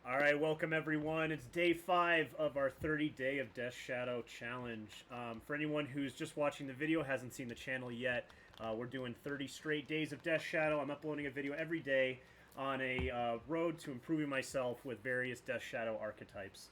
All right, welcome everyone. It's day 5 of our 30 Day of Death Shadow challenge. For anyone who's just watching the video, hasn't seen the channel yet, we're doing 30 straight days of Death Shadow. I'm uploading a video every day on a road to improving myself with various Death Shadow archetypes.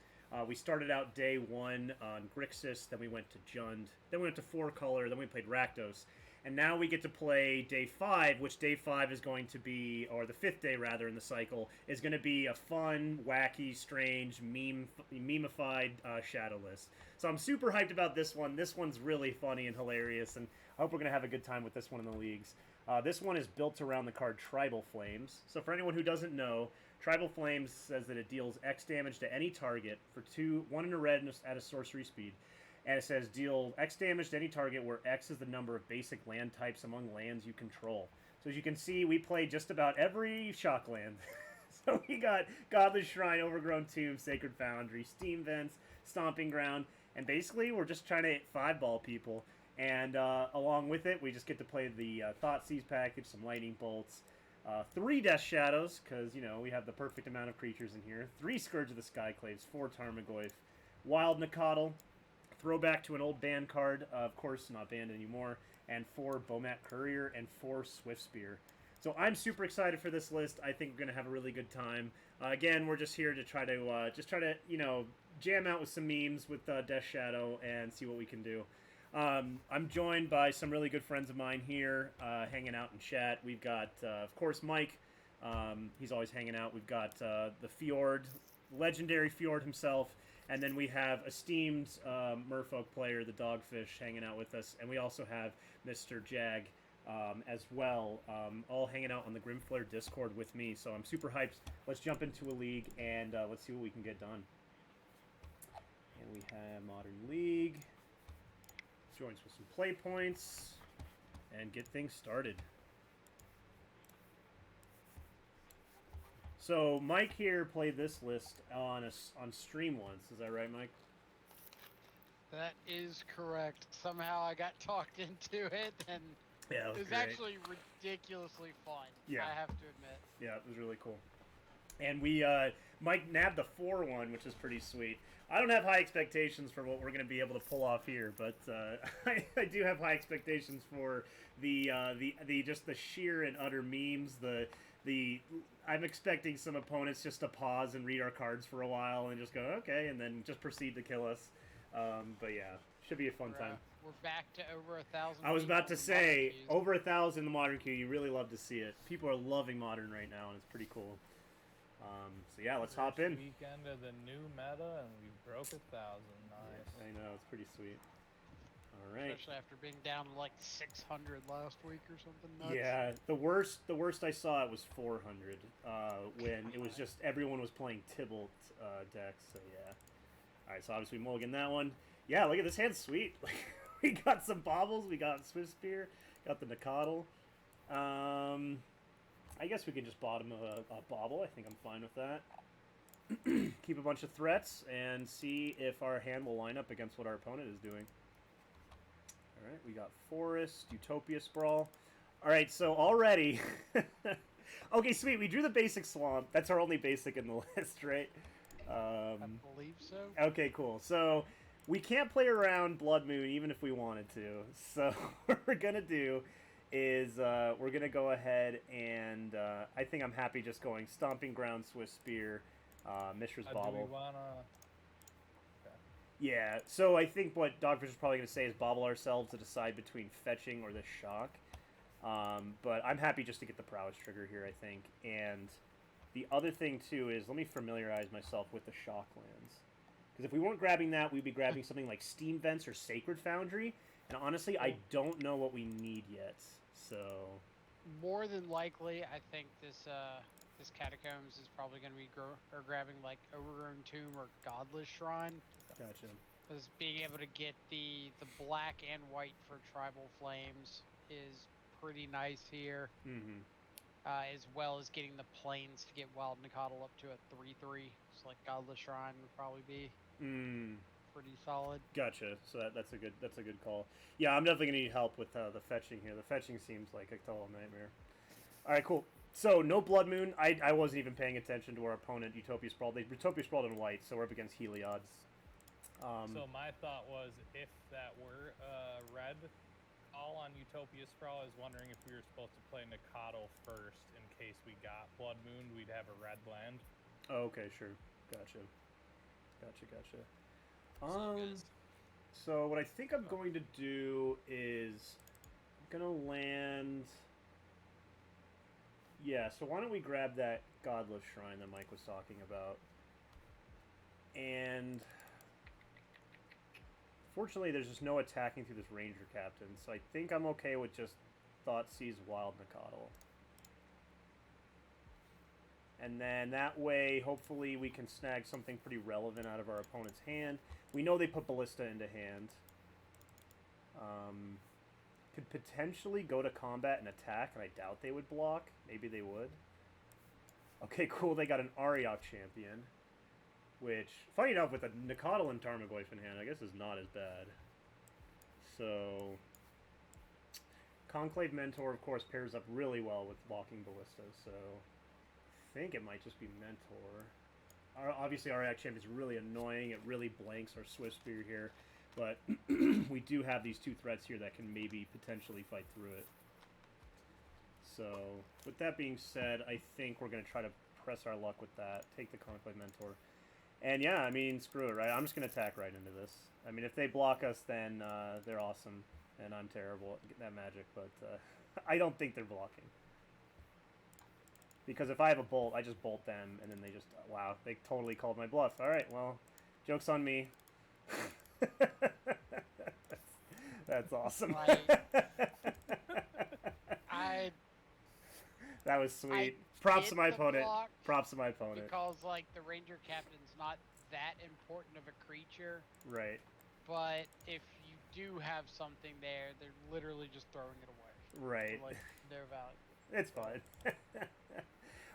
We started out day 1 on Grixis, then we went to Jund, then we went to 4-color, then we played Rakdos. And now we get to play day 5, which day 5 is going to be, or the 5th day rather in the cycle, is going to be a fun, wacky, strange, memeified shadow list. So I'm super hyped about this one. This one's really funny and hilarious, and I hope we're going to have a good time with this one in the leagues. This one is built around the card Tribal Flames. So for anyone who doesn't know, Tribal Flames says that it deals X damage to any target for 1 in a red at a sorcery speed. And it says deal X damage to any target where X is the number of basic land types among lands you control. So as you can see, we played just about every shock land. So we got Godless Shrine, Overgrown Tomb, Sacred Foundry, Steam Vents, Stomping Ground, and basically we're just trying to 5-ball people. And along with it, we just get to play the Thoughtseize package, some Lightning Bolts, 3 Death Shadows, because, you know, we have the perfect amount of creatures in here, 3 Scourge of the Skyclaves, 4 Tarmogoyf, Wild Nacatl, throwback to an old banned card, of course not banned anymore, and 4 Bomat Courier and 4 Swift Spear. So I'm super excited for this list. I think we're going to have a really good time. Again, we're just here to try to you know, jam out with some memes with Death Shadow and see what we can do. I'm joined by some really good friends of mine here, hanging out in chat. We've got, of course, Mike. He's always hanging out. We've got the Fjord, legendary Fjord himself. And then we have esteemed Merfolk player, the Dogfish, hanging out with us. And we also have Mr. Jag as well, all hanging out on the Grimflare Discord with me. So I'm super hyped. Let's jump into a league and let's see what we can get done. And we have Modern League. Let's join us with some play points and get things started. So Mike here played this list on stream once. Is that right, Mike? That is correct. Somehow I got talked into it, and yeah, it was great. actually ridiculously fun. Yeah, I have to admit. Yeah, it was really cool. And we, Mike nabbed the 4-1, which is pretty sweet. I don't have high expectations for what we're going to be able to pull off here, but I do have high expectations for the just the sheer and utter memes. I'm expecting some opponents just to pause and read our cards for a while and just go okay, and then just proceed to kill us. But yeah, should be a fun time. We're back to over 1,000. I was about to say over 1,000 in the Modern queue. You really love to see it. People are loving Modern right now, and it's pretty cool. So yeah, let's hop in. Weekend of the new meta, and we broke 1,000. Nice. Yes, I know, it's pretty sweet. All right. Especially after being down to like 600 last week or something. Nuts. Yeah, the worst I saw it was 400 when it was just everyone was playing Tybalt decks. So yeah. All right, so obviously mulligan that one. Yeah, look at this hand, sweet. We got some baubles, we got Swift Spear, got the Nacatl. I guess we can just bottom a bauble. I think I'm fine with that. Keep a bunch of threats and see if our hand will line up against what our opponent is doing. All right, we got Forest, Utopia Sprawl. All right, so already... okay, sweet, we drew the basic Swamp. That's our only basic in the list, right? I believe so. Okay, cool. So we can't play around Blood Moon even if we wanted to. So what we're going to do is we're going to go ahead and I think I'm happy just going Stomping Ground, Swift Spear, Mishra's Bauble. Do we wanna... okay. Yeah, so I think what Dogfish is probably going to say is bauble ourselves to decide between fetching or the shock. But I'm happy just to get the prowess trigger here, I think. And the other thing, too, is let me familiarize myself with the shock lands. Because if we weren't grabbing that, we'd be grabbing something like Steam Vents or Sacred Foundry. And honestly, I don't know what we need yet. So more than likely, I think this Catacombs is probably going to be grabbing like Overgrown Tomb or Godless Shrine. Gotcha. Because being able to get the black and white for Tribal Flames is pretty nice here. Mm-hmm. As well as getting the planes to get Wild Nacatl up to a 3/3. So like Godless Shrine would probably be pretty solid. Gotcha. So that's a good call. Yeah, I'm definitely gonna need help with the fetching here. The fetching seems like a total nightmare. All right, cool. So no Blood Moon. I wasn't even paying attention to our opponent, Utopia Sprawl. They Utopia Sprawled in white, so we're up against Heliod's. So my thought was, if that were red all on Utopia Sprawl, I was wondering if we were supposed to play Nikado first in case we got Blood Moon, we'd have a red land. Oh, okay, sure. Gotcha. So what I think I'm going to do is I'm gonna land. Yeah, so why don't we grab that Godless Shrine that Mike was talking about? And fortunately, there's just no attacking through this Ranger Captain, so I think I'm okay with just Thoughtseize Wild Nikadal. And then that way, hopefully, we can snag something pretty relevant out of our opponent's hand. We know they put Ballista into hand. Could potentially go to combat and attack, and I doubt they would block. Maybe they would. Okay, cool. They got an Ariok champion, which, funny enough, with a Nikadal and Tarmogoyf in hand, I guess is not as bad. So, Conclave Mentor, of course, pairs up really well with blocking Ballista, so I think it might just be Mentor. Obviously, Ariok champion is really annoying. It really blanks our Swift Spear here. But we do have these two threats here that can maybe potentially fight through it. So, with that being said, I think we're going to try to press our luck with that. Take the Conclave Mentor. And yeah, I mean, screw it, right? I'm just going to attack right into this. I mean, if they block us, then they're awesome. And I'm terrible at that magic. But I don't think they're blocking. Because if I have a bolt, I just bolt them. And then they just, wow, they totally called my bluff. All right, well, joke's on me. That's awesome. That was sweet. Props to my opponent. Props to my opponent. Because, like, the Ranger Captain's not that important of a creature. Right. But if you do have something there, they're literally just throwing it away. Right. Like, their value. It's fine.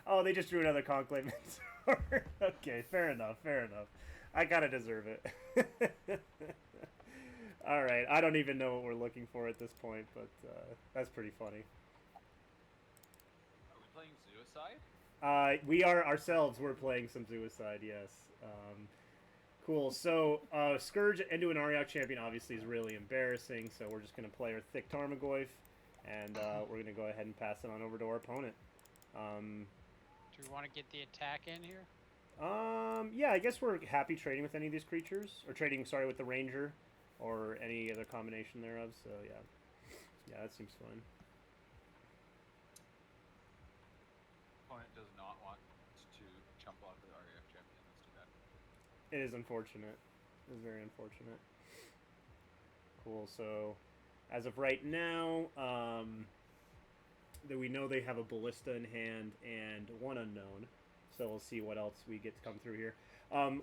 Oh, they just drew another Conclave Mentor. Okay, fair enough, fair enough. I gotta deserve it. Alright, I don't even know what we're looking for at this point, but that's pretty funny. Are we playing Suicide? We are ourselves, we're playing some Suicide, yes. Cool, so Scourge into an Ariok champion obviously is really embarrassing, so we're just going to play our thick Tarmogoyf, and we're going to go ahead and pass it on over to our opponent. Do we want to get the attack in here? Yeah, I guess we're happy trading with any of these creatures, or trading, sorry, with the Ranger, or any other combination thereof, so yeah. Yeah, that seems fine. Opponent does not want to jump off the RAF champion, that's too bad. It is unfortunate. It is very unfortunate. Cool, so as of right now, that we know they have a Ballista in hand and one unknown. So we'll see what else we get to come through here.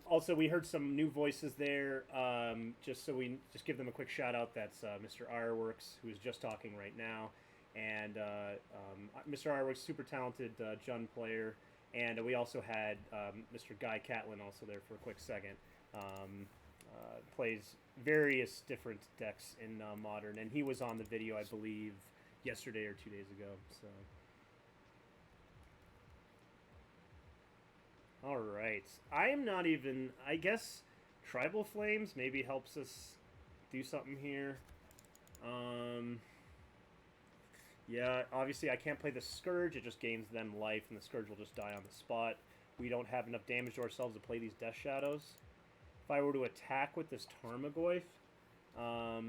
Also, we heard some new voices there. Just so we just give them a quick shout out. That's Mr. Ironworks, who is just talking right now, and Mr. Ironworks, super talented Jund player, and we also had Mr. Guy Catlin also there for a quick second. Plays various different decks in Modern, and he was on the video, I believe, yesterday or 2 days ago. So. Alright, I am not even, I guess Tribal Flames maybe helps us do something here. Yeah, obviously I can't play the Scourge, it just gains them life and the Scourge will just die on the spot. We don't have enough damage to ourselves to play these Death Shadows. If I were to attack with this Tarmogoyf, I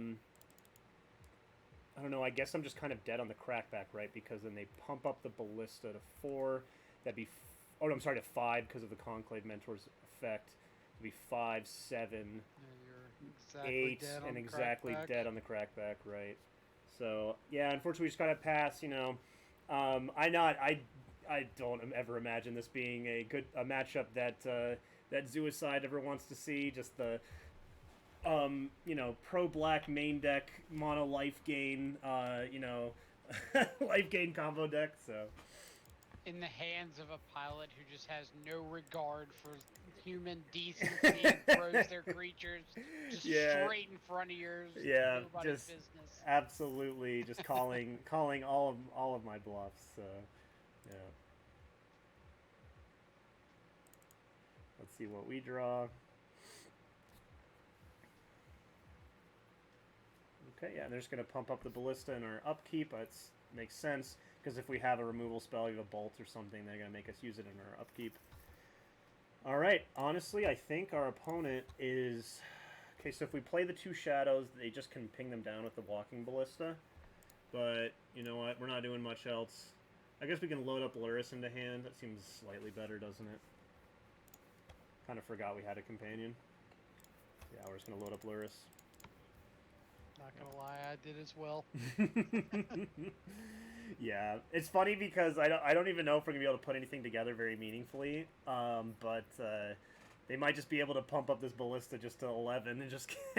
don't know, I guess I'm just kind of dead on the Crackback, right? Because then they pump up the Ballista to 4, that'd be... Oh, no, I'm sorry, to 5 because of the Conclave Mentor's effect. It'd be 5, 7, Yeah, 8, and exactly dead on the Crackback, right? So, yeah, unfortunately, we just gotta pass, you know. I don't ever imagine this being a matchup that that Suicide ever wants to see. Just the, you know, pro-black main deck, mono life gain, you know, life gain combo deck, so... In the hands of a pilot who just has no regard for human decency and throws their creatures just straight in front of yours. Yeah, nobody's just business. Absolutely, just calling all of my bluffs. So Yeah. Let's see what we draw. Okay, yeah, they're just going to pump up the ballista in our upkeep. That makes sense, because if we have a removal spell, like a bolt or something, they're going to make us use it in our upkeep. Alright, honestly, I think our opponent is... Okay, so if we play the 2 shadows, they just can ping them down with the walking ballista. But, you know what, we're not doing much else. I guess we can load up Luris into hand. That seems slightly better, doesn't it? Kind of forgot we had a companion. Yeah, we're just going to load up Luris. Not gonna lie, I did as well. Yeah, it's funny because I don't even know if we're gonna be able to put anything together very meaningfully. But they might just be able to pump up this ballista just to 11 and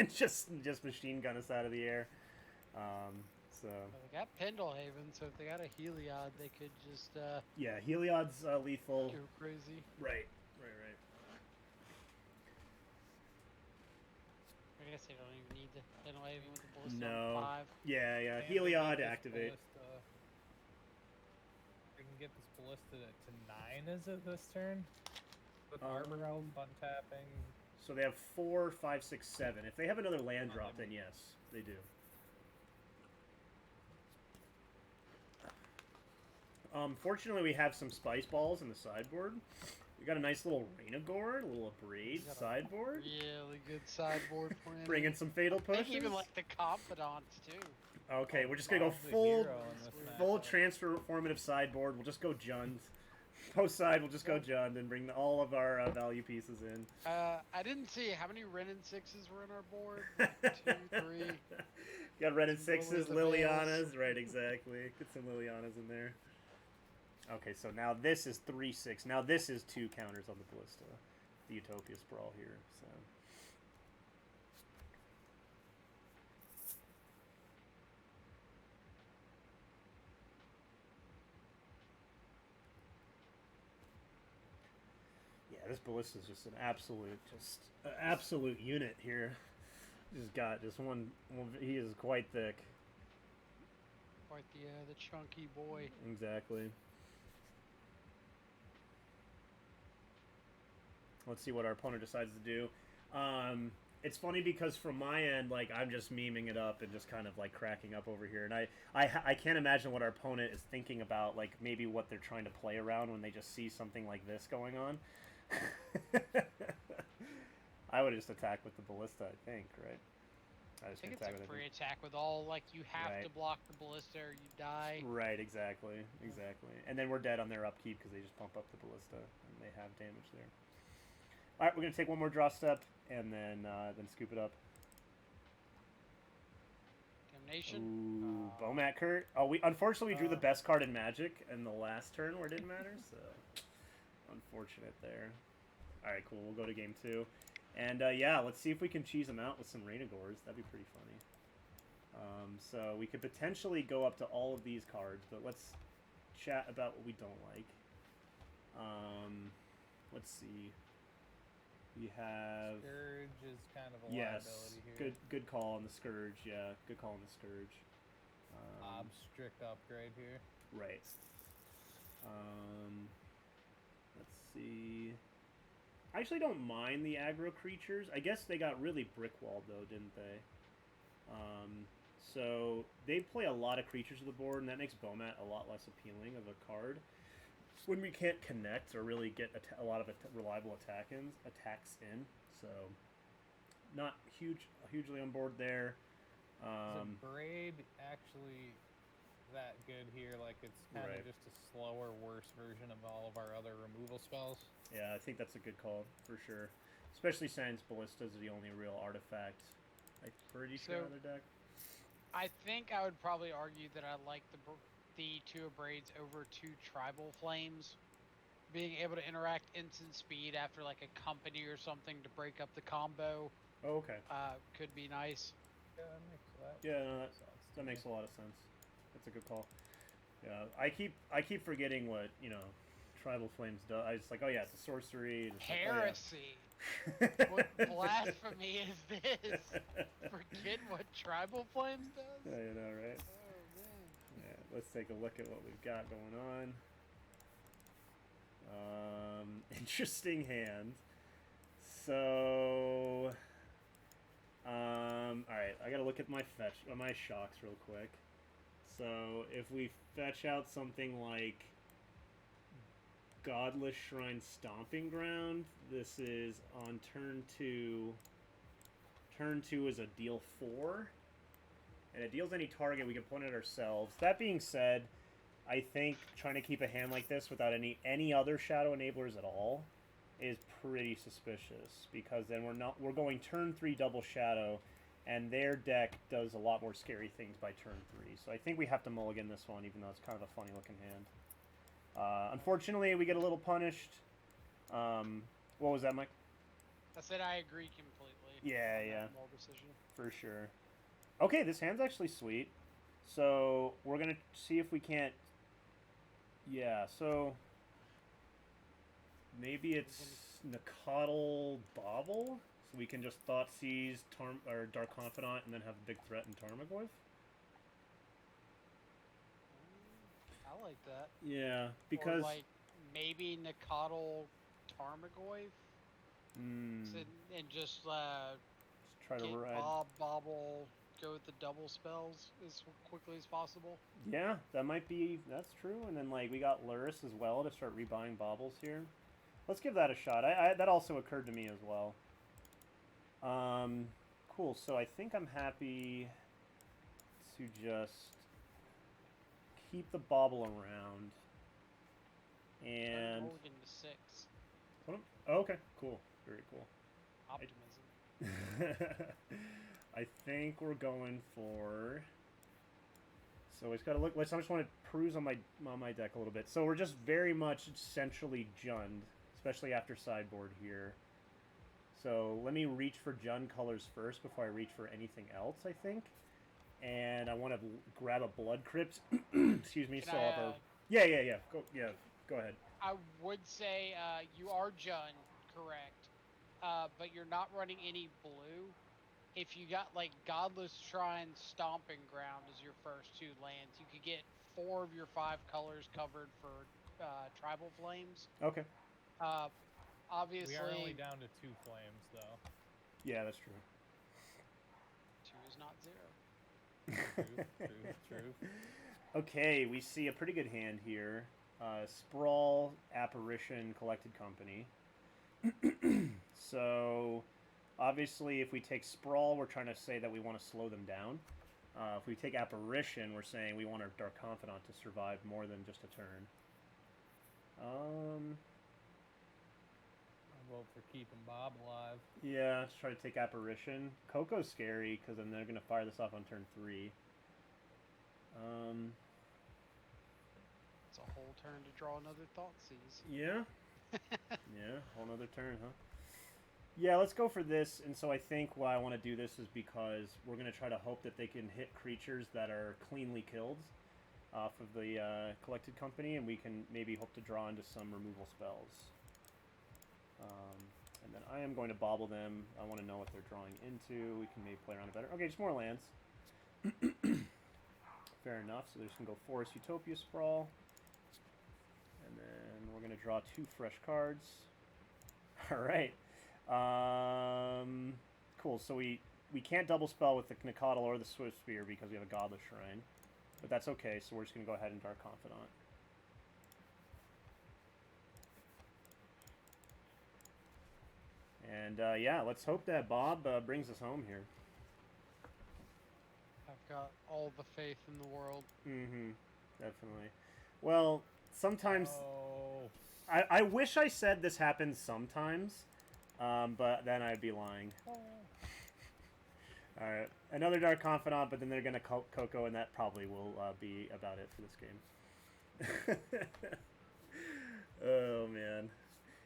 just machine gun us out of the air. So Well, they got Pendlehaven, so if they got a Heliod, they could just yeah, Heliod's lethal. go crazy. Right. I guess they don't even need the Pendlehaven with the ballista No. on 5. Yeah. And Heliod this activate. ballista- We can get this ballista to 9, is it, this turn? With Arbor Elf, untapping. So they have 4, 5, 6, 7. If they have another land drop, then yes, they do. Fortunately, we have some spice balls in the sideboard. We got a nice little Rainagord, a little Abrade sideboard. Really good sideboard plan. Bring in some fatal I pushes. think even like the Confidants too. Okay, we're just gonna go Bob's the full hero in this matchup. transformative sideboard. We'll just go Jund. Post side, we'll just go Jund and bring all of our value pieces in. I didn't see how many Ren and 6s were in our board. 2, 3. Got red and Some 6s, Lilies. Lilianas. Right, exactly. Get some Lilianas in there. Okay, so now this is 3/6. Now this is 2 counters on the ballista. The Utopia Sprawl here. So. Yeah, this ballista is just an absolute unit here. Just got just one. He is quite thick. Quite the chunky boy. Exactly. Let's see what our opponent decides to do. It's funny because from my end, like, I'm just memeing it up and just kind of like cracking up over here, and I can't imagine what our opponent is thinking about, like maybe what they're trying to play around when they just see something like this going on. I would just attack with the ballista, I think, right? I think it's a free attack with all, like, you have to block the ballista or you die. Right, exactly. And then we're dead on their upkeep because they just pump up the ballista and they have damage there. All right, we're gonna take one more draw step and then scoop it up. Damnation. Ooh, Bomat Kurt. Oh, we unfortunately drew the best card in Magic in the last turn where it didn't matter, so unfortunate there. All right, cool. We'll go to game 2. And yeah, let's see if we can cheese them out with some Rainagors. That'd be pretty funny. So we could potentially go up to all of these cards, but let's chat about what we don't like. Let's see. We have Scourge is kind of a liability here. Good call on the Scourge. Yeah, good call on the Scourge. Strict upgrade here. Right. Let's see. I actually don't mind the aggro creatures. I guess they got really brickwalled though, didn't they? So they play a lot of creatures to the board, and that makes Bomat a lot less appealing of a card when we can't connect or really get a lot of reliable attacks in. So not hugely on board there. Is Braid actually that good here? Like, it's kind of just a slower, worse version of all of our other removal spells? Yeah, I think that's a good call for sure. Especially since Ballista is the only real artifact I'm pretty sure on their deck. I think I would probably argue that I like the 2 Abrades over 2 Tribal Flames. Being able to interact instant speed after like a company or something to break up the combo. Oh, okay. Could be nice. Yeah, that makes that makes a lot of sense. That's a good call. Yeah, I keep forgetting what, Tribal Flames does. I was like, oh yeah, it's a sorcery. It's Heresy. Like, oh, yeah. What blasphemy is this? Forget what Tribal Flames does? Yeah, you know, right? Oh, man. Yeah, let's take a look at what we've got going on. Interesting hand. So, all right, I gotta look at my my shocks real quick. So if we fetch out something like Godless Shrine Stomping Ground, this is on turn 2. Turn 2 is a deal 4, and it deals any target. We can point it ourselves. That being said, I think trying to keep a hand like this without any other shadow enablers at all is pretty suspicious, because then we're going turn 3 double shadow, and their deck does a lot more scary things by turn 3. So I think we have to mulligan this one, even though it's kind of a funny looking hand. Unfortunately, we get a little punished. What was that, Mike? I said I agree completely. Yeah. Decision. For sure. Okay, this hand's actually sweet. So we're gonna see if we can't. Yeah, so maybe it's Nakatl Bobble, so we can just Thoughtseize or Dark Confidant and then have a big threat in Tarmogoyf. I like that. Yeah, because or like maybe Nakatl Tarmogoyf. And just try to ride. Bobble, go with the double spells as quickly as possible. Yeah, that's true. And then like we got Luris as well to start rebuying baubles here. Let's give that a shot. That also occurred to me as well. Cool. So I think I'm happy to just keep the bauble around. And Mulligan to 6. Oh, okay, cool. Very cool. Optimism. I think we're going for. So it's got to look. I just want to peruse on my deck a little bit. So we're just very much centrally Jund, especially after sideboard here. So let me reach for Jund colors first before I reach for anything else, I think. And I want to grab a Blood Crypt. Excuse me. Yeah. Go ahead. I would say you are Jund, correct, but you're not running any blue. If you got like Godless Shrine Stomping Ground as your first 2 lands, you could get 4 of your 5 colors covered for Tribal Flames. Okay. Obviously, we are only down to 2 flames, though. Yeah, that's true. 2 is not 0. True. Okay, we see a pretty good hand here. Sprawl, Apparition, Collected Company. So, obviously, if we take Sprawl, we're trying to say that we want to slow them down. If we take Apparition, we're saying we want our Dark Confidant to survive more than just a turn. I'll vote for keeping Bob alive. Yeah, let's try to take Apparition. Coco's scary, because then they're going to fire this off on turn 3. It's a whole turn to draw another Thoughtseize. Yeah. Yeah, whole nother turn, huh? Yeah, let's go for this. And so I think why I want to do this is because we're going to try to hope that they can hit creatures that are cleanly killed off of the Collected Company, and we can maybe hope to draw into some removal spells. And then I am going to bobble them. I want to know what they're drawing into. We can maybe play around it better. Okay, just more lands. Fair enough. So they're just going to go Forest Utopia Sprawl. And then we're going to draw 2 fresh cards. All right. Cool. So we can't double spell with the Nakatl or the Swift Spear because we have a Godless Shrine. But that's okay. So we're just going to go ahead and Dark Confidant. And yeah, let's hope that Bob brings us home here. I've got all the faith in the world. Mm-hmm. Definitely. Well, sometimes... I wish I said this happens sometimes, but then I'd be lying. Alright, another Dark Confidant, but then they're going to Coco, and that probably will be about it for this game. Oh, man.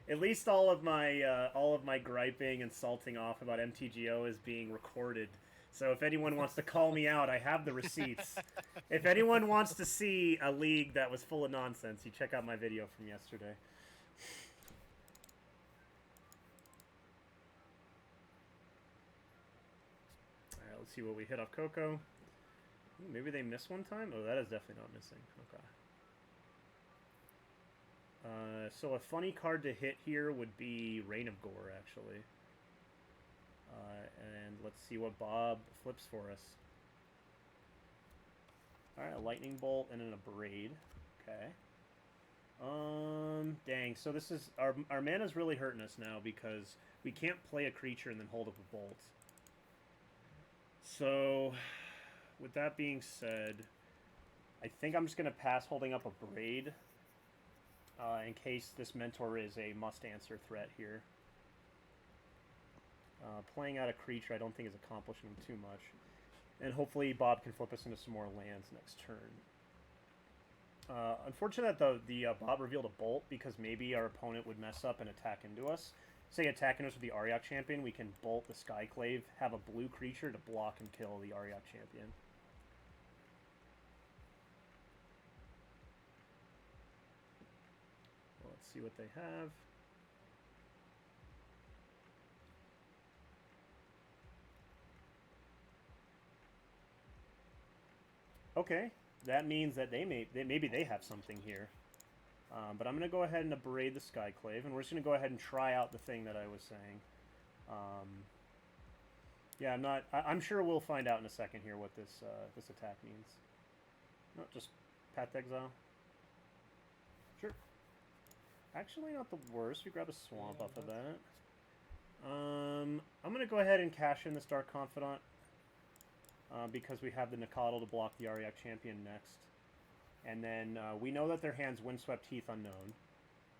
At least all of my griping and salting off about MTGO is being recorded. So if anyone wants to call me out, I have the receipts. If anyone wants to see a league that was full of nonsense, you check out my video from yesterday. Alright, let's see what we hit off Coco. Ooh, maybe they missed one time? Oh, that is definitely not missing. Okay. So a funny card to hit here would be Reign of Gore, actually. And let's see what Bob flips for us. Alright, a Lightning Bolt and an Abrade. Okay. Dang. So this is... Our mana's really hurting us now because we can't play a creature and then hold up a Bolt. So, with that being said, I think I'm just going to pass holding up a Abrade. In case this Mentor is a must-answer threat here. Playing out a creature I don't think is accomplishing too much. And hopefully Bob can flip us into some more lands next turn. Unfortunate that the Bob revealed a Bolt because maybe our opponent would mess up and attack into us. Say attacking us with the Ariok Champion, we can Bolt the Skyclave, have a blue creature to block and kill the Ariok Champion. Let's see what they have. Okay, that means that maybe they have something here. But I'm going to go ahead and abrade the Skyclave, and we're just going to go ahead and try out the thing that I was saying. Yeah, I'm sure we'll find out in a second here what this this attack means. No, just Path to Exile. Sure. Actually, not the worst. We grab a Swamp off of that. I'm going to go ahead and cash in this Dark Confidant. Because we have the Nikadal to block the Ariok Champion next. And then we know that their hand's Windswept Heath Unknown.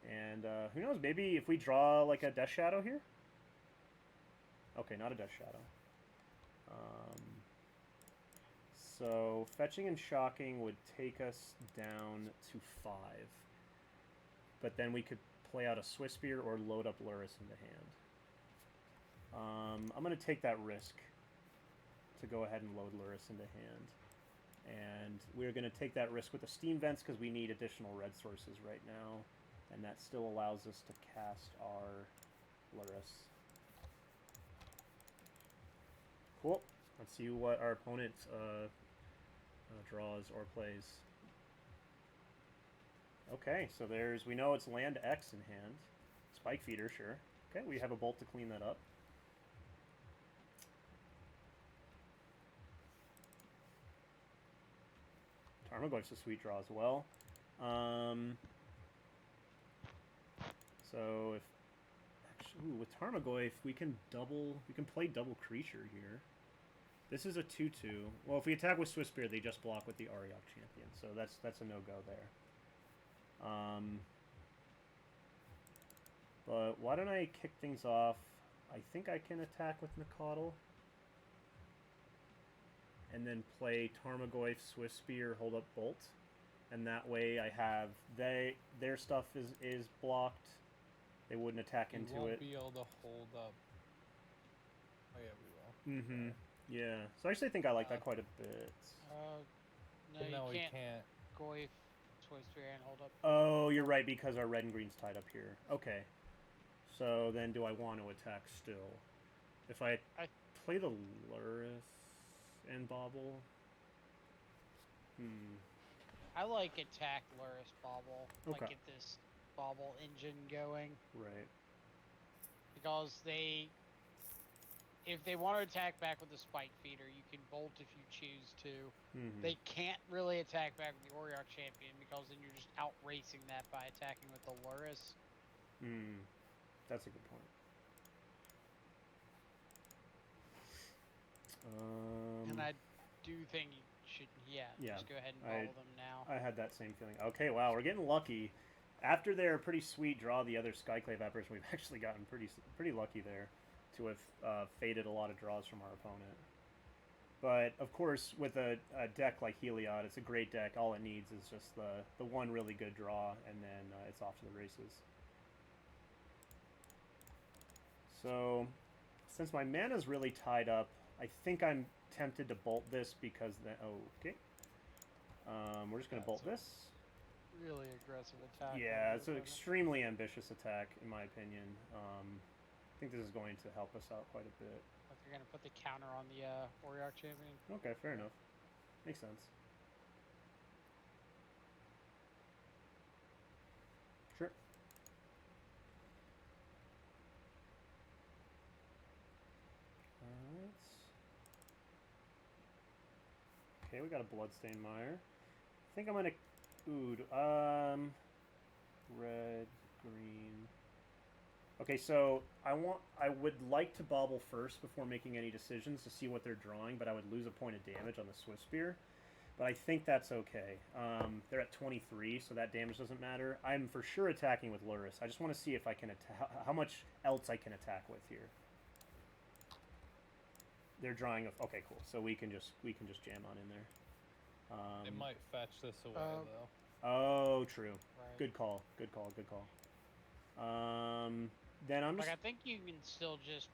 And who knows, maybe if we draw like a Death Shadow here? Okay, not a Death Shadow. So fetching and shocking would take us down to 5. But then we could play out a Swiss Spear or load up Lurrus into hand. I'm going to take that risk to go ahead and load Lurrus into hand. And we're going to take that risk with the Steam Vents because we need additional red sources right now. And that still allows us to cast our Lurrus. Cool. Let's see what our opponent draws or plays. Okay, so we know it's land X in hand. Spike Feeder, sure. Okay, we have a Bolt to clean that up. Tarmogoyf's a sweet draw as well. So if actually, with Tarmogoyf we can play double creature here. This is a 2/2. Well, if we attack with Swiss Spear, they just block with the Ariok Champion, so that's a no-go there. But why don't I kick things off? I think I can attack with Nikadal. And then play Tarmogoyf, Swiss Spear, hold up Bolt. And that way I have their stuff is blocked. They wouldn't attack into it. You won't be able to hold up. Oh yeah, we will. Mm-hmm. Yeah. So I actually think I like that quite a bit. No, you can't. Goyf, Swiss Spear, and hold up. Oh, you're right, because our red and green's tied up here. Okay. So then do I want to attack still? If I play the Lurrus and Bobble? I like attack Lurrus Bobble. Okay. Like get this Bobble engine going. Right. Because if they want to attack back with the Spike Feeder, you can Bolt if you choose to. They can't really attack back with the Ariok Champion because then you're just out-racing that by attacking with the Lurrus. That's a good point. And I do think you should, just go ahead and bobble them now. I had that same feeling. Okay, wow, we're getting lucky. After their pretty sweet draw, the other Skyclave apparition, we've actually gotten pretty lucky there to have faded a lot of draws from our opponent. But, of course, with a deck like Heliod, it's a great deck. All it needs is just the one really good draw, and then it's off to the races. So, since my mana's really tied up, I think I'm tempted to Bolt this because then... Okay. We're just going to Bolt this. Really aggressive attack. Yeah, it's an extremely ambitious attack, in my opinion. I think this is going to help us out quite a bit. If you're going to put the counter on the Ariok Champion. Okay, fair enough. Makes sense. Sure. Okay, we got a Bloodstained Mire. I think I'm gonna... Ooh, red, green... Okay, so I would like to bobble first before making any decisions to see what they're drawing, but I would lose a point of damage on the Swift Spear. But I think that's okay. They're at 23, so that damage doesn't matter. I'm for sure attacking with Luris. I just want to see if I can how much else I can attack with here. They're drawing a... Okay, cool. So we can just jam on in there. They might fetch this away though. Oh, true. Right. Good call. Good call. Good call. Then I'm just... Like, I think you can still just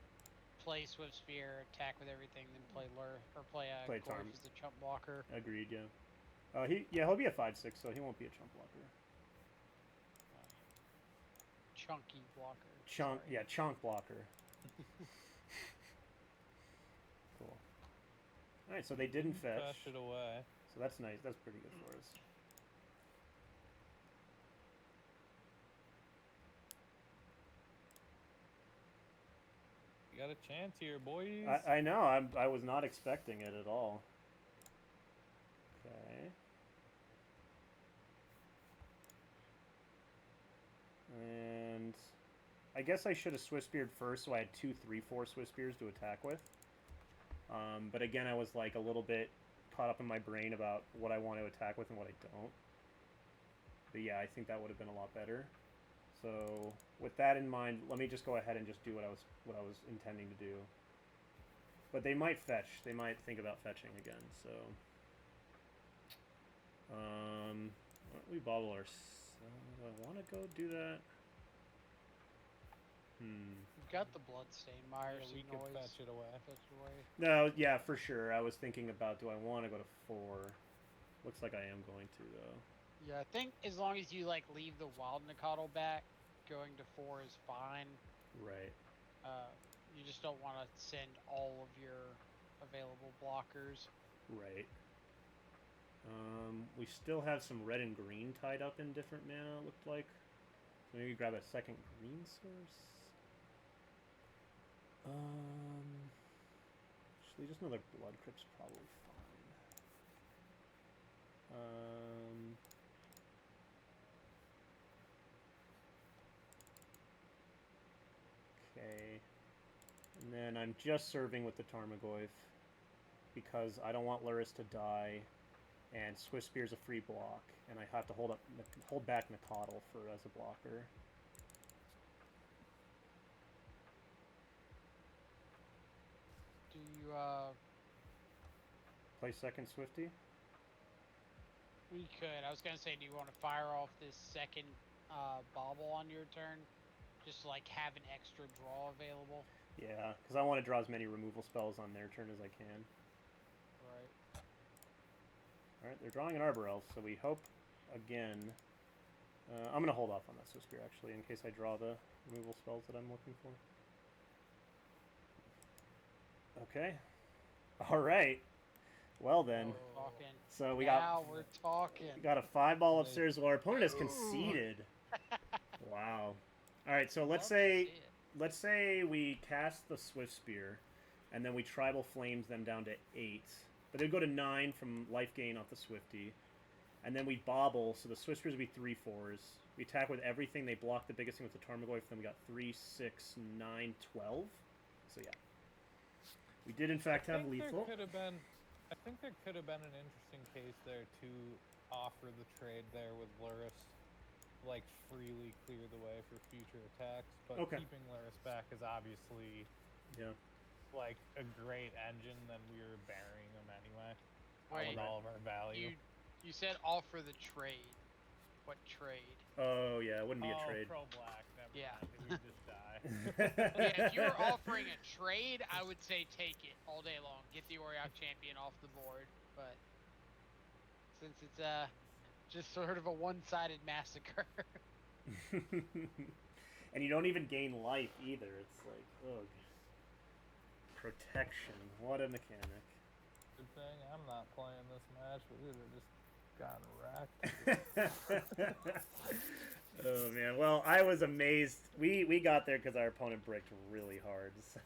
play Swift Spear, attack with everything, then play Lure or play Play Gorf Tarm. as the chump blocker. Agreed. Yeah. He'll be a 5/6, so he won't be a chump blocker. Chunky blocker. Chunk. sorry. Yeah, chunk blocker. Cool. All right, so they didn't fetch. Fetch it away. So that's nice. That's pretty good for us. You got a chance here, boys. I know. I was not expecting it at all. Okay. And I guess I should have Swift Speared first, so I had 2 3/4 Swift Spears to attack with. But again, I was like a little bit caught up in my brain about what I want to attack with and what I don't. But yeah, I think that would have been a lot better. So with that in mind, let me just go ahead and just do what I was intending to do. But they might fetch. They might think about fetching again. So why don't we bobble our... Do I want to go do that? You've got the Bloodstained Mire, Yeah, so we you could can always fetch it away. fetch it away. No, yeah, for sure. I was thinking about, do I want to go to 4? Looks like I am going to, though. Yeah, I think as long as you like leave the Wild Nicottle back, going to 4 is fine. Right. You just don't want to send all of your available blockers. Right. We still have some red and green tied up in different mana, it looked like. So maybe grab a second green source. Actually, just another Blood Crypt's probably fine. Okay. And then I'm just serving with the Tarmogoyf because I don't want Luris to die, and Swift Spear's a free block, and I have to hold back Nicottle as a blocker. Do you Play second Swifty? We could. I was gonna say, do you want to fire off this second bobble on your turn, just to, like, have an extra draw available? Yeah, because I want to draw as many removal spells on their turn as I can. Right. All right, they're drawing an Arbor Elf, so we hope again. I'm gonna hold off on that Swift Spear actually, in case I draw the removal spells that I'm looking for. Okay. All right. Well then. Oh, talking. So we Now we're talking. got a 5-ball upstairs while our opponent has conceded. Wow. All right, so let's say we cast the Swift Spear, and then we Tribal Flames them down to 8. But they'd go to 9 from life gain off the Swifty. And then we bobble, so the Swift Spears would be 3/4s. We attack with everything. They block the biggest thing with the Tarmogoyf. Then we got 3, 6, 9, 12. So yeah. We did in fact have lethal. I think there could have been an interesting case there to offer the trade there with Luris, like freely clear the way for future attacks, but keeping Luris back is obviously like a great engine. Then we were burying them anyway. Wait, with all of our value. You said offer the trade. What trade? Oh yeah, it wouldn't be a trade. Pro black. Never Yeah. mind. It would just die. Yeah, if you were offering a trade, I would say take it all day long. Get the Oriok champion off the board. But since it's just sort of a one-sided massacre. And you don't even gain life either. It's like, ugh. Protection. What a mechanic. Good thing I'm not playing this match. We would have just gotten wrecked. Oh man, well I was amazed. We got there because our opponent bricked really hard, so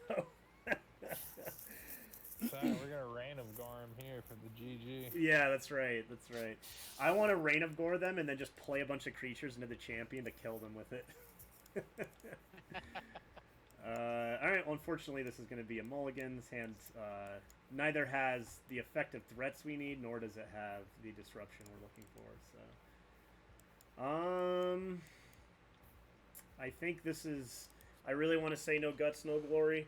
So we're gonna Reign of Gorm here for the GG. Yeah, that's right. That's right. I want to Reign of Gore them and then just play a bunch of creatures into the champion to kill them with it. Alright, well, unfortunately, this is going to be a mulligan. This hand neither has the effective threats we need, nor does it have the disruption we're looking for. So, I think this is... I really want to say no guts, no glory,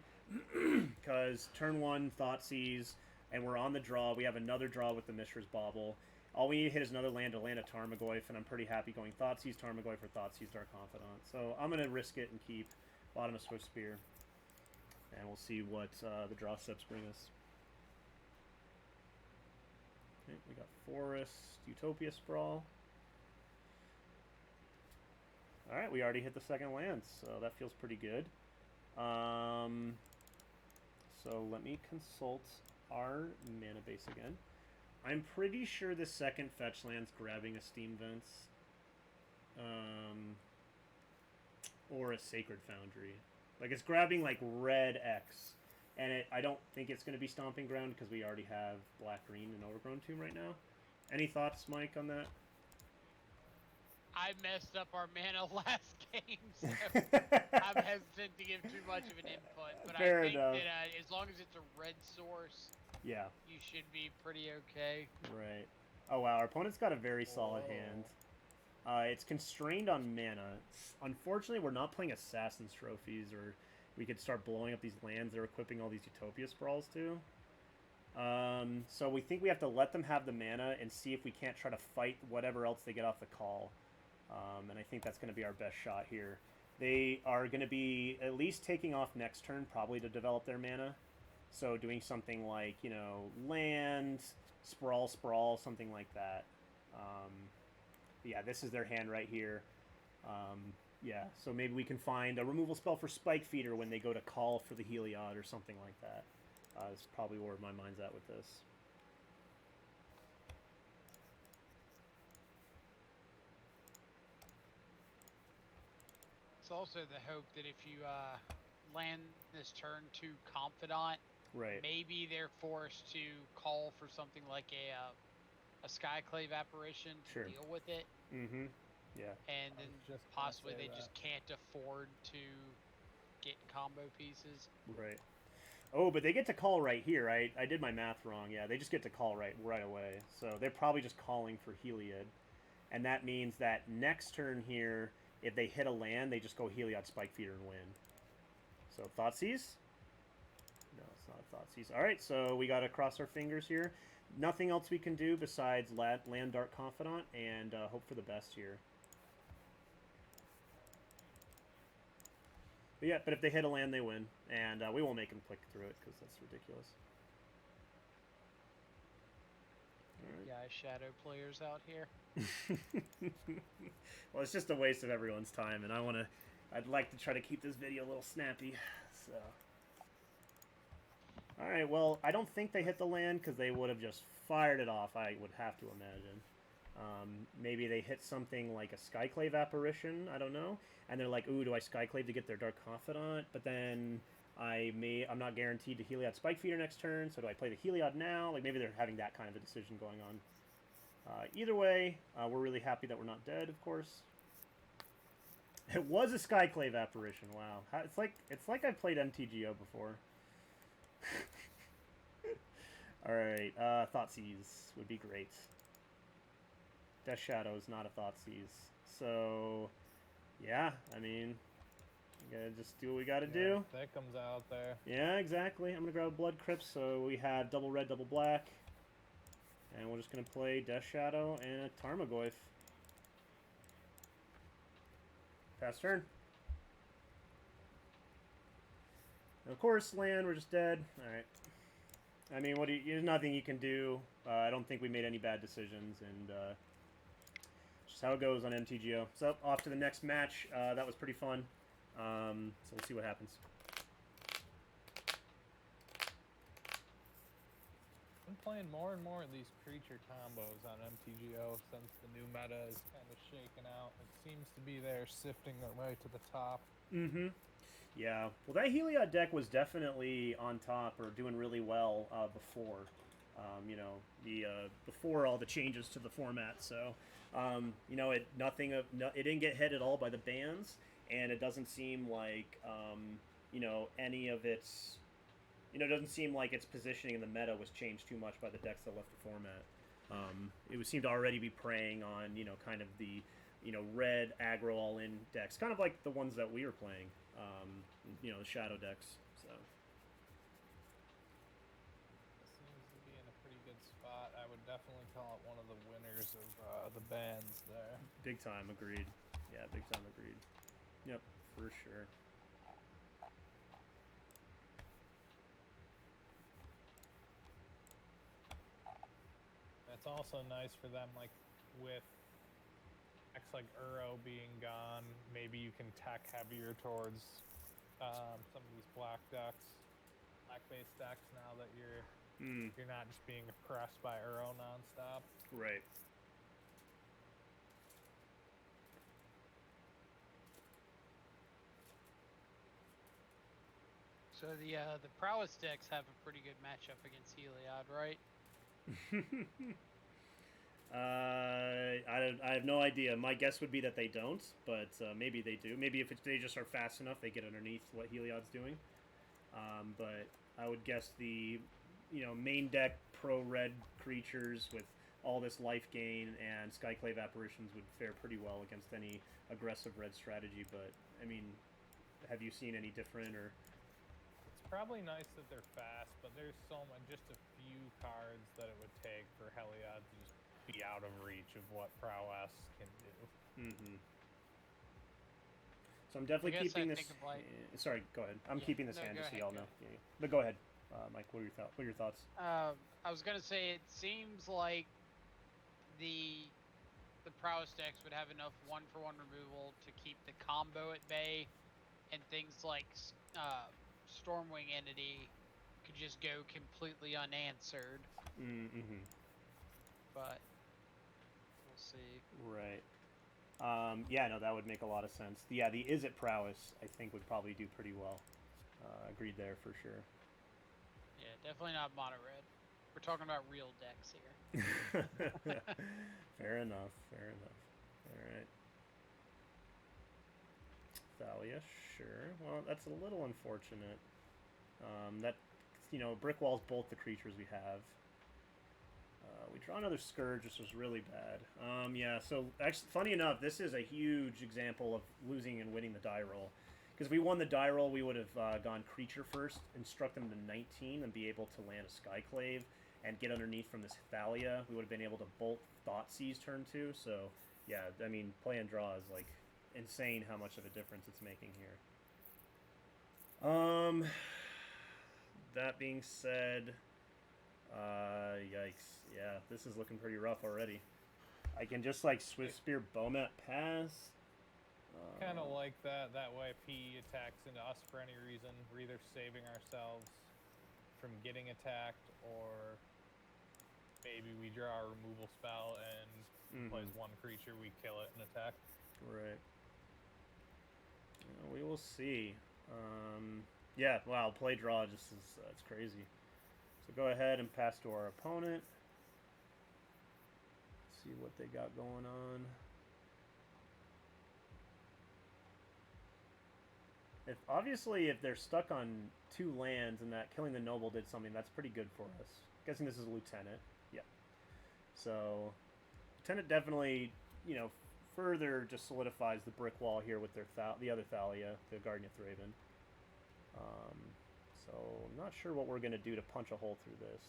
because turn 1, Thoughtseize, and we're on the draw. We have another draw with the Mishra's Bauble. All we need to hit is another land to land a Tarmogoyf, and I'm pretty happy going Thoughtseize, Tarmogoyf, or Thoughtseize, Dark Confidant. So I'm going to risk it and keep Bottom of Swift Spear, and we'll see what the draw steps bring us. Okay, we got Forest, Utopia Sprawl. Alright, we already hit the second land, so that feels pretty good. So let me consult our mana base again. I'm pretty sure the second fetch land's grabbing a Steam Vents. Or a Sacred Foundry. Like, it's grabbing, like, red X. And I don't think it's going to be Stomping Ground because we already have Black-Green and Overgrown Tomb right now. Any thoughts, Mike, on that? I messed up our mana last game, so I'm hesitant to give too much of an input. But Fair I think enough. that as long as it's a red source, Yeah. you should be pretty okay. Right. Oh, wow. Our opponent's got a very solid hand. It's constrained on mana. Unfortunately, we're not playing Assassin's Trophies, or we could start blowing up these lands they're equipping all these Utopia Sprawls to. So we think we have to let them have the mana and see if we can't try to fight whatever else they get off the call. And I think that's going to be our best shot here. They are going to be at least taking off next turn, probably to develop their mana. So doing something like, you know, land, sprawl, something like that. Yeah, this is their hand right here. Yeah, so maybe we can find a removal spell for Spike Feeder when they go to call for the Heliod or something like that. That's probably where my mind's at with this. It's also the hope that if you land this turn to Confidant, Right. maybe they're forced to call for something like a Skyclave Apparition to Sure. deal with it. Mm-hmm. Yeah. And then just gonna possibly say they that. just can't afford to get combo pieces. Right. Oh, but they get to call right here. I did my math wrong. Yeah, they just get to call right away. So they're probably just calling for Heliod. And that means that next turn here, if they hit a land, they just go Heliod, Spike Feeder, and win. So Thoughtseize? No, it's not a Thoughtseize. All right, so we got to cross our fingers here. Nothing else we can do besides land Dark Confidant and hope for the best here. But yeah, but if they hit a land, they win. And we won't make them click through it because that's ridiculous. All Guys, shadow players out here. right. Well, it's just a waste of everyone's time, and I'd like to try to keep this video a little snappy. So, all right. Well, I don't think they hit the land because they would have just fired it off. I would have to imagine. Maybe they hit something like a Skyclave Apparition. I don't know. And they're like, ooh, do I Skyclave to get their Dark Confidant? But then I'm not guaranteed to Heliod Spike Feeder next turn, so do I play the Heliod now? Like, maybe they're having that kind of a decision going on. Either way, we're really happy that we're not dead, of course. It was a Skyclave Apparition. Wow, it's like I've played MTGO before. All right, Thoughtseize would be great. Death Shadow is not a Thoughtseize, so yeah, I mean, we gotta just do what we gotta do. That comes out there. Yeah, exactly. I'm gonna grab Blood Crypt, so we have double red, double black. And we're just going to play Death Shadow and a Tarmogoyf. Pass turn. And of course, land, we're just dead. Alright. I mean, there's nothing you can do. I don't think we made any bad decisions, and just how it goes on MTGO. So, off to the next match. That was pretty fun. So we'll see what happens. I'm playing more and more of these creature combos on MTGO since the new meta is kind of shaken out. It seems to be there sifting their way to the top. Mm-hmm. Yeah, well, that Heliod deck was definitely on top or doing really well before, you know, before all the changes to the format. So, you know, it didn't get hit at all by the bans, and it doesn't seem like you know, any of its, you know, it doesn't seem like its positioning in the meta was changed too much by the decks that left the format. It would seem to already be preying on, you know, kind of the, you know, red aggro all-in decks, kind of like the ones that we were playing. You know, the shadow decks. So It seems to be in a pretty good spot. I would definitely call it one of the winners of the bans there. big time agreed. Yeah, big time agreed. Yep, for sure. It's also nice for them, like with decks like Uro being gone, maybe you can tech heavier towards some of these black based decks now that you're not just being oppressed by Uro nonstop. Right. So the prowess decks have a pretty good matchup against Heliod, right? I have no idea. My guess would be that they don't, but maybe they do. Maybe if they just are fast enough, they get underneath what Heliod's doing. But I would guess the, you know, main deck pro red creatures with all this life gain and Skyclave apparitions would fare pretty well against any aggressive red strategy. But I mean, have you seen any different or? It's probably nice that they're fast, but there's just a few cards that it would take for Heliod to just be out of reach of what prowess can do. So I'm definitely keeping this. Sorry, go ahead. I'm keeping this hand just so y'all know. Yeah. But go ahead, Mike. What are your thoughts? I was gonna say it seems like the prowess decks would have enough 1-for-1 removal to keep the combo at bay, and things like Stormwing Entity could just go completely unanswered. But we'll see. Right. Yeah, no, that would make a lot of sense. Yeah, the Is It Prowess, I think, would probably do pretty well. Agreed there for sure. Yeah, definitely not mono red. We're talking about real decks here. Fair enough. Fair enough. All right. Thalia, sure. Well, that's a little unfortunate. That, you know, brick walls both the creatures we have. We draw another Scourge, which was really bad. Yeah, so actually, funny enough, this is a huge example of losing and winning the die roll. Because if we won the die roll, we would have gone creature first, instruct them to 19, and be able to land a Skyclave and get underneath from this Thalia. We would have been able to bolt Thoughtseize turn 2. So, yeah, I mean, play and draw is like insane how much of a difference it's making here. That being said, yikes. Yeah, this is looking pretty rough already. I can just like Swift Spear Bomat pass. Kind of like that. That way, if he attacks into us for any reason, we're either saving ourselves from getting attacked, or maybe we draw a removal spell and plays one creature, we kill it and attack. Right. We will see. Yeah, wow, play draw just is it's crazy. So go ahead and pass to our opponent. See what they got going on. If they're stuck on 2 lands and that killing the noble did something, that's pretty good for us. Guessing this is a lieutenant. Yeah. So lieutenant definitely, you know, further just solidifies the brick wall here with their the other Thalia, the Guardianeth Raven. So I'm not sure what we're going to do to punch a hole through this.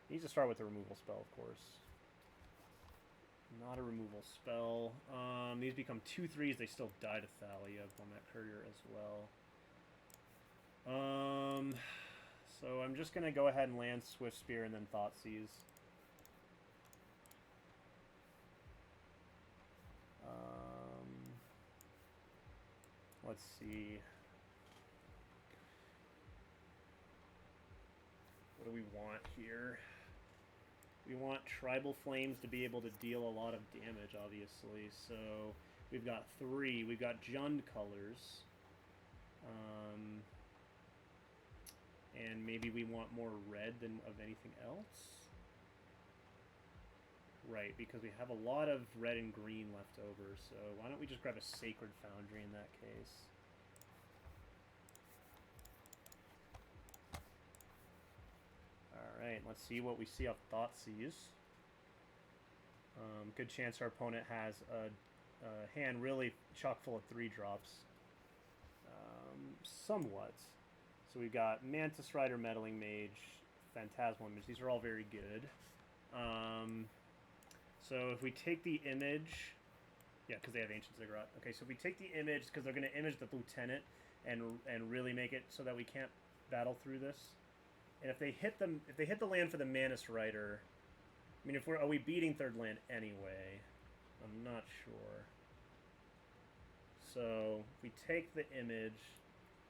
Needs to start with the removal spell, of course. Not a removal spell. These become 2/3s. They still die to Thalia on that courier as well. So I'm just going to go ahead and land Swift Spear and then Thoughtseize. Let's see. What do we want here? We want Tribal Flames to be able to deal a lot of damage, obviously. So we've got 3. We've got Jund colors. And maybe we want more red than of anything else. Right, because we have a lot of red and green left over, so why don't we just grab a Sacred Foundry in that case? Alright, let's see what we see off Thoughtseize. Good chance our opponent has a hand really chock full of 3-drops. Somewhat. So we've got Mantis Rider, Meddling Mage, Phantasmal Image. These are all very good. So if we take the image... Yeah, because they have Ancient Ziggurat. Okay, so if we take the image, because they're going to image the Lieutenant and really make it so that we can't battle through this. And if they hit the land for the Mantis Rider... I mean, are we beating third land anyway? I'm not sure. So if we take the image...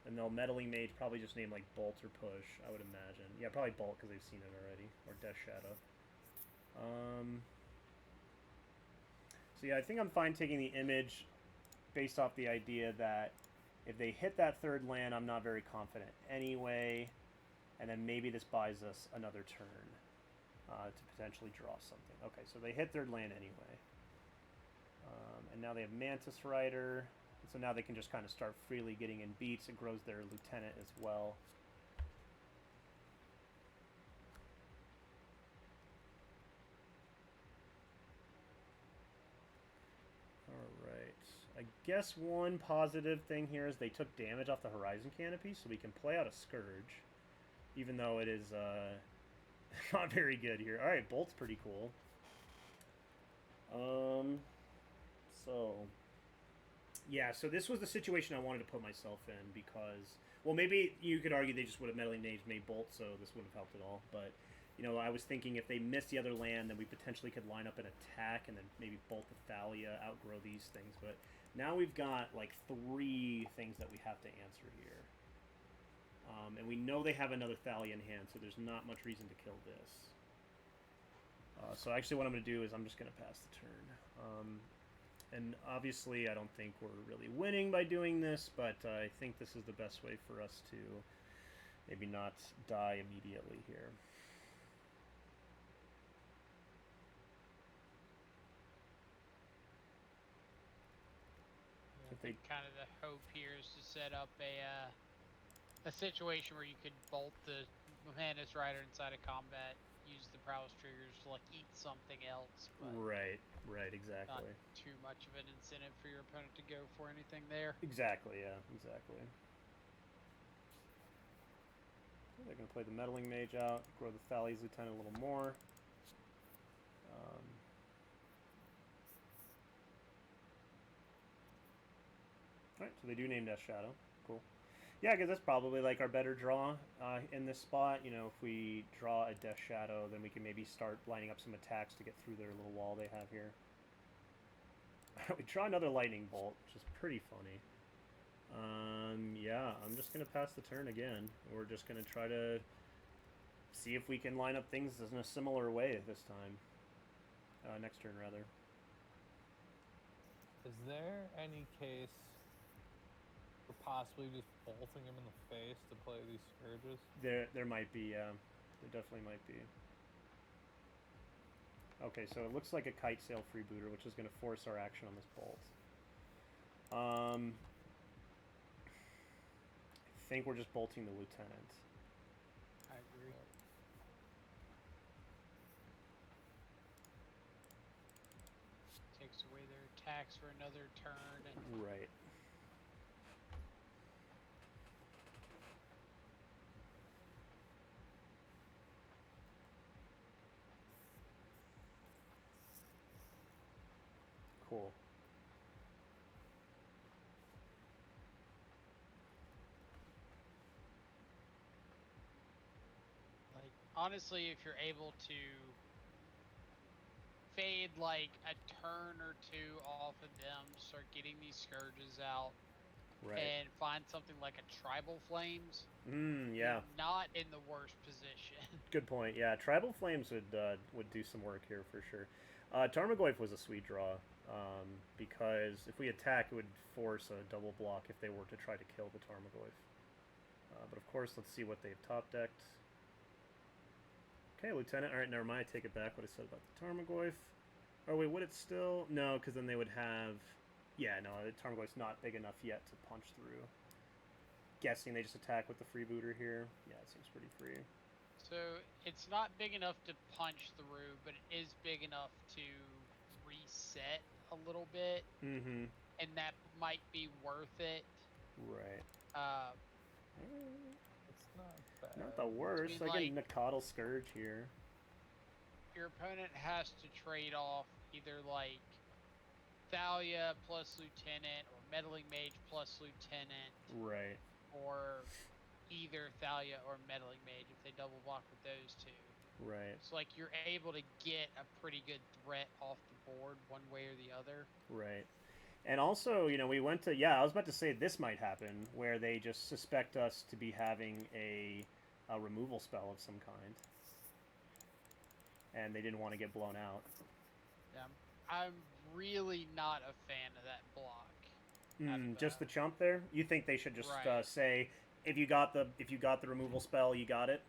And they'll Meddling Mage probably just name like Bolt or Push, I would imagine. Yeah, probably Bolt because they've seen it already. Or Death Shadow. So yeah, I think I'm fine taking the image based off the idea that if they hit that third land, I'm not very confident anyway. And then maybe this buys us another turn to potentially draw something. Okay, so they hit third land anyway. And now they have Mantis Rider. So now they can just kind of start freely getting in beats. It grows their Lieutenant as well. Alright. I guess one positive thing here is they took damage off the Horizon Canopy, so we can play out a Scourge. Even though it is not very good here. Alright, Bolt's pretty cool. So... Yeah, so this was the situation I wanted to put myself in because, well, maybe you could argue they just would have Meddling Mage made Bolt, so this wouldn't have helped at all. But, you know, I was thinking if they missed the other land, then we potentially could line up an attack and then maybe Bolt the Thalia, outgrow these things. But now we've got, like, 3 things that we have to answer here. And we know they have another Thalia in hand, so there's not much reason to kill this. So actually what I'm going to do is I'm just going to pass the turn. And obviously, I don't think we're really winning by doing this, but I think this is the best way for us to maybe not die immediately here. I think kind of the hope here is to set up a situation where you could bolt the Mantis Rider inside of combat, use the prowess triggers to like eat something else. But right, exactly. Not too much of an incentive for your opponent to go for anything there. Exactly, yeah, exactly. They're going to play the Meddling Mage out, grow the Thales Lieutenant a little more. Alright, so they do name Death Shadow. Cool. Yeah, because that's probably like our better draw in this spot. You know, if we draw a Death Shadow, then we can maybe start lining up some attacks to get through their little wall they have here. We draw another Lightning Bolt, which is pretty funny. Yeah, I'm just going to pass the turn again. We're just going to try to see if we can line up things in a similar way this time. Next turn, rather. Is there any case for possibly just bolting him in the face to play these Scourges? There might be, yeah. There definitely might be. Okay, so it looks like a Kite Sail Freebooter, which is going to force our action on this Bolt. I think we're just bolting the Lieutenant. I agree. Takes away their attacks for another turn. And Right. Cool. like, honestly, if you're able to fade like a turn or 2 off of them, start getting these Scourges out, Right. and find something like a Tribal Flames, Yeah. you're not in the worst position. Good point. Yeah, Tribal Flames would do some work here for sure. Tarmogoyf was a sweet draw. because if we attack, it would force a double block if they were to try to kill the Tarmogoyf. But of course, let's see what they've top decked. Okay, Lieutenant. All right, never mind. I take it back what I said about the Tarmogoyf. Oh wait, would it still? No, because then they would have. Yeah, no, the Tarmogoyf's not big enough yet to punch through. Guessing they just attack with the freebooter here. Yeah, it seems pretty free. So it's not big enough to punch through, but it is big enough to reset a little bit, Mm-hmm. and that might be worth it. Right. It's not bad. Not the worst. mean, I get Nakatl Scourge here. Your opponent has to trade off either like Thalia plus Lieutenant or Meddling Mage plus Lieutenant. Right. Or either Thalia or Meddling Mage if they double block with those two. Right. So like you're able to get a pretty good threat off the board one way or the other. Right. And also, you know, we went to, yeah, I was about to say this might happen, where they just suspect us to be having a removal spell of some kind. And they didn't want to get blown out. Yeah, I'm really not a fan of that block. Just the chump there? You think they should just Right. say, if you got the removal spell, you got it?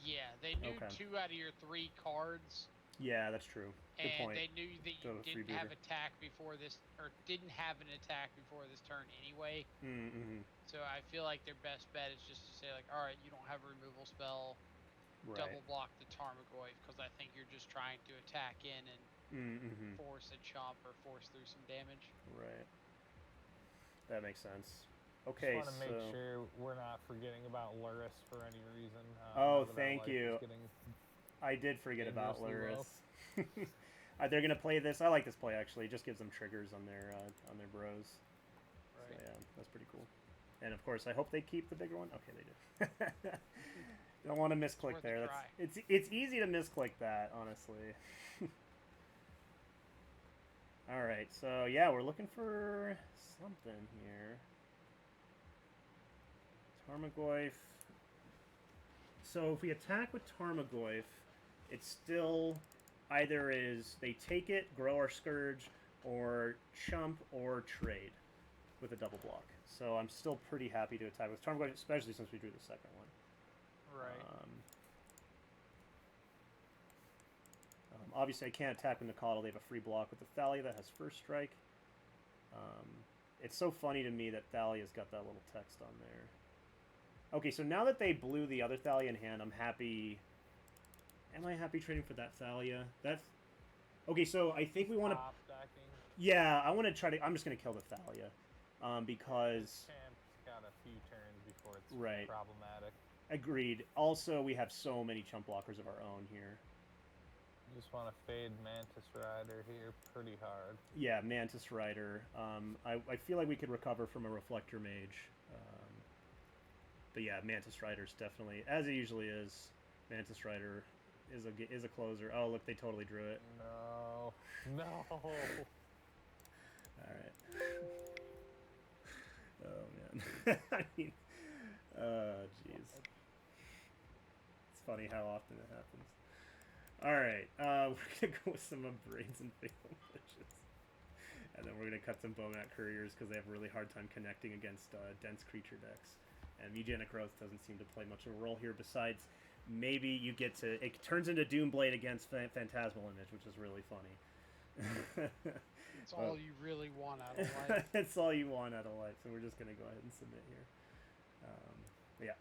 Yeah, they knew Okay. 2 out of your 3 cards. Yeah, that's true. Good And point. they knew that you Go to didn't have freebooter. attack before this, or didn't have an attack before this turn anyway. Mm-hmm. So I feel like their best bet is just to say like, all right, you don't have a removal spell, Right. double block the Tarmogoyf, because I think you're just trying to attack in and Mm-hmm. force a chomp or force through some damage. Right. That makes sense. Okay, Just want to so... make sure we're not forgetting about Luris for any reason. Oh, now that our thank life is you. getting I did forget about dangerously low. Luris. They're gonna play this. I like this play actually. It just gives them triggers on their bros. So Right. yeah, that's pretty cool. And of course, I hope they keep the bigger one. Okay, they do. Don't want to misclick worth a there. try. It's easy to misclick that, honestly. All right, so yeah, we're looking for something here. Tarmogoyf. So if we attack with Tarmogoyf, it's still either is they take it, grow our Scourge, or chump or trade with a double block. So I'm still pretty happy to attack with Tarmogoyf, especially since we drew the second one. Right. Obviously, I can't attack with Nakatl. They have a free block with the Thalia that has first strike. It's so funny to me that Thalia's got that little text on there. Okay, so now that they blew the other Thalia in hand, I'm happy. Am I happy trading for that Thalia? That's okay. So I think we want to. Top stacking. Yeah, I want to try to. I'm just gonna kill the Thalia, because Champ's got a few turns before it's Right. problematic. agreed. Also, we have so many chump blockers of our own here. Just want to fade Mantis Rider here pretty hard. Yeah, Mantis Rider. I feel like we could recover from a Reflector Mage. But yeah, Mantis Rider's definitely, as it usually is, Mantis Rider is a closer. Oh, look, they totally drew it. No. No. All right. Oh, man. I mean, jeez. It's funny how often it happens. All right, we're gonna go with some Braids and Fatal Fishes, and then we're gonna cut some Bomat Couriers because they have a really hard time connecting against dense creature decks. And Mugenic Growth doesn't seem to play much of a role here. Besides, maybe you get to it turns into Doomblade against Phantasmal Image, which is really funny. It's all you really want out of life. That's all you want out of life. So we're just gonna go ahead and submit here. Yeah.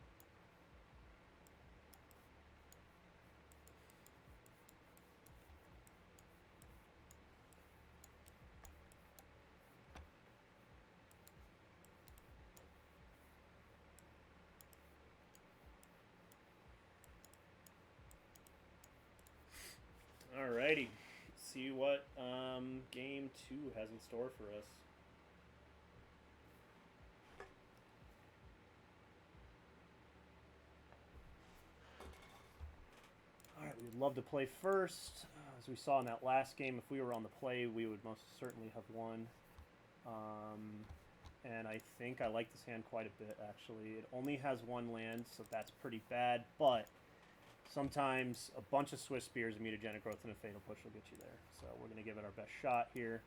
Alrighty. See what game 2 has in store for us. Alright, we'd love to play first. As we saw in that last game, if we were on the play, we would most certainly have won. And I think I like this hand quite a bit, actually. It only has 1 land, so that's pretty bad, but Sometimes a bunch of Swift Spears, a Mutagenic Growth, and a Fatal Push will get you there. So we're going to give it our best shot here.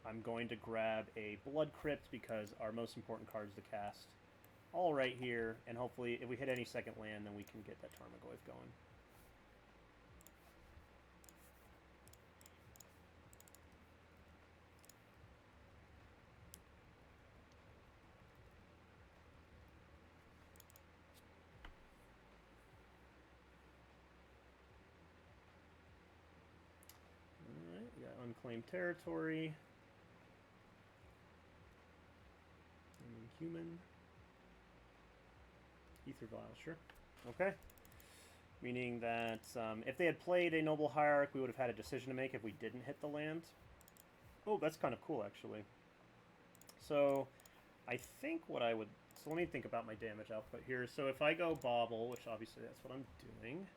I'm going to grab a Blood Crypt because our most important cards to cast all right here, and hopefully if we hit any second land, then we can get that Tarmogoyf going. Alright, we got Unclaimed Territory. Human. Ether Vial, sure. Okay. Meaning that if they had played a Noble Hierarch, we would have had a decision to make if we didn't hit the land. Oh, that's kind of cool, actually. So, I think what I would... So let me think about my damage output here. So if I go Bobble, which obviously that's what I'm doing.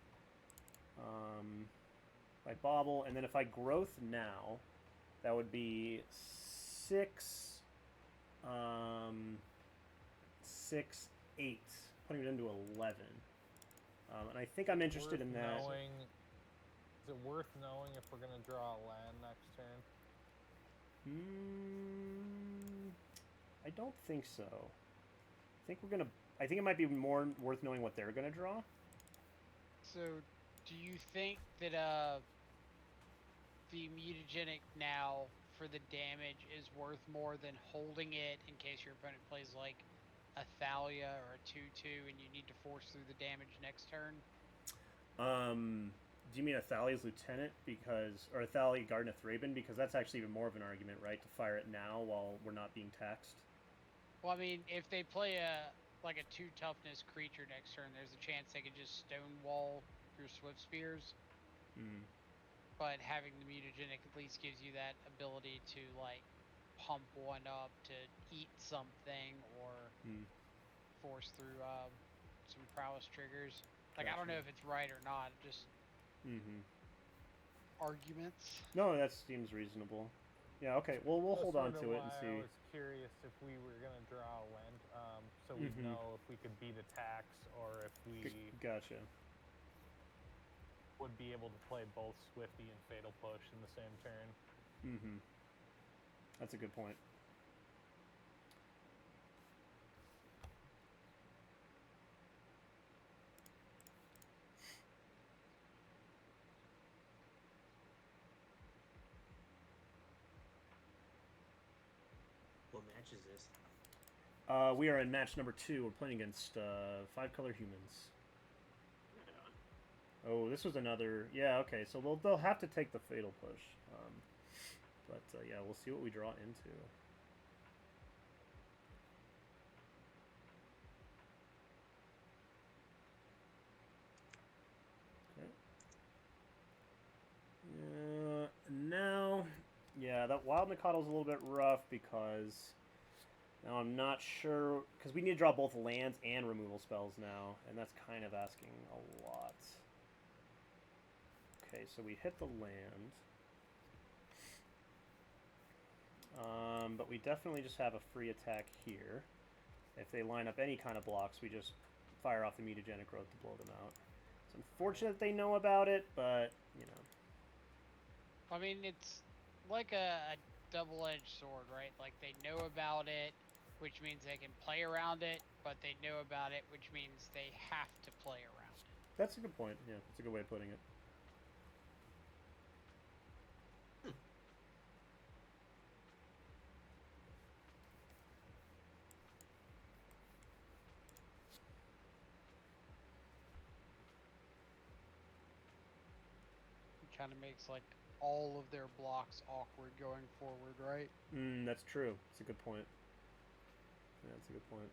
If I Bobble, and then if I Growth now, that would be 6... 6, 8, putting it into 11. And I think I'm interested in that. Is it worth knowing if we're going to draw a land next turn? I don't think so. I think it might be more worth knowing what they're going to draw. So, do you think that the mutagenic now for the damage is worth more than holding it in case your opponent plays like a Thalia or a 2/2 and you need to force through the damage next turn? Do you mean a Thalia's Lieutenant or a Thalia Garden of Thraben? Because that's actually even more of an argument, right? To fire it now while we're not being taxed. Well, I mean, if they play a 2 toughness creature next turn, there's a chance they could just stonewall your Swift Spears. But having the mutagenic at least gives you that ability to like pump one up to eat something or force through some prowess triggers. Like, I don't know if it's right or not, just arguments. No, that seems reasonable. Yeah, okay. Well, we'll hold on to it and see. I was curious if we were going to draw a land, so we know if we could beat a tax or if we Gotcha. would be able to play both Swifty and Fatal Push in the same turn. That's a good point. What match is this? We are in match number 2. We're playing against 5-color humans. Oh, this was another... Yeah, okay, so they'll have to take the Fatal Push. But, yeah, we'll see what we draw into. Okay. Now... Yeah, that Wild Nakado's a little bit rough because... Now I'm not sure... Because we need to draw both lands and removal spells now, and that's kind of asking a lot. Okay, so we hit the land. But we definitely just have a free attack here. If they line up any kind of blocks, we just fire off the mutagenic growth to blow them out. It's unfortunate they know about it, but, you know. I mean, it's like a double-edged sword, right? Like, they know about it, which means they can play around it, but they know about it, which means they have to play around it. That's a good point. Yeah, that's a good way of putting it. Kind of makes like all of their blocks awkward going forward, right? That's true. That's a good point. Yeah, that's a good point.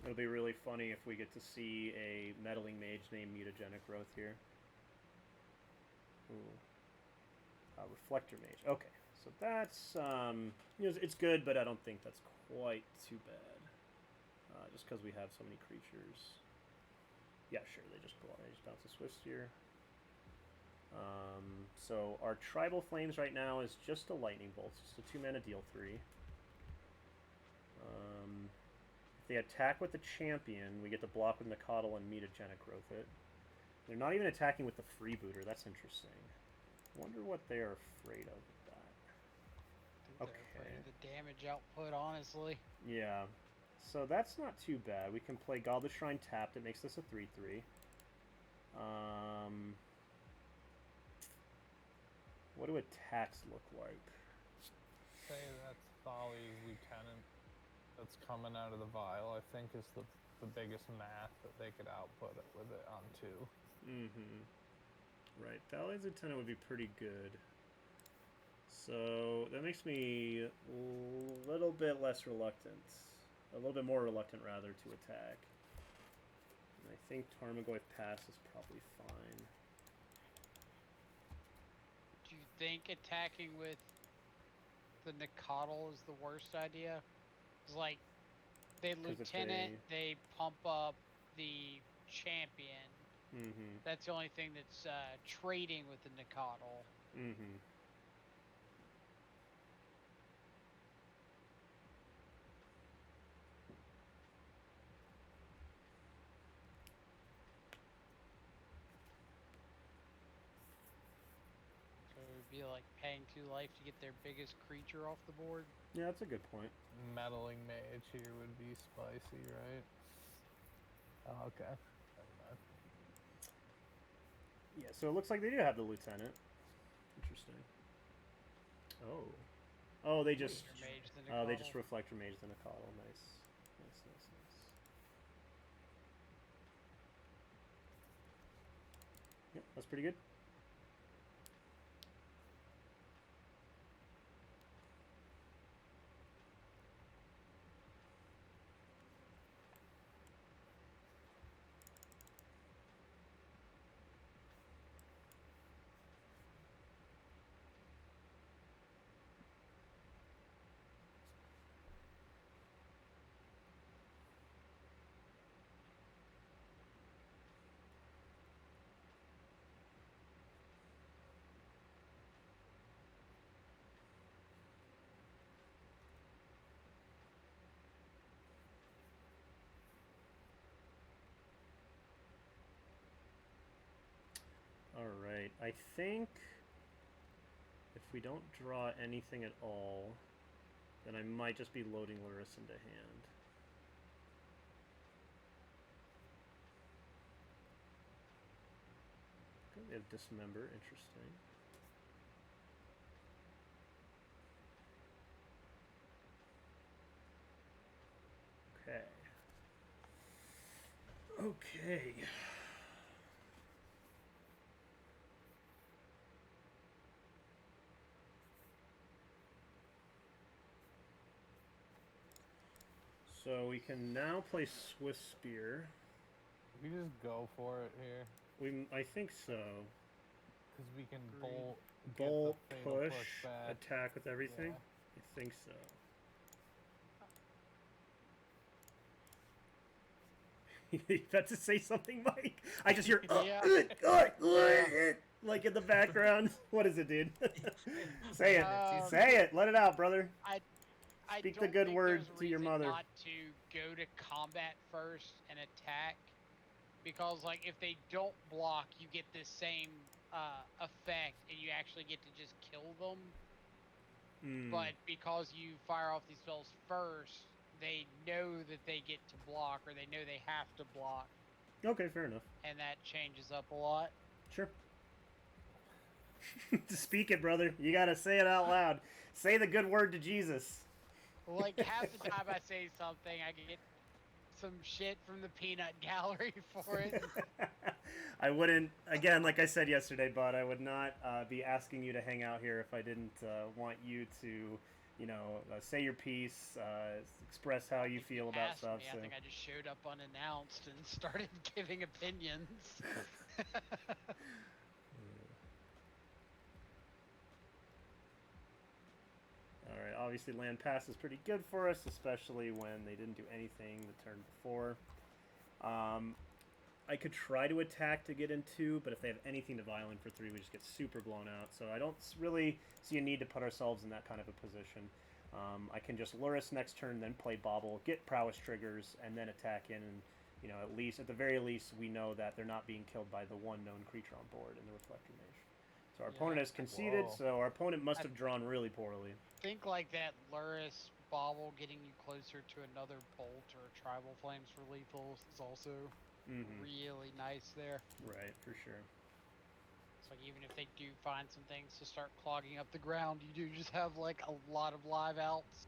It'll be really funny if we get to see a meddling mage named Mutagenic Growth here. Ooh. Reflector Mage. Okay, so that's you know, it's good, but I don't think that's quite too bad. Just because we have so many creatures. Yeah, sure. They just bounce a Swift Steer. So our Tribal Flames right now is just a Lightning Bolt, just a 2-mana deal 3. If they attack with the champion, we get to block with Nacatl and Mutagenic Growth it. They're not even attacking with the Freebooter. That's interesting. Wonder what they are afraid of with that. I think they're afraid of the damage output, honestly. Yeah. So that's not too bad. We can play Goblet Shrine tapped. It makes this a 3/3. What do attacks look like? Say that's Thali's Lieutenant that's coming out of the vial, I think is the biggest math that they could output it with it on 2. Right, Thali's Lieutenant would be pretty good. So that makes me a little bit less reluctant. A little bit more reluctant, rather, to attack. And I think Tarmogoyf Pass is probably fine. Do you think attacking with the Nacatl is the worst idea? It's like, they Lieutenant, they pump up the champion. That's the only thing that's trading with the Nacatl. So it would be like paying 2 life to get their biggest creature off the board. Yeah, that's a good point. Meddling Mage here would be spicy, right? Oh, okay. Never mind. Yeah, so it looks like they do have the Lieutenant. Interesting. Oh. Oh, they just... Oh, they just Reflector Mage the Nacatl. Nice. Nice. Yep, that's pretty good. Alright, I think if we don't draw anything at all, then I might just be loading Lurrus into hand. Okay, they have Dismember, interesting. Okay. So we can now play Swift Spear. We just go for it here. I think so. Because we can bolt, push, attack with everything. Yeah. I think so. You about to say something, Mike? I just hear like in the background. What is it, dude? Say it. Say it. Let it out, brother. Speak the good word to your mother. Not to go to combat first and attack, because like if they don't block, you get this same effect, and you actually get to just kill them. But because you fire off these spells first, they know that they get to block, or they know they have to block. Okay, fair enough. And that changes up a lot. Sure. Speak it, brother. You gotta say it out loud. Say the good word to Jesus. Like, half the time I say something, I get some shit from the peanut gallery for it. I wouldn't, again, like I said yesterday, bud, I would not be asking you to hang out here if I didn't want you to, you know, say your piece, express how you feel about stuff. I think I just showed up unannounced and started giving opinions. Alright, obviously land pass is pretty good for us, especially when they didn't do anything the turn before. I I could try to attack to get in 2, but if they have anything to violent for 3, we just get super blown out. So I don't really see a need to put ourselves in that kind of a position. I can just Lurrus next turn, then play Bobble, get prowess triggers, and then attack in. And at the very least, we know that they're not being killed by the one known creature on board in the Reflector Mage. So our opponent has conceded. Whoa. So our opponent must have drawn really poorly. Think like that Lurrus Bobble getting you closer to another Bolt or Tribal Flames for lethal is also really nice there. Right, for sure. It's like even if they do find some things to start clogging up the ground, you do just have like a lot of live outs.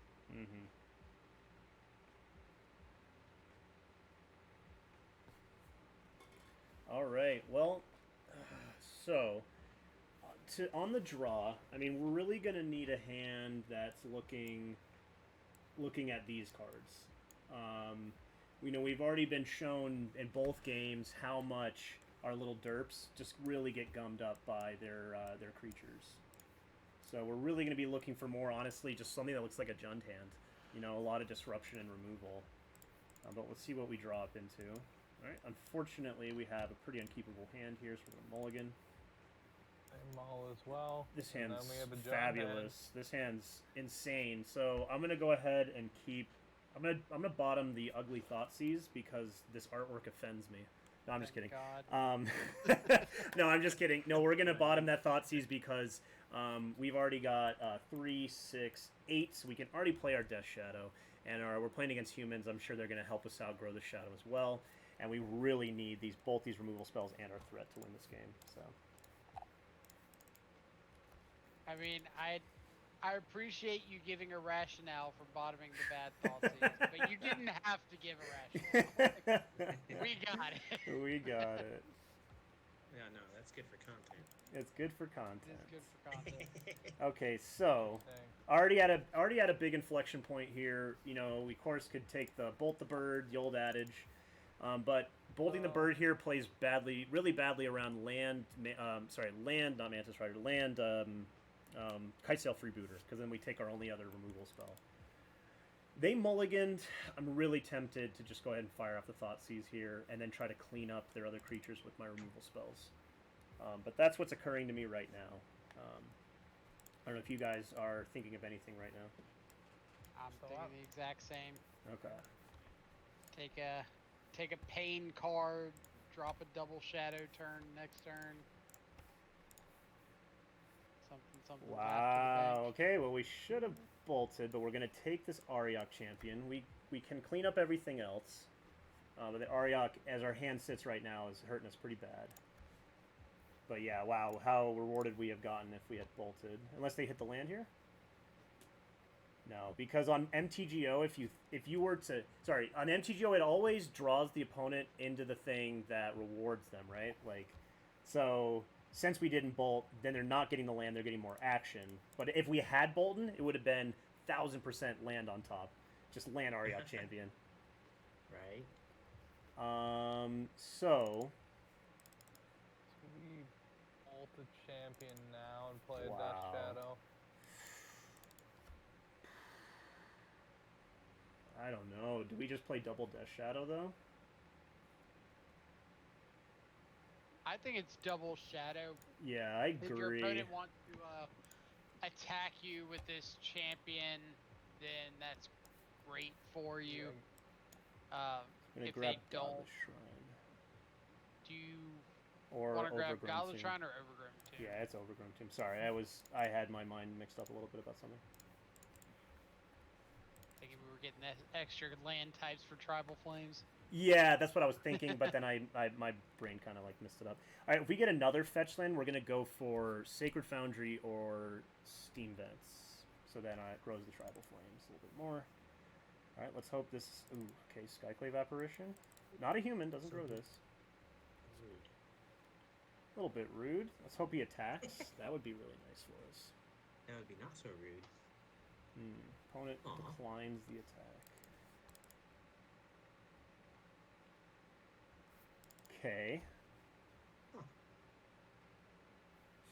All right. Well, so on the draw, I mean, we're really gonna need a hand that's looking at these cards. We've already been shown in both games how much our little derps just really get gummed up by their creatures. So we're really going to be looking for more, honestly, just something that looks like a Jund hand. A lot of disruption and removal. But let's see what we draw up into. All right. Unfortunately, we have a pretty unkeepable hand here, so we're going to mulligan. I mull as well. This hand's And then we have a Jund fabulous. hand. This hand's insane. So I'm going to go ahead and keep... I'm gonna bottom the ugly Thoughtseize because this artwork offends me. No, I'm just kidding. God. No, I'm just kidding. No, we're gonna bottom that Thoughtseize because we've already got 3, 6, 8, so we can already play our Death Shadow, and we're playing against humans. I'm sure they're gonna help us outgrow the Shadow as well, and we really need both these removal spells and our threat to win this game. So, I mean, I appreciate you giving a rationale for bottoming the bad Thoughtseize, but you didn't have to give a rationale. We got it. We got it. Yeah, no, that's good for content. It's good for content. It's good for content. Okay, so already at a big inflection point here. We of course could take the bolt the bird, the old adage, but bolting the bird here plays really badly around land. Land, not Mantis Rider. Land. Kitesail Freebooters, because then we take our only other removal spell. They mulliganed. I'm really tempted to just go ahead and fire off the Thoughtseize here, and then try to clean up their other creatures with my removal spells. But that's what's occurring to me right now. I don't know if you guys are thinking of anything right now. I'm thinking the exact same. Okay. Take a pain card, drop a double shadow turn next turn. Something. Wow. Okay. Well, we should have bolted, but we're gonna take this Ariok champion. We can clean up everything else, but the Ariok, as our hand sits right now, is hurting us pretty bad. But yeah, wow, how rewarded we have gotten if we had bolted. Unless they hit the land here. No, because on MTGO, if you were to on MTGO, it always draws the opponent into the thing that rewards them, right? Like, so. Since we didn't bolt, then they're not getting the land, they're getting more action. But if we had bolted, it would have been 1,000% land on top. Just land Ariok champion. Right. So we bolt the champion now and play Wow. a Death Shadow. I don't know. Do we just play double Death Shadow, though? I think it's double shadow. Yeah, I agree. If your opponent wants to attack you with this champion, then that's great for you. I'm gonna if grab they don't, Godless Shrine. do you Or want to grab Overgrown Godless Tomb. Shrine or Overgrown Tomb? Yeah, it's Overgrown Tomb. Sorry, I had my mind mixed up a little bit about something. Thinking we were getting extra land types for Tribal Flames. Yeah, that's what I was thinking, but then my brain kind of like messed it up. All right, if we get another fetch land, we're gonna go for Sacred Foundry or Steam Vents, so then it grows the Tribal Flames a little bit more. All right, let's hope this. Ooh, okay, Skyclave Apparition. Not a human, doesn't grow this. Rude. A little bit rude. Let's hope he attacks. That would be really nice for us. That would be not so rude. Opponent Aw. declines the attack. Okay. Huh.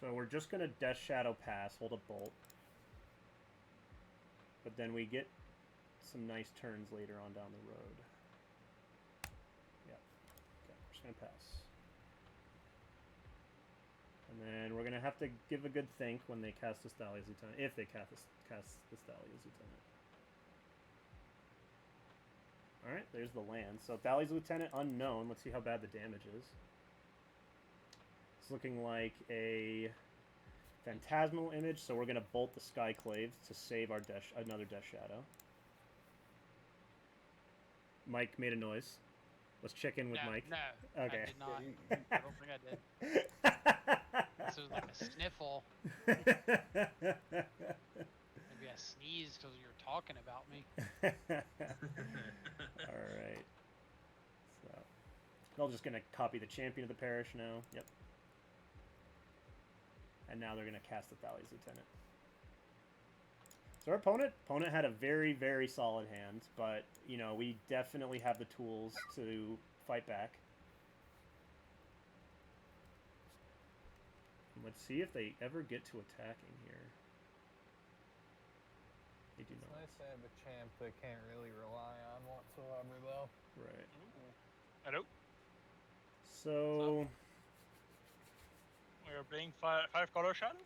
So we're just gonna Death Shadow pass, hold a bolt. But then we get some nice turns later on down the road. Yep. Okay, we're just gonna pass. And then we're gonna have to give a good think when they cast this Thalia's Lieutenant, if they cast this Thalia's Lieutenant. All right, there's the land. So Thalia's Lieutenant unknown. Let's see how bad the damage is. It's looking like a phantasmal image, so we're gonna bolt the Skyclaves to save our another Death Shadow. Mike made a noise. Let's check in with Mike. No, Okay. I did not. I don't think I did. This was like a sniffle. Maybe I sneezed because you were talking about me. All right. So, they're just gonna copy the champion of the parish now. Yep. And now they're gonna cast the Thalia's Lieutenant. So our opponent had a very, very solid hand, but you know, we definitely have the tools to fight back. Let's see if they ever get to attacking here. They do It's not. nice to have a champ they can't really rely on whatsoever, though. Right. Hello. So We are playing five color shadow.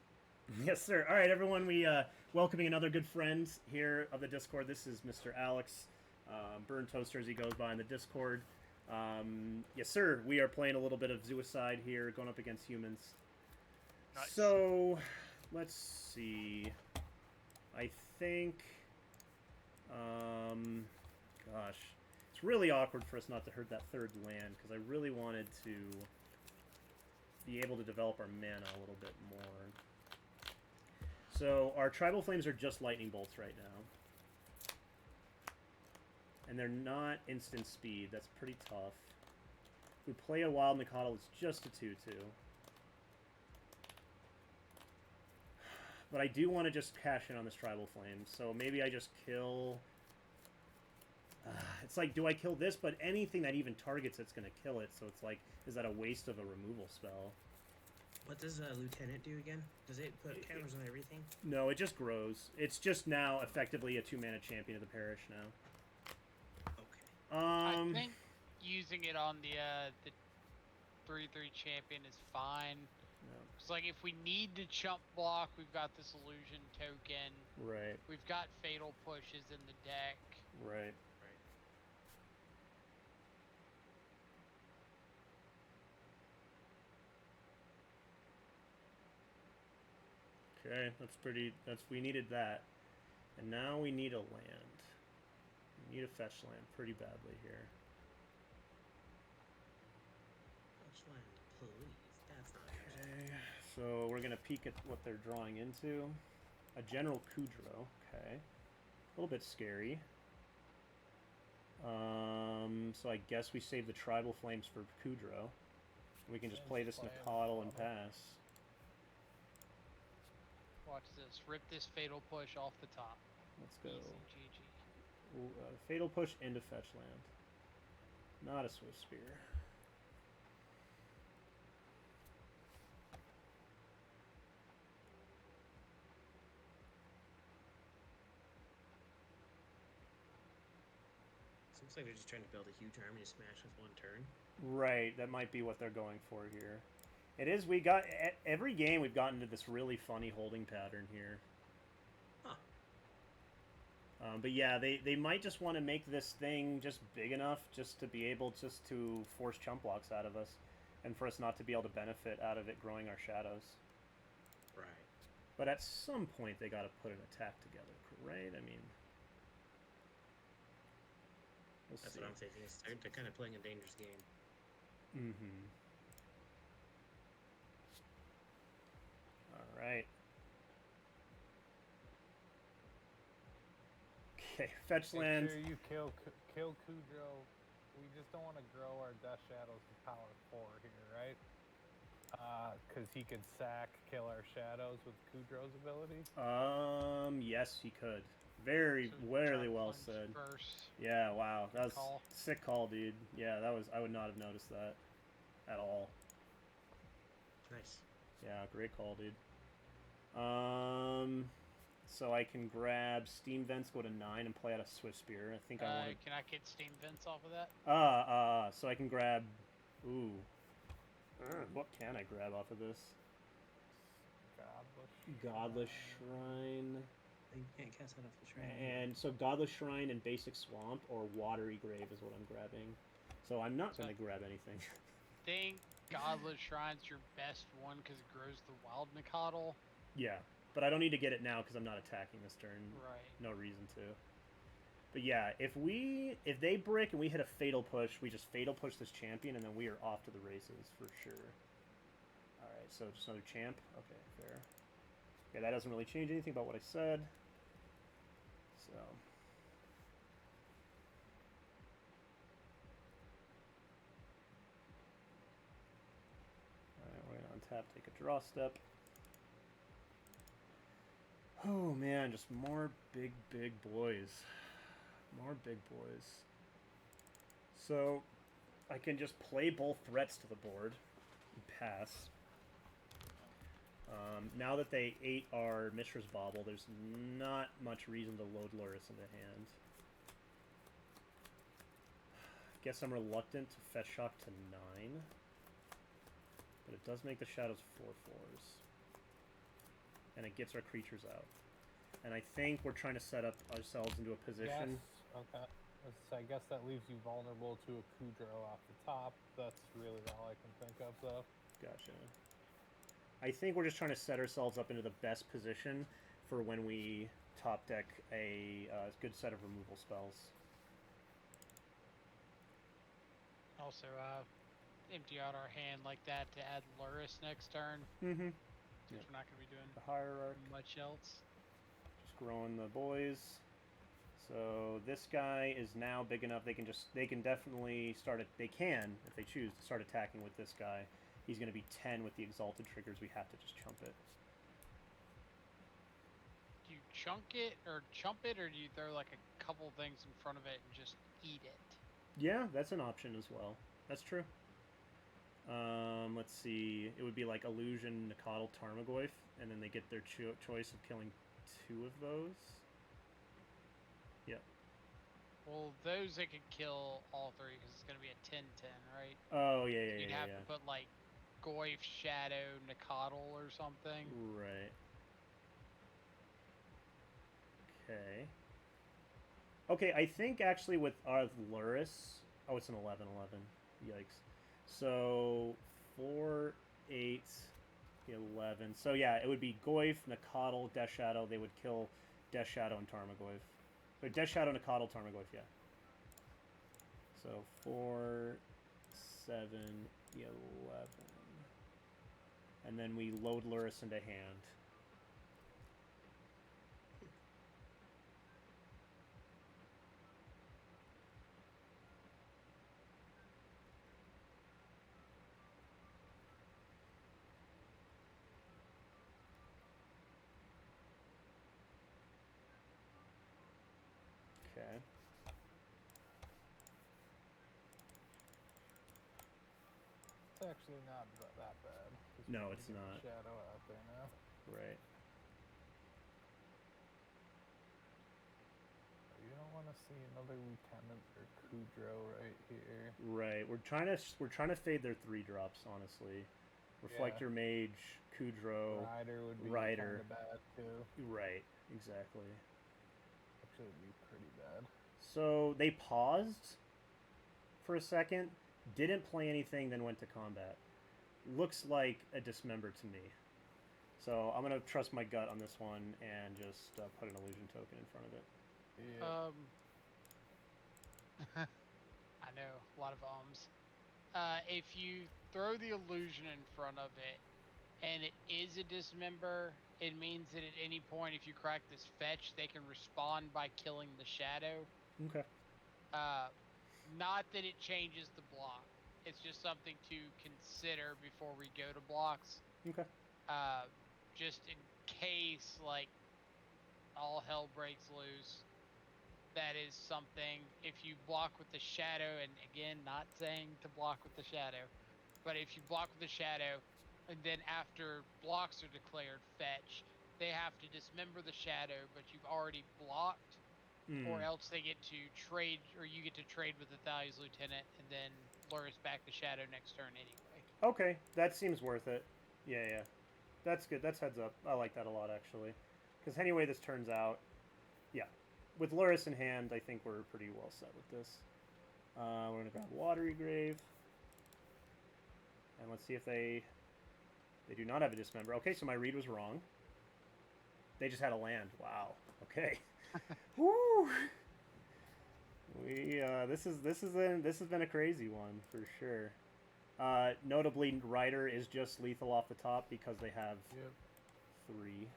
yes, sir. All right, everyone. We welcoming another good friend here of the Discord. This is Mr. Alex, Burn Toaster as he goes by in the Discord. Yes, sir. We are playing a little bit of Suicide here, going up against humans. Nice. So let's see. I think, gosh, it's really awkward for us not to hurt that third land because I really wanted to be able to develop our mana a little bit more. So our Tribal Flames are just Lightning Bolts right now. And they're not instant speed. That's pretty tough. If we play a Wild Mikado, it's just a 2/2. But I do want to just cash in on this Tribal Flame. So maybe I just kill... it's like, do I kill this? But anything that even targets it's going to kill it. So it's like, is that a waste of a removal spell? What does Lieutenant do again? Does it put counters on everything? No, it just grows. It's just now effectively a 2-mana champion of the parish now. Okay. I think using it on the 3/3 champion is fine. No. It's like if we need to chump block, we've got this illusion token. Right, We've got fatal pushes in the deck. right. Okay, we needed that. And now we need a land. We need a fetch land pretty badly here. Fetch land, please. That's not Okay, so we're gonna peek at what they're drawing into. A General Kudro, okay. A little bit scary. So I guess we save the Tribal Flames for Kudro. We can just play this Nakadal and pass. Watch this. Rip this fatal push off the top. Let's go. Easy, GG. Ooh, fatal push into fetch land. Not a Swift Spear. Looks like they're just trying to build a huge army to smash with one turn. Right, that might be what they're going for here. It is, we got, every game we've gotten into this really funny holding pattern here. Huh. But yeah, they might just want to make this thing just big enough just to be able just to force chump blocks out of us. And for us not to be able to benefit out of it growing our shadows. Right. But at some point they gotta put an attack together, right? I mean... We'll That's see. what I'm thinking. They're kind of playing a dangerous game. Mm-hmm. Alright. Okay, fetch Make land. sure you kill Kudro. We just don't want to grow our Death Shadows to power 4 here, right? Because he could kill our shadows with Kudro's ability. Yes, he could. Very Tribal well Flames said. First. Yeah, wow. That was Call. sick call, dude. Yeah, that was, I would not have noticed that at all. Nice. Yeah, great call, dude. So I can grab Steam Vents, go to 9, and play out a Swift Spear. I think I want Can I get Steam Vents off of that? to... So I can grab Ooh. What can I grab off of this? Godless Shrine. You can't cast that off the shrine. And so Godless Shrine and Basic Swamp or Watery Grave is what I'm grabbing. So I'm not going to grab anything. I think Godless Shrine's your best one because it grows the Wild Nicotl. Yeah, but I don't need to get it now because I'm not attacking this turn. Right. No reason to. But yeah, if they brick and we hit a Fatal Push, we just Fatal Push this champion and then we are off to the races for sure. Alright, so just another champ. Okay, fair. Okay, that doesn't really change anything about what I said. So... Alright, we're going to untap, take a draw step. Oh man, just more big boys. More big boys. So, I can just play both threats to the board and pass. Now that they ate our Mishra's Bauble, there's not much reason to load Luris into hand. Guess I'm reluctant to Fetch Shock to 9. But it does make the Shadows 4/4s. And it gets our creatures out. And I think we're trying to set up ourselves into a position. Yes, okay. I guess that leaves you vulnerable to a Kudro off the top. That's really all I can think of, though. Gotcha. I think we're just trying to set ourselves up into the best position for when we top deck a good set of removal spells. Also, empty out our hand like that to add Luris next turn. Mm-hmm. Since we're not going to be doing the hierarchy. Much else. Just growing the boys. So this guy is now big enough. They can definitely start it. They can, if they choose, to start attacking with this guy. He's going to be 10 with the Exalted triggers. We have to just chump it. Do you chump it, or do you throw like a couple things in front of it and just eat it? Yeah, that's an option as well. That's true. Let's see. It would be like Illusion, Nicotl, Tarmogoyf, and then they get their choice of killing 2 of those. Yep. Well, those they could kill all 3 because it's going to be a 10-10, right? Oh, yeah. You'd have to put like Goyf, Shadow, Nicotl or something. Right. Okay. Okay, I think actually with our Luris... Oh, it's an 11-11. Yikes. So, 4, 8, 11. So yeah, it would be Goyf, Nicotl, Death Shadow. They would kill Death Shadow and Tarmogoyf. So Death Shadow, Nicotl, Tarmogoyf, yeah. So 4, 7, 11. And then we load Luris into hand. Okay. It's actually not that bad. No, it's not. Shadow out there now. Right. You don't want to see another Lieutenant or Kudro right here. Right. We're trying to fade their 3-drops, honestly. Reflector Mage, Kudro, Rider would be Rider. kind of bad too. Right. Exactly. Actually, it'd be pretty bad. So they paused for a second, didn't play anything, then went to combat. Looks like a Dismember to me. So I'm gonna trust my gut on this one and just put an illusion token in front of it. Yeah. I know, a lot of ums. If you throw the illusion in front of it and it is a Dismember, it means that at any point if you crack this fetch, they can respond by killing the shadow. Okay. Not that it changes the block. It's just something to consider before we go to blocks. Okay. Just in case, like, all hell breaks loose. That is something, if you block with the shadow, and again, not saying to block with the shadow, but if you block with the shadow, and then after blocks are declared fetch, they have to dismember the shadow, but you've already blocked, or else they get to trade, or you get to trade with the Thalia's Lieutenant, and then Lurrus back to Shadow next turn anyway. Okay, that seems worth it. Yeah. That's good. That's heads up. I like that a lot, actually. Because anyway this turns out, yeah. With Lurrus in hand, I think we're pretty well set with this. We're going to grab Watery Grave. And let's see if they do not have a Dismember. Okay, so my read was wrong. They just had a land. Wow. Okay. Woo! This has been a crazy one for sure. Notably, Rider is just lethal off the top because they have 3.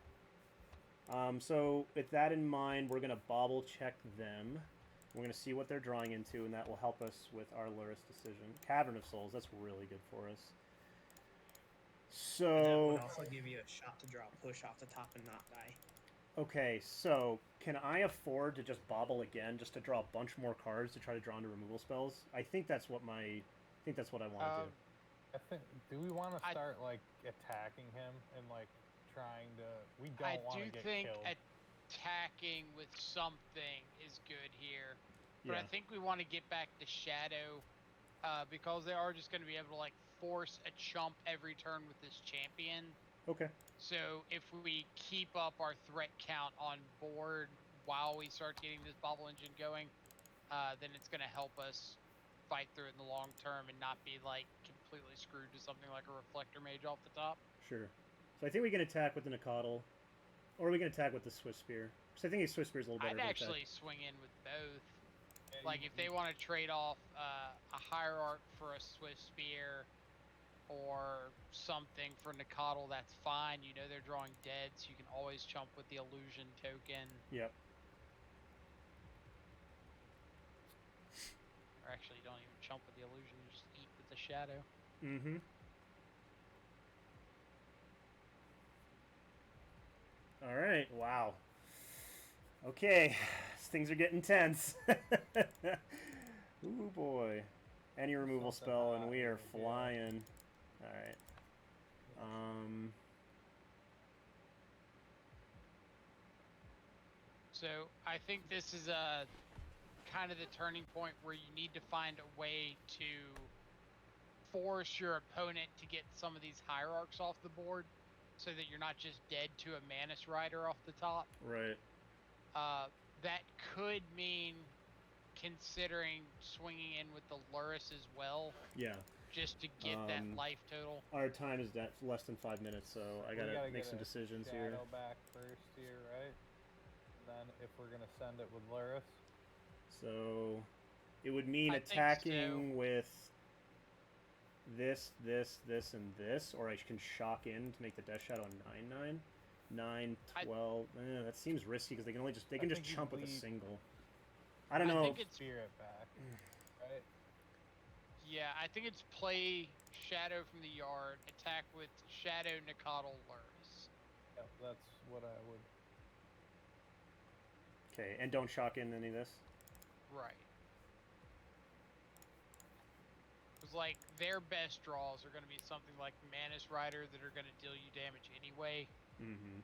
So with that in mind, we're gonna bobble check them. We're gonna see what they're drawing into, and that will help us with our Lurrus decision. Cavern of Souls, that's really good for us. And that So would also give you a shot to draw a push off the top and not die. okay, so can I afford to just bobble again, just to draw a bunch more cards to try to draw into removal spells? I think that's what I want to do. I think. Do we want to start like attacking him and like trying to? We don't want to get killed. I do think attacking with something is good here, but Yeah. I think we want to get back to Shadow because they are just going to be able to like force a chump every turn with this champion. Okay. So if we keep up our threat count on board while we start getting this bobble engine going, then it's going to help us fight through it in the long term and not be like completely screwed to something like a Reflector Mage off the top. Sure. So I think we can attack with the Nacatl, or we can attack with the Swift Spear. Because I think the Swift Spear is a little better. I'd actually swing in with both. Yeah, like if they want to trade off a Hierarch for a Swift Spear or something for Nacatl, that's fine. You know they're drawing dead, so you can always chump with the illusion token. Yep. Or actually, you don't even chump with the illusion, you just eat with the shadow. Mm-hmm. Alright, wow. Okay, things are getting tense. Ooh boy. Any removal spell and we are flying. Alright. So I think this is a kind of the turning point where you need to find a way to force your opponent to get some of these hierarchs off the board so that you're not just dead to a Manus Rider off the top. Right. That could mean considering swinging in with the Lurrus as well. Yeah. Just to get that life total. Our time is less than 5 minutes, so I gotta make some decisions here. Shadow back first here, right? Then if we're gonna send it with Lurrus. So it would mean attacking with this, and this, or I can shock in to make the Death Shadow a 9/9. 9, 12. That seems risky because they can just chump with a single. I don't know. I think it's Spirit back, right? Yeah, I think it's play Shadow from the yard, attack with Shadow, Nacatl, Lurrus. Yep, that's what I would. Okay, and don't shock in any of this? Right. Because, like, their best draws are going to be something like Manus Rider that are going to deal you damage anyway. Mm-hmm.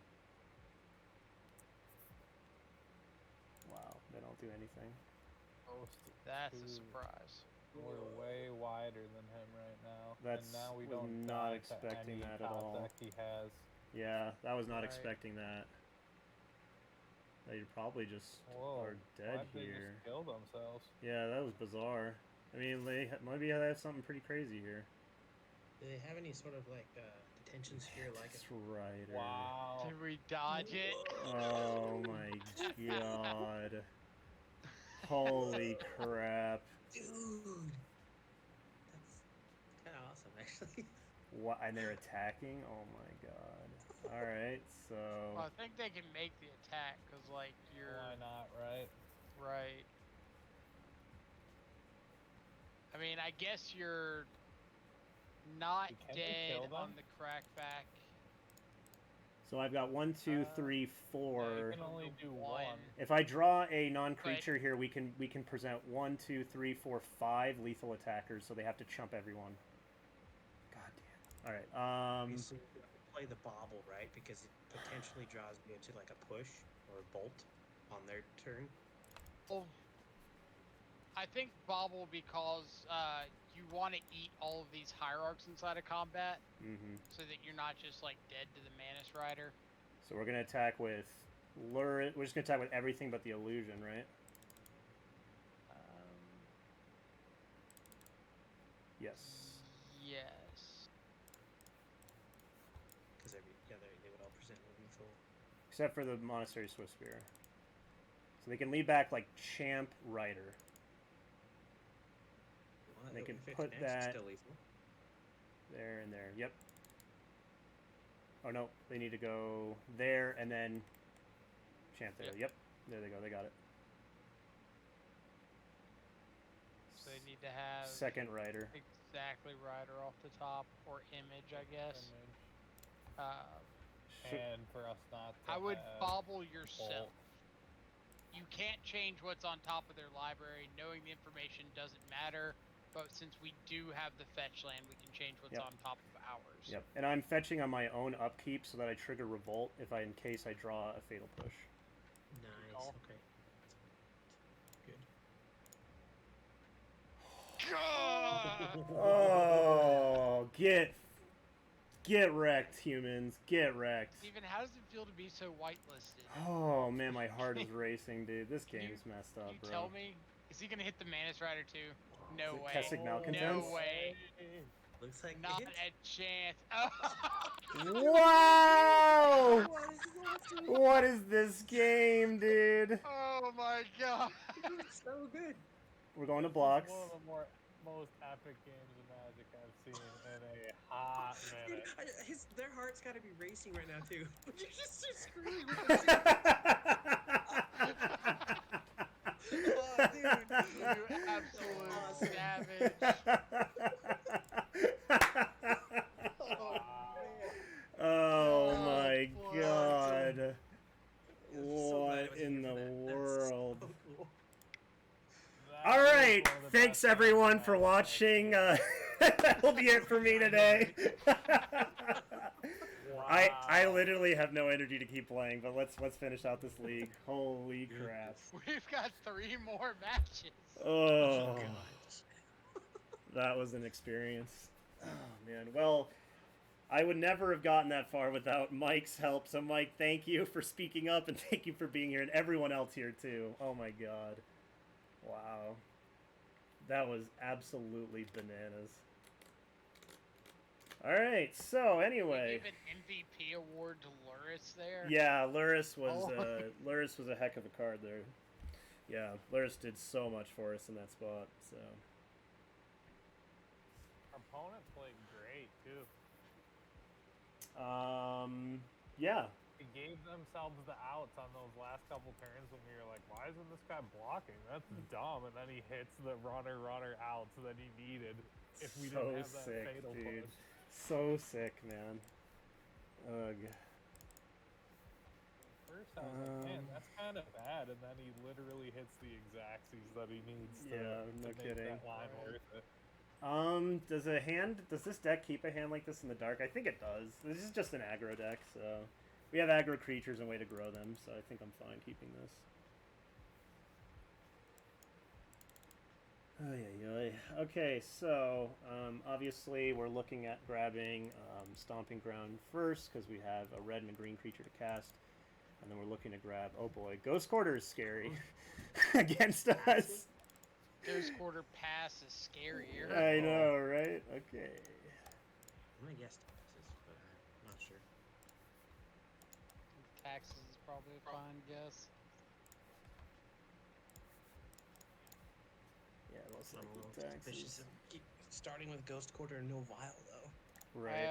Wow, they don't do anything. That's a surprise. We're way wider than him right now. That's and now we was don't not die expecting to any that at all. deck he has. Yeah, I was not Right. expecting that. They probably just Whoa, are dead why'd they here. just kill themselves? Yeah, that was bizarre. I mean, maybe they have something pretty crazy here. Do they have any sort of like detention sphere like That's right. Wow. Did we dodge it? Oh my god. Holy crap. Dude, that's kind of awesome, actually. What? And they're attacking? Oh my god. Alright, so... Well, I think they can make the attack, because, like, you're... Why not, right? Right. I mean, I guess you're not Can we dead kill them? on the crackback. So I've got 1, 2, 3, Yeah, 4. you can only do one. If I draw a non-creature here, we can present 1, 2, 3, 4, 5 lethal attackers, so they have to chump everyone. God damn. Alright, So you play the bobble, right? Because it potentially draws me into like a push or a bolt on their turn. Well, I think bobble because you want to eat all of these hierarchs inside of combat, Mm-hmm. so that you're not just like dead to the Manus Rider. So we're gonna attack with lure. We're just gonna attack with everything but the illusion, right? Yes. Yes. Because they would all present lethal. Except for the Monastery Swift Spear. So they can lead back like Champ Rider. Well, They can if it's put next, that- Still lethal. There and there. Yep. Oh no, they need to go there and then Champ there. Yep. There they go. They got it. So they need to have Second Rider. exactly Rider off the top, or Image, I guess. And for us not to I would have bobble yourself. bolt. You can't change what's on top of their library. Knowing the information doesn't matter, but since we do have the fetch land, we can change what's Yep. on top of ours. Yep. And I'm fetching on my own upkeep so that I trigger Revolt in case I draw a Fatal Push. Nice. call. Okay. Good. Oh, get wrecked, humans. Get wrecked. Steven, how does it feel to be so whitelisted? Oh man, my heart is racing, dude. This Can you- game's messed up, you bro. tell me, is he gonna hit the Manus Rider too? No Is it way. Kessig No Malcontents? way. Looks like Not it. a chance. Wow! What is awesome? What is this game, dude? Oh my god. It's so good. We're going to This is blocks. One of the most epic games of Magic I've seen in a hot Dude, minute. their heart's got to be racing right now too. But you're just so screaming with the oh, dude. You absolute Awesome. savage. Oh Oh, my boy. god. I'm so glad I What was in here the for that. That's world? so cool. That All is right, one of the thanks best everyone games for I've watching. played. That'll be it for me today. I Wow. literally have no energy to keep playing, but let's finish out this league. Holy crap! We've got 3 more matches. Oh, gosh. that was an experience. Oh man. Well, I would never have gotten that far without Mike's help. So Mike, thank you for speaking up and thank you for being here, and everyone else here too. Oh my god. Wow. That was absolutely bananas. Alright, so anyway. We gave an MVP award to Luris there. Yeah, Luris was Oh. Luris was a heck of a card there. Yeah, Luris did so much for us in that spot, so Our opponent played great too. Yeah. They gave themselves the outs on those last couple turns when we were like, why isn't this guy blocking? That's dumb. And then he hits the runner outs that he needed if we So didn't have that sick, fatal dude. push. So sick, man. Ugh. First I was like, man, that's kind of bad. And then he literally hits the exactsies that he needs to, Yeah, no make kidding. that line worth it. Does this deck keep a hand like this in the dark? I think it does. This is just an aggro deck, so we have aggro creatures and way to grow them, so I think I'm fine keeping this. Okay, so obviously we're looking at grabbing Stomping Ground first because we have a red and a green creature to cast, and then we're looking to grab, oh boy, Ghost Quarter is scary against us. Ghost Quarter Pass is scarier. I know, right? Okay. I'm gonna guess taxes, but I'm not sure. Taxes is probably a fine guess. Yeah, most I'm a likely little suspicious taxes. of starting with Ghost Quarter and no Vial though. Right.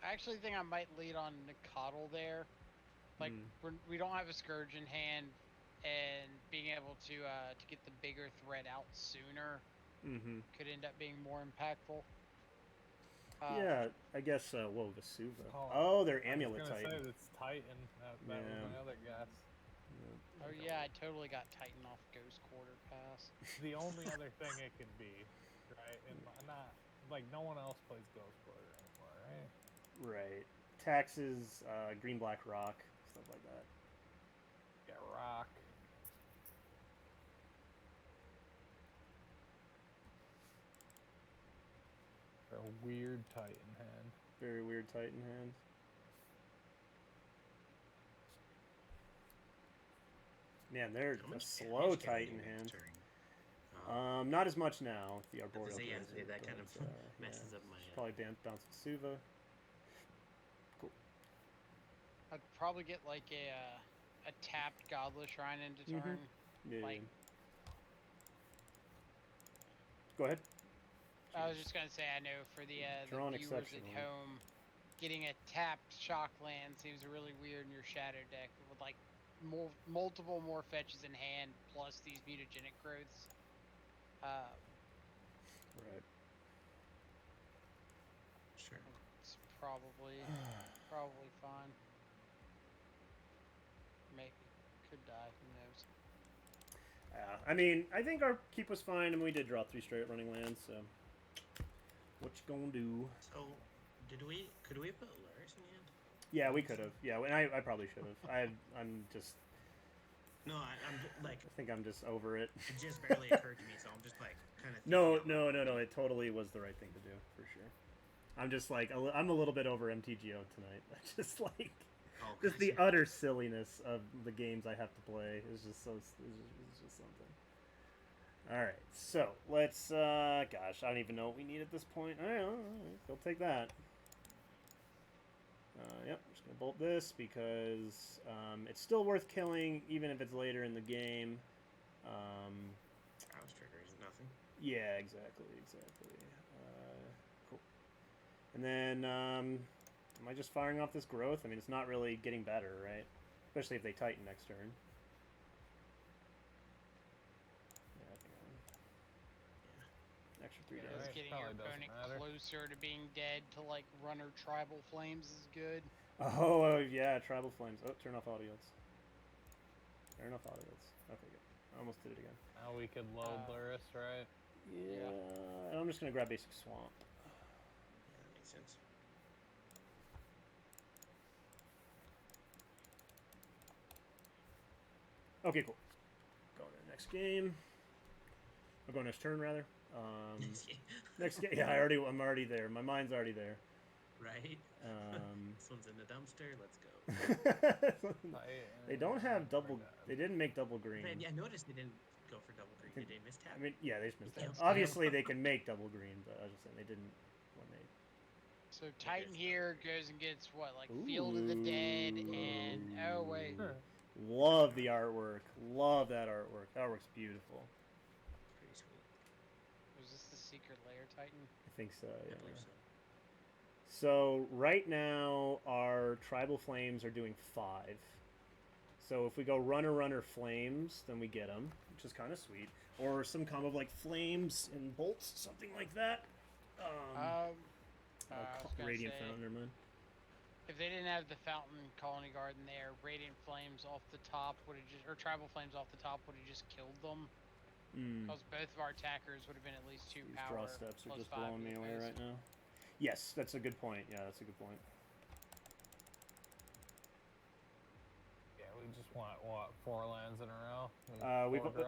I actually think I might lead on Nicodle there. Like we don't have a Scourge in hand, and being able to get the bigger threat out sooner could end up being more impactful. Yeah, I guess. Whoa, Vesuva. Oh, Oh, they're I Amulet was gonna Titan. say it's Titan. That was Yeah. my other guess. Oh yeah, I totally got Titan off Ghost Quarter Pass. The only other thing it can be, right? And not like no one else plays Ghost Quarter anymore, right? Right. Taxes, green black rock, stuff like that. Yeah, rock. weird Titan hand. Very weird Titan hand. Man, they're How a much slow damage can they do Titan next hand. turn? Not as much now with the I Arboreal was gonna say, Blazer, yeah, that kind but, of messes up my. should probably bounce with Suva. Cool. I'd probably get like a tapped Godless Shrine into turn. Yeah. Like, Go ahead. I was just gonna say, I know for the Drawn viewers at exceptionally. home, getting a tapped shock land seems really weird in your shadow deck with like multiple more fetches in hand plus these mutagenic growths. Right. Sure. It's probably fine. Maybe could die. Who knows? I mean, I think our keep was fine, and we did draw 3 straight running lands. So, what you gonna do? So, could we put Luris in hand? Yeah, we could have. Yeah, and I probably should have. I'm just. No, I'm like. I think I'm just over it. It just barely occurred to me, so I'm just like kind of. No. It totally was the right thing to do for sure. I'm just like I'm a little bit over MTGO tonight. I just like just the utter silliness of the games I have to play is just so. It's just something. All right, so let's. Gosh, I don't even know what we need at this point. All right, we'll take that. Yep, I'm just gonna bolt this because it's still worth killing even if it's later in the game. House trigger is nothing. Yeah, exactly. Cool. And then, am I just firing off this growth? I mean, it's not really getting better, right? Especially if they Titan next turn. Yeah, I think extra 3 Because damage. getting Probably your doesn't opponent matter. closer to being dead to like runner tribal flames is good. Oh, yeah, Tribal Flames. Oh, turn off audios. Turn off audios. Okay, good. I almost did it again. Now we could load Luris, right? Yeah, I'm just going to grab Basic Swamp. Yeah, that makes sense. Okay, cool. Going to the next game. I'll go next turn, rather. Next game. Yeah, I'm already there. My mind's already there. Right? This one's in the dumpster. Let's go. They don't have double. They didn't make double green. Man, yeah, I noticed they didn't go for double green. Did they miss tap? I mean, yeah, they just missed that. can't Obviously, they can make double green, but I was just saying they didn't when they. So Titan here goes and gets what, like Field of the Dead and oh wait, Love the artwork. Love that artwork. That artwork's beautiful. Pretty sweet. was this the Secret Lair Titan? I think so. Yeah. I believe so. So right now our Tribal Flames are doing 5. So if we go Runner Flames, then we get them, which is kind of sweet. Or some combo of like Flames and Bolts, something like that. I was gonna Radiant say, Fountain, never mind. if they didn't have the Fountain Colony Garden there, Radiant Flames off the top would have just, or Tribal Flames off the top would have just killed them. Because both of our attackers would have been at least 2 These power. draw steps are plus just 5 blowing me to the away face. right now. Yes, that's a good point. Yeah, that's a good point. Yeah, we just want, what, 4 lands in a row?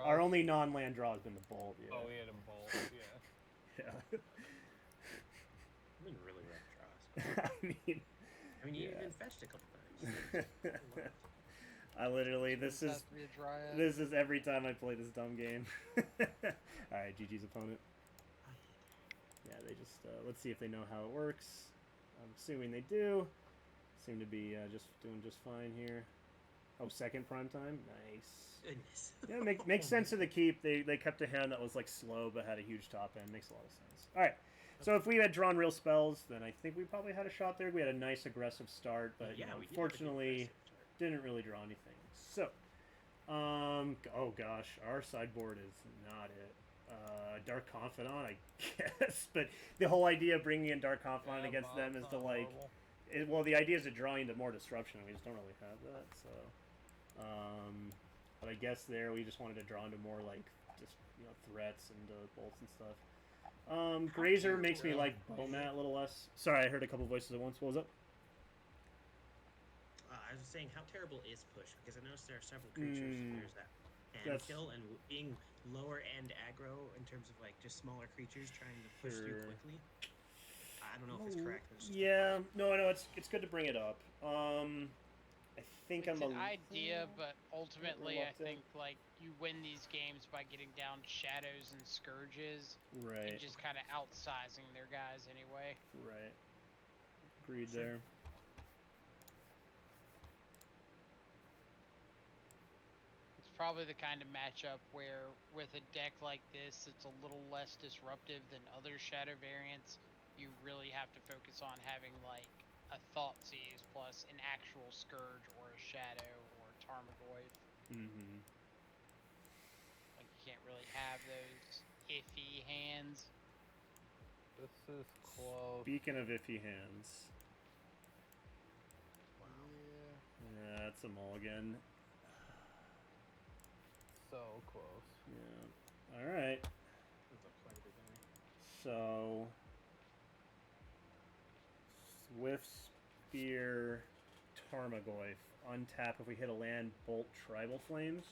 Our only non-land draw has been the Bolt. Yeah. Oh, we had a bolt, yeah. Yeah. I've been really rough draws. I mean, you yeah. even fetched a couple times. I literally this is every time I play this dumb game. All right, GG's opponent. Yeah, they just let's see if they know how it works. I'm assuming they do. Seem to be just doing just fine here. Oh, second prime time, nice. Goodness. Yeah, makes sense of the keep. They kept a hand that was like slow but had a huge top end. Makes a lot of sense. All right. So if we had drawn real spells, then I think we probably had a shot there. We had a nice aggressive start, but Yeah, we did have a good unfortunately aggressive start. didn't really draw anything. So, oh gosh, our sideboard is not it. Dark Confidant, I guess, but the whole idea of bringing in Dark Confidant against them is to like, well, the idea is to draw into more disruption. We just don't really have that, so. But I guess there we just wanted to draw into more like just threats and bolts and stuff. Grazer makes me like Bomat a little less. Sorry, I heard a couple voices at once. What was up? I was saying, how terrible is push? Because I noticed there are several creatures. There's that hand kill and being lower end aggro in terms of like just smaller creatures trying to push through quickly. I don't know if it's correct. But Yeah, no, it's good to bring it up. I think It's I'm an idea, but ultimately, I reluctant. think like you win these games by getting down shadows and scourges right, and just kind of outsizing their guys anyway. right. Agreed Sure. there. It's probably the kind of matchup where, with a deck like this, it's a little less disruptive than other shadow variants. You really have to focus on having like a Thoughtseize plus an actual Scourge or a Shadow or a Tarmogoyf. Mm-hmm. Like you can't really have those iffy hands. This is close. Speaking of iffy hands, Wow. yeah, that's a mulligan. So close. Yeah. All right. That's a quite a big guy. So, Swift Spear, Tarmogoyf. Untap if we hit a land, Bolt Tribal Flames.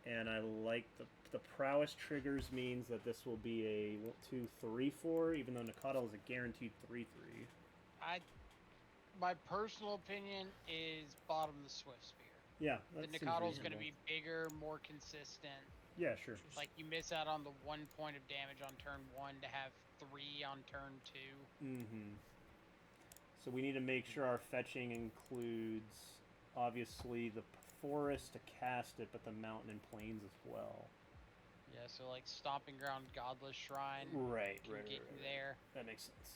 And I like the prowess triggers means that this will be a 2/3/4, even though Nakata is a guaranteed 3/3. My personal opinion is bottom the Swift Spear. Yeah, The that seems Nakado's going to reasonable. be bigger, more consistent. Yeah, sure. Like you miss out on the 1 point of damage on turn 1 to have 3 on turn 2. Mm-hmm. So we need to make sure our fetching includes, obviously, the forest to cast it, but the mountain and plains as well. Yeah, so like Stomping Ground, Godless Shrine Right, can get you there. That makes sense.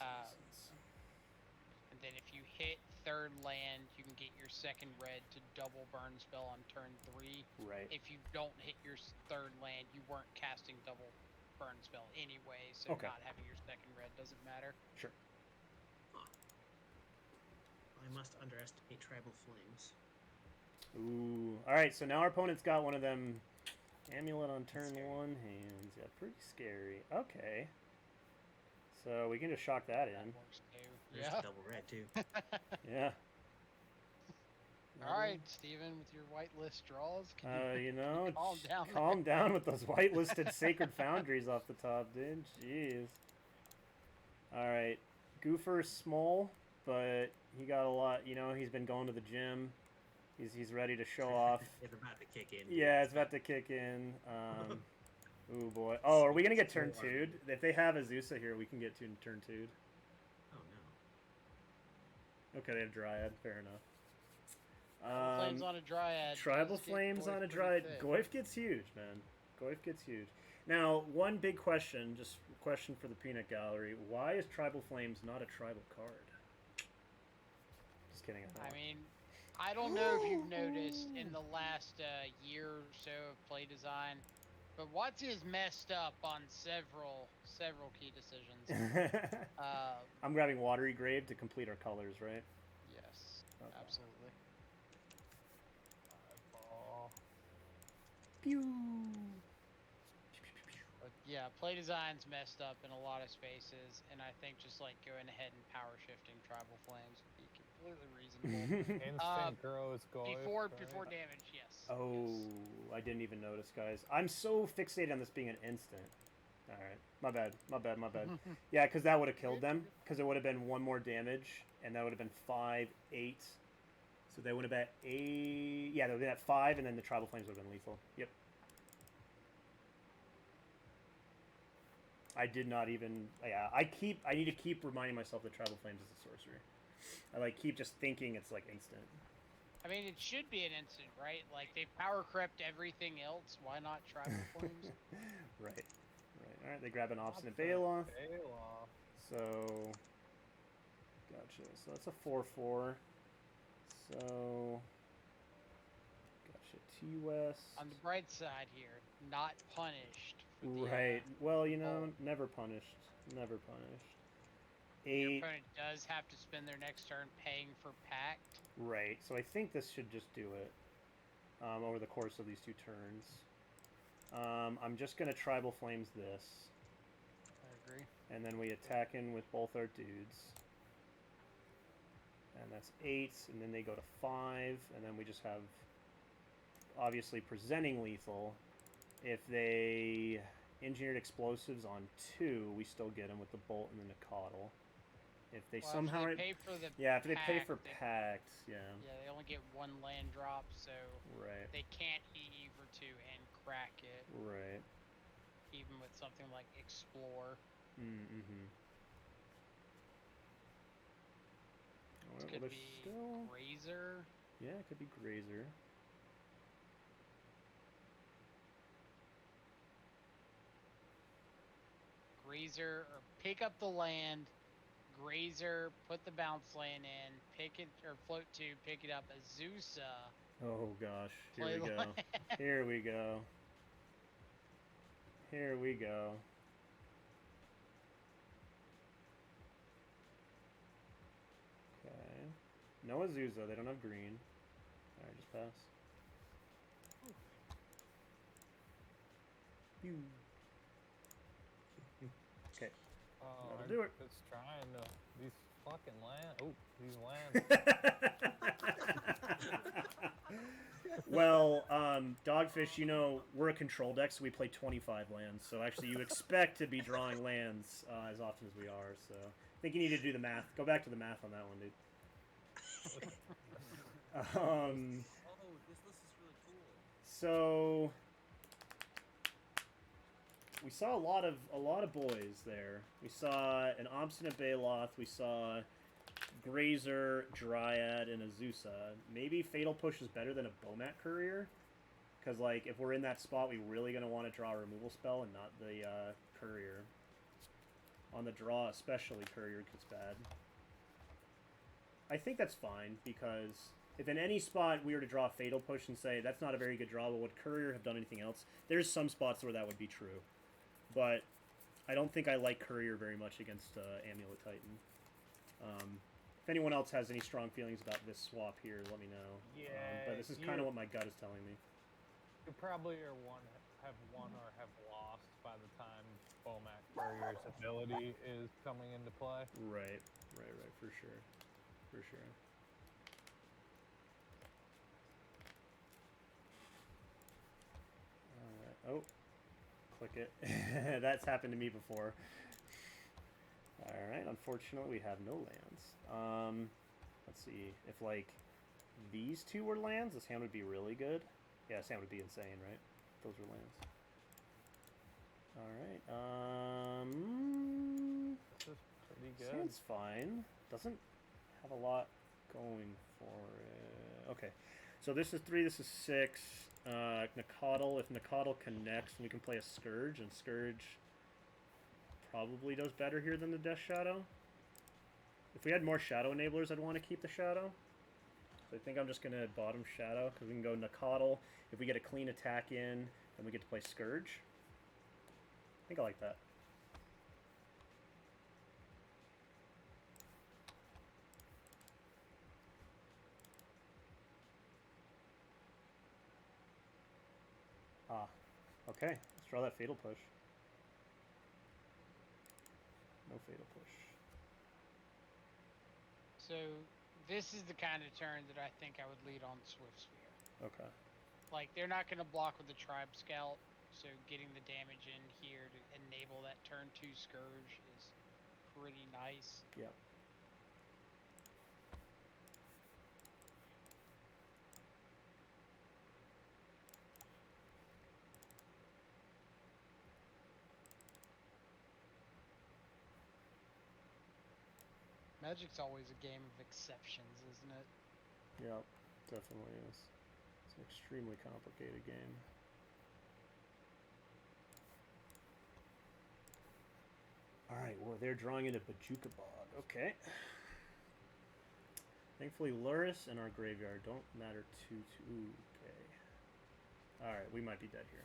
And then if you hit third land, you can get your second red to double burn spell on turn 3. Right. If you don't hit your third land, you weren't casting double burn spell anyway, so Okay. not having your second red doesn't matter. Sure. I must underestimate tribal flames. Ooh. All right, so now our opponent's got one of them Amulet on turn Scary. 1 hands. Yeah, pretty scary. Okay. So we can just shock that in. That works too. There's Yeah. the double red too. Yeah. All right, Steven, with your whitelist draws, You know, calm down. calm down with those whitelisted Sacred Foundries off the top, dude. Jeez. All right, Goofer's small, but he got a lot. You know, he's been going to the gym. He's ready to show off. It's about to kick in. Yeah, it's about to kick in. Ooh boy. Oh, are we gonna get turn 2'd? If they have Azusa here, we can get to turn 2'd. Oh no. Okay, they have Dryad. Fair enough. Flames on a Dryad. Tribal Just get Flames on a pretty Dryad. thick. Goyf gets huge, man. Goyf gets huge. Now, one big question, just a question for the Peanut Gallery. Why is Tribal Flames not a tribal card? Just kidding. I mean, I don't know if you've noticed in the last year or so of play design, but Watsy has messed up on several key decisions. I'm grabbing Watery Grave to complete our colors, right? Yes, Okay. absolutely. Eyeball. Pew. But yeah, play design's messed up in a lot of spaces, and I think just like going ahead and power shifting Tribal Flames would be completely reasonable. Instant grows Goyf. Before damage, yes. Oh, yes. I didn't even notice, guys. I'm so fixated on this being an instant. All right, my bad. Yeah, because that would have killed them. Because it would have been 1 more damage, and that would have been 5, 8. So they would have been at 8. Yeah, they would have been at 5, and then the Tribal Flames would have been lethal. Yep. I did not even. Yeah, I need to keep reminding myself that Tribal Flames is a sorcery. I keep just thinking it's like instant. I mean, it should be an instant, right? Like they power crept everything else. Why not Tribal Flames? Right. All right, they grab an Obstinate Baloth. Baloth. So, gotcha. So that's a 4/4. So, gotcha. T-West. On the bright side here, not punished. For the, Right. Well, you know, never punished. Never punished. Your 8. opponent does have to spend their next turn paying for Pact. Right. So I think this should just do it over the course of these 2 turns. I'm just going to Tribal Flames this. I agree. And then we attack in with both our dudes. And that's 8, and then they go to 5, and then we just have, obviously, presenting lethal. If they engineered explosives on 2, we still get them with the bolt and the Nicodle. If they Well, somehow... after they pay for the after they pay for pact, pacts, yeah. Yeah, they only get 1 land drop, so Right. they can't Eevee 2 and crack it. Right. Even with something like Explore. Mm-hmm. This Well, could be still... Grazer. Yeah, it could be Grazer. Grazer, or pick up the land, Grazer, put the bounce land in, pick it, or float 2, pick it up, Azusa. Oh gosh, here Play we go. land. Here we go. Here we go. Okay. No Azusa, they don't have green. Alright, just pass. Pew. Okay. Oh, That'll I'm do it. just trying to... These fucking land... Oh, these lands. Well, Dogfish, you know, we're a control deck, so we play 25 lands. So actually, you expect to be drawing lands as often as we are. So I think you need to do the math. Go back to the math on that one, dude. Oh, this list is really cool. So we saw a lot of boys there. We saw an Obstinate Baloth. We saw Grazer, Dryad, and Azusa. Maybe Fatal Push is better than a Bomat Courier, because like if we're in that spot, we're really gonna want to draw a removal spell and not the Courier. On the draw, especially, Courier gets bad. I think that's fine, because if in any spot we were to draw Fatal Push and say, that's not a very good draw, but would Courier have done anything else? There's some spots where that would be true. But I don't think I like Courier very much against Amulet Titan. If anyone else has any strong feelings about this swap here, let me know. Yeah, but this is kind of what my gut is telling me. You probably are have won or have lost by the time Bomat Courier's ability is coming into play. Right, for sure. For sure. Alright, oh. Click it. That's happened to me before. Alright, unfortunately we have no lands. Let's see, if like these two were lands, this hand would be really good. Yeah, this hand would be insane, right? If those were lands. Alright, This is pretty this good. hand's fine. Doesn't have a lot going for it. Okay, so this is 3, this is 6. Nicodle, if Nicodle connects, we can play a Scourge, and Scourge probably does better here than the Death Shadow. If we had more Shadow Enablers, I'd want to keep the Shadow. So I think I'm just going to bottom Shadow, because we can go Nicodle. If we get a clean attack in, then we get to play Scourge. I think I like that. Ah, okay. Let's draw that Fatal Push. No Fatal Push. So this is the kind of turn that I think I would lead on Swift Sphere. Okay. Like, they're not going to block with the Tribe Scout, so getting the damage in here to enable that turn 2 Scourge is pretty nice. Yep. Magic's always a game of exceptions, isn't it? Yep, definitely is. It's an extremely complicated game. Alright, well, they're drawing into Bajuka Bog. Okay. Thankfully, Luris and our graveyard don't matter too. Okay. Alright, we might be dead here.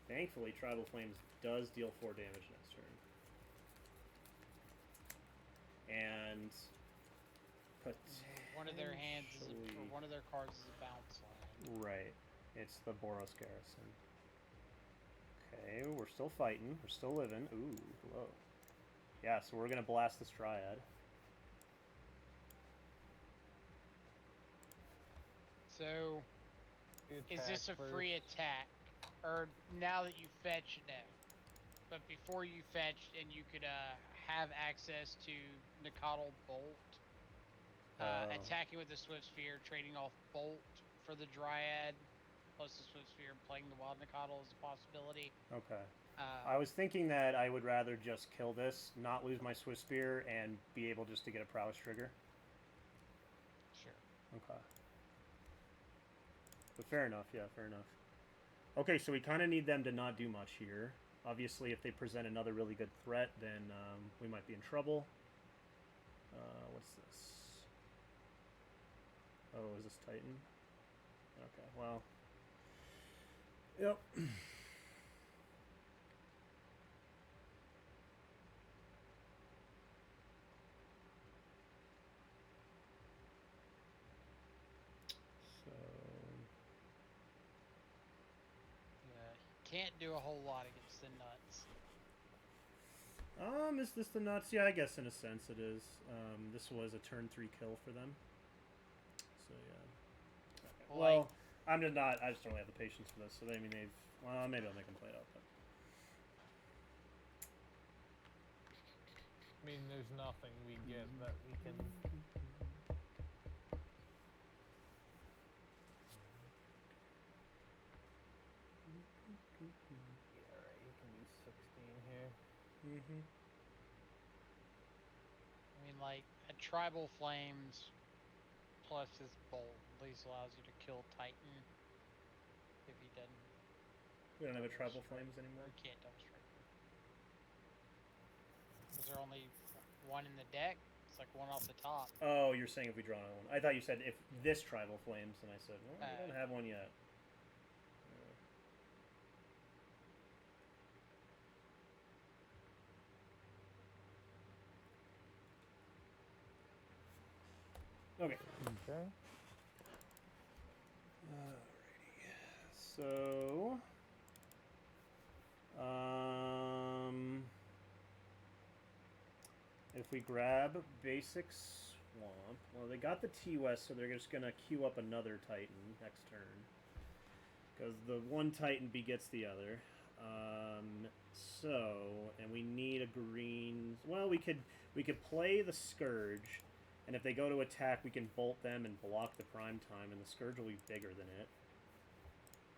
Thankfully, Tribal Flames does deal 4 damage next turn. And One of their hands is Potentially. or one of their cards is a bounce land. Right. It's the Boros Garrison. Okay, we're still fighting. We're still living. Ooh, hello. Yeah, so we're gonna blast this Dryad. So, is this a free attack? Or now that you fetch, no. But before you fetched and you could have access to Nikotl Bolt, attacking with the Swift Sphere, trading off Bolt for the Dryad, plus the Swift Sphere, and playing the Wild Nikotl is a possibility. Okay. I was thinking that I would rather just kill this, not lose my Swift Spear, and be able just to get a prowess trigger. Sure. Okay. But fair enough, yeah, fair enough. Okay, so we kind of need them to not do much here. Obviously, if they present another really good threat, then we might be in trouble. What's this? Oh, is this Titan? Okay, well. Yep. Can't do a whole lot against the nuts. Is this the nuts? Yeah, I guess in a sense it is. This was a turn 3 kill for them. So yeah. Okay. Well, I'm just not. I just don't really have the patience for this. So I mean, they've. Well, maybe I'll make them play it out. But. I mean, there's nothing we get that we can. Yeah, right. You can do 16 here. Mm-hmm. I mean, like, a Tribal Flames plus his Bolt at least allows you to kill Titan if he doesn't. We don't have a Tribal Flames anymore? Or can't double strike. Is there only one in the deck? It's like one off the top. Oh, you're saying if we draw another one. I thought you said if this Tribal Flames, and I said, well, we don't have one yet. Okay. Okay. Alrighty. So, if we grab basic swamp, well, they got the T-West, so they're just gonna queue up another Titan next turn, because the one Titan begets the other. So, and we need a green. Well, we could play the Scourge. And if they go to attack, we can bolt them and block the prime time, and the Scourge will be bigger than it.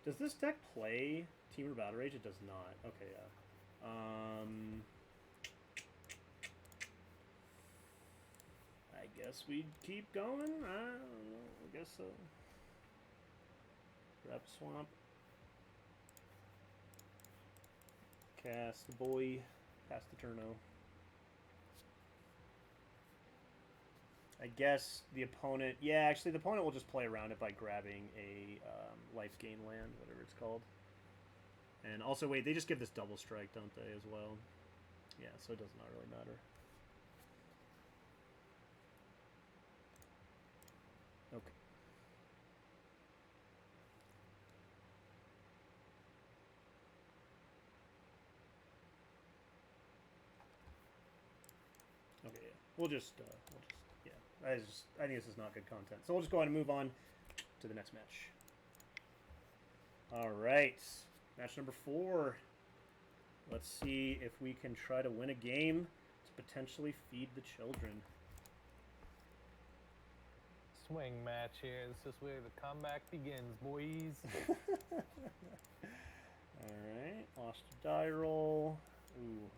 Does this deck play Temur Battle Rage? It does not. Okay, yeah. I guess we'd keep going? I don't know. I guess so. Grab Swamp. Cast the boy. Pass the turno. I guess the opponent... Yeah, actually, the opponent will just play around it by grabbing a life gain land, whatever it's called. And also, wait, they just give this double strike, don't they, as well? Yeah, so it does not really matter. Okay. Okay, yeah. We'll just yeah. I think this is not good content. So we'll just go ahead and move on to the next match. All right. Match number 4. Let's see if we can try to win a game to potentially feed the children. Swing match here. This is where the comeback begins, boys. All right. Lost a die roll. Ooh.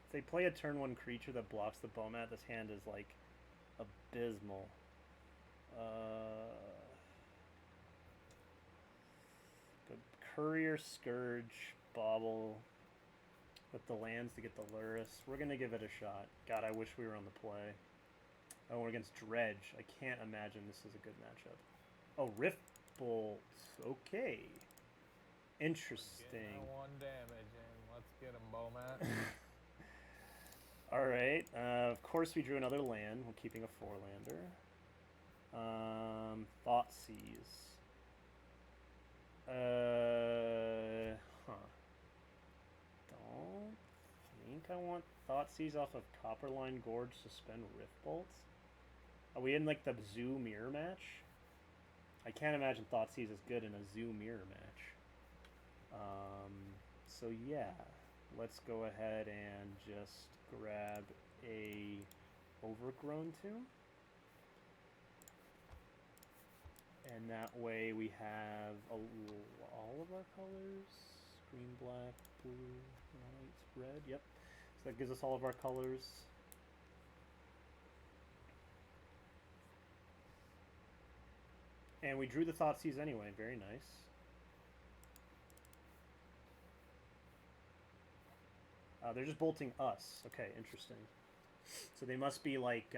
If they play a turn 1 creature that blocks the Bomat, this hand is like abysmal. The Courier, Scourge, Bauble with the lands to get the Luris. We're gonna give it a shot. God, I wish we were on the play. Oh, we're against Dredge. I can't imagine this is a good matchup. Oh, Rift Bolt. Okay. Interesting. Getting 1 damage, and let's Get him, Bomat. All right. Of course, we drew another land. We're keeping a 4-lander. Thoughtseize. Don't think I want Thoughtseize off of Copperline Gorge to spend Rift Bolts. Are we in like the Zoo Mirror match? I can't imagine Thoughtseize is good in a Zoo Mirror match. So yeah, let's go ahead and just grab a Overgrown Tomb. And that way we have all of our colors. Green, black, blue, white, red. Yep. So that gives us all of our colors. And we drew the Thoughtseize anyway. Very nice. They're just bolting us. Okay, interesting. So they must be like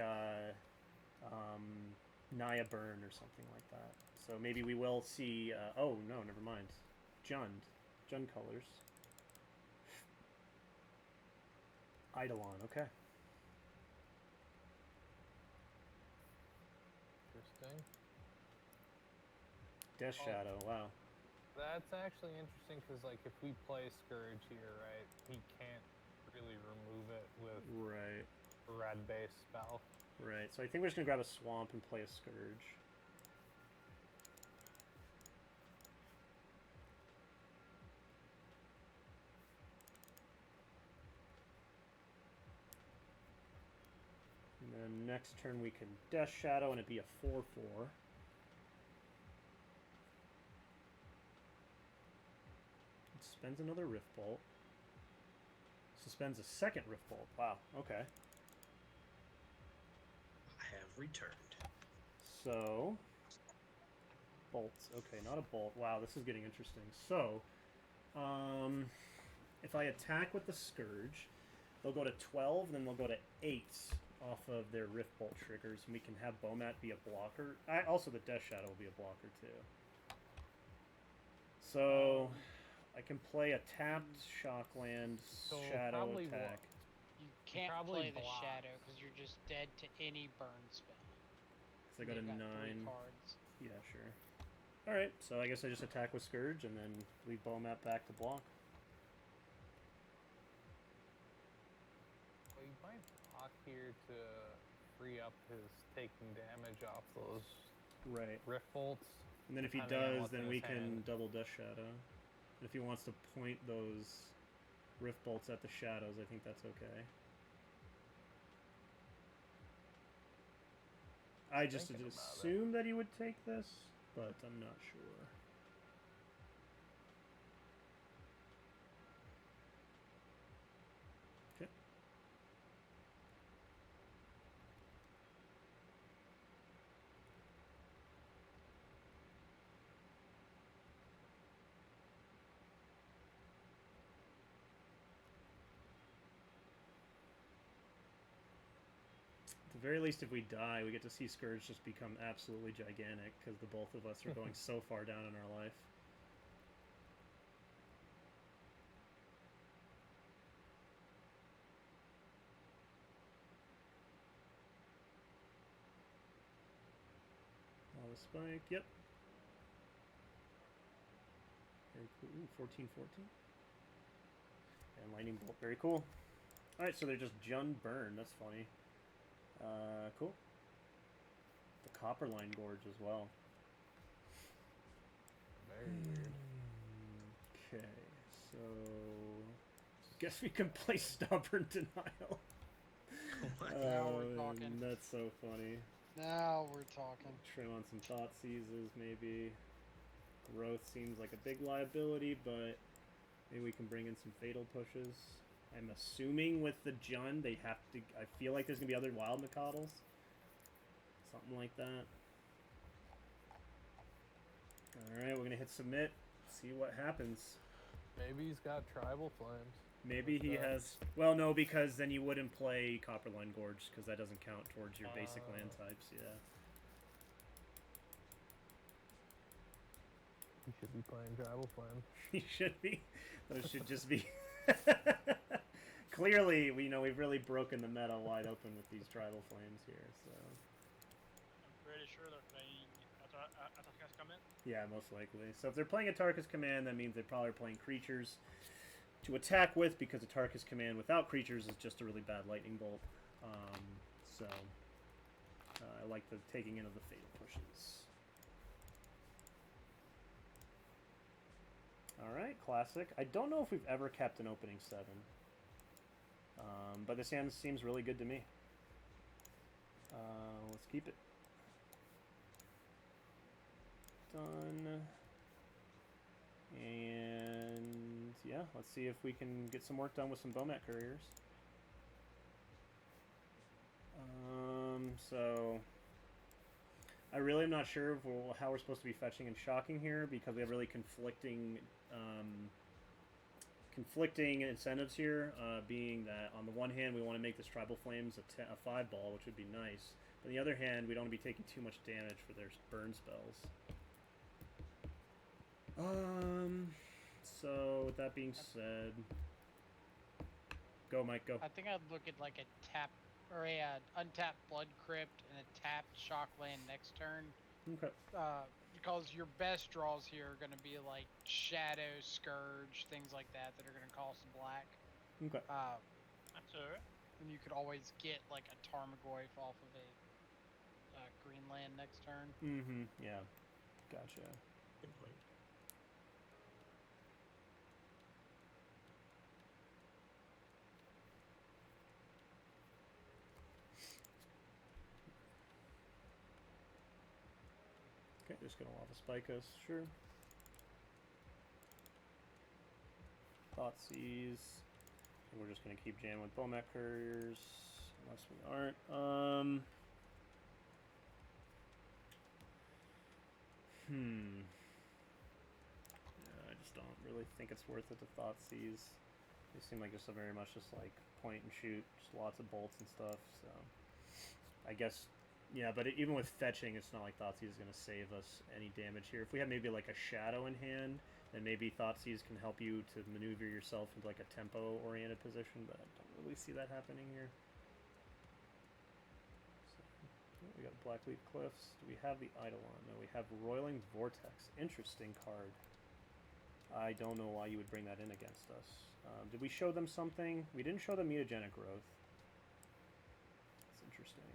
Naya Burn or something like that. So maybe we will see... oh, no, never mind. Jund colors. Eidolon, okay. Interesting. Death Shadow, wow. That's actually interesting because, like, if we play Scourge here, right, he can't really remove it with a red-based spell. Right, so I think we're just going to grab a Swamp and play a Scourge. And then next turn we can Death Shadow and it'd be a 4/4. It spends another Rift Bolt. Suspends a second Rift Bolt. Wow, okay. I have returned. So, bolts. Okay, not a bolt. Wow, this is getting interesting. So, if I attack with the Scourge, they'll go to 12, then they'll go to 8 off of their Rift Bolt triggers, and we can have Bomat be a blocker. Also, the Death Shadow will be a blocker, too. So, I can play a tapped Shockland Shadow attack. You can't play the Shadow because you're just dead to any burn spell. So I go to 9. 3 cards. Yeah, sure. Alright, so I guess I just attack with Scourge and then leave Bomat back to block. Well, you might block here to free up his taking damage off those Rift Bolts. And then if he does, then we can double Death Shadow. If he wants to point those Rift Bolts at the shadows, I think that's okay. I just assumed that he would take this, but I'm not sure. Okay. At the very least, if we die, we get to see Scourge just become absolutely gigantic, because the both of us are going so far down in our life. Lava Spike, yep. Very cool. Ooh, 14/14. And Lightning Bolt, very cool. Alright, so they're just Jund Burn, that's funny. Cool. The Copperline Gorge as well. Very weird. Okay, so guess we can play Stubborn Denial. Now we're talking. That's so funny. Now we're talking. Trim on some Thought Seizes, maybe. Growth seems like a big liability, but maybe we can bring in some Fatal Pushes. I'm assuming with the Jund, they have to... I feel like there's going to be other Wild Macoddles. Something like that. Alright, we're going to hit Submit. See what happens. Maybe he's got Tribal Flames. Maybe he has... Well, no, because then you wouldn't play Copperline Gorge, because that doesn't count towards your basic land types, yeah. He should be playing Tribal Flame. He should be. Those should just be Clearly, we've really broken the meta wide open with these tribal flames here. So I'm pretty sure they're playing Atarka's Command. yeah, most likely. So if they're playing Atarka's Command, that means they probably are playing creatures to attack with, because Atarka's Command without creatures is just a really bad lightning bolt. So I like the taking in of the fatal pushes. All right, classic. I don't know if we've ever kept an opening 7, but this hand seems really good to me. Let's keep it. Done. And yeah, let's see if we can get some work done with some Bomat couriers. So I really am not sure if how we're supposed to be fetching and shocking here, because we have really conflicting incentives here. Being that on the one hand we want to make this Tribal Flames a 5-ball, which would be nice. But on the other hand, we don't want to be taking too much damage for their burn spells. So with that being said, go Mike, go. I think I'd look at like a tap or a untapped Blood Crypt and a tapped Shock Land next turn. Okay. Because your best draws here are going to be like Shadow, Scourge, things like that are going to cost black. Okay. That's alright. And you could always get like a Tarmogoyf off of a green land next turn. Mm-hmm. Yeah. Gotcha. Good point. Okay, just gonna Lava Spike us, sure. Thoughtseize. And we're just gonna keep jamming with Bomat Couriers, unless we aren't. Yeah, I just don't really think it's worth it to Thoughtseize. They seem like just a very much just like point and shoot, just lots of bolts and stuff. So I guess. Yeah, but even with fetching, it's not like Thoughtseize is going to save us any damage here. If we have maybe like a Shadow in hand, then maybe Thoughtseize can help you to maneuver yourself into like a tempo-oriented position, but I don't really see that happening here. So, we got Blackleaf Cliffs. Do we have the Eidolon? No, we have Roiling Vortex. Interesting card. I don't know why you would bring that in against us. Did we show them something? We didn't show them Mutagenic Growth. That's interesting.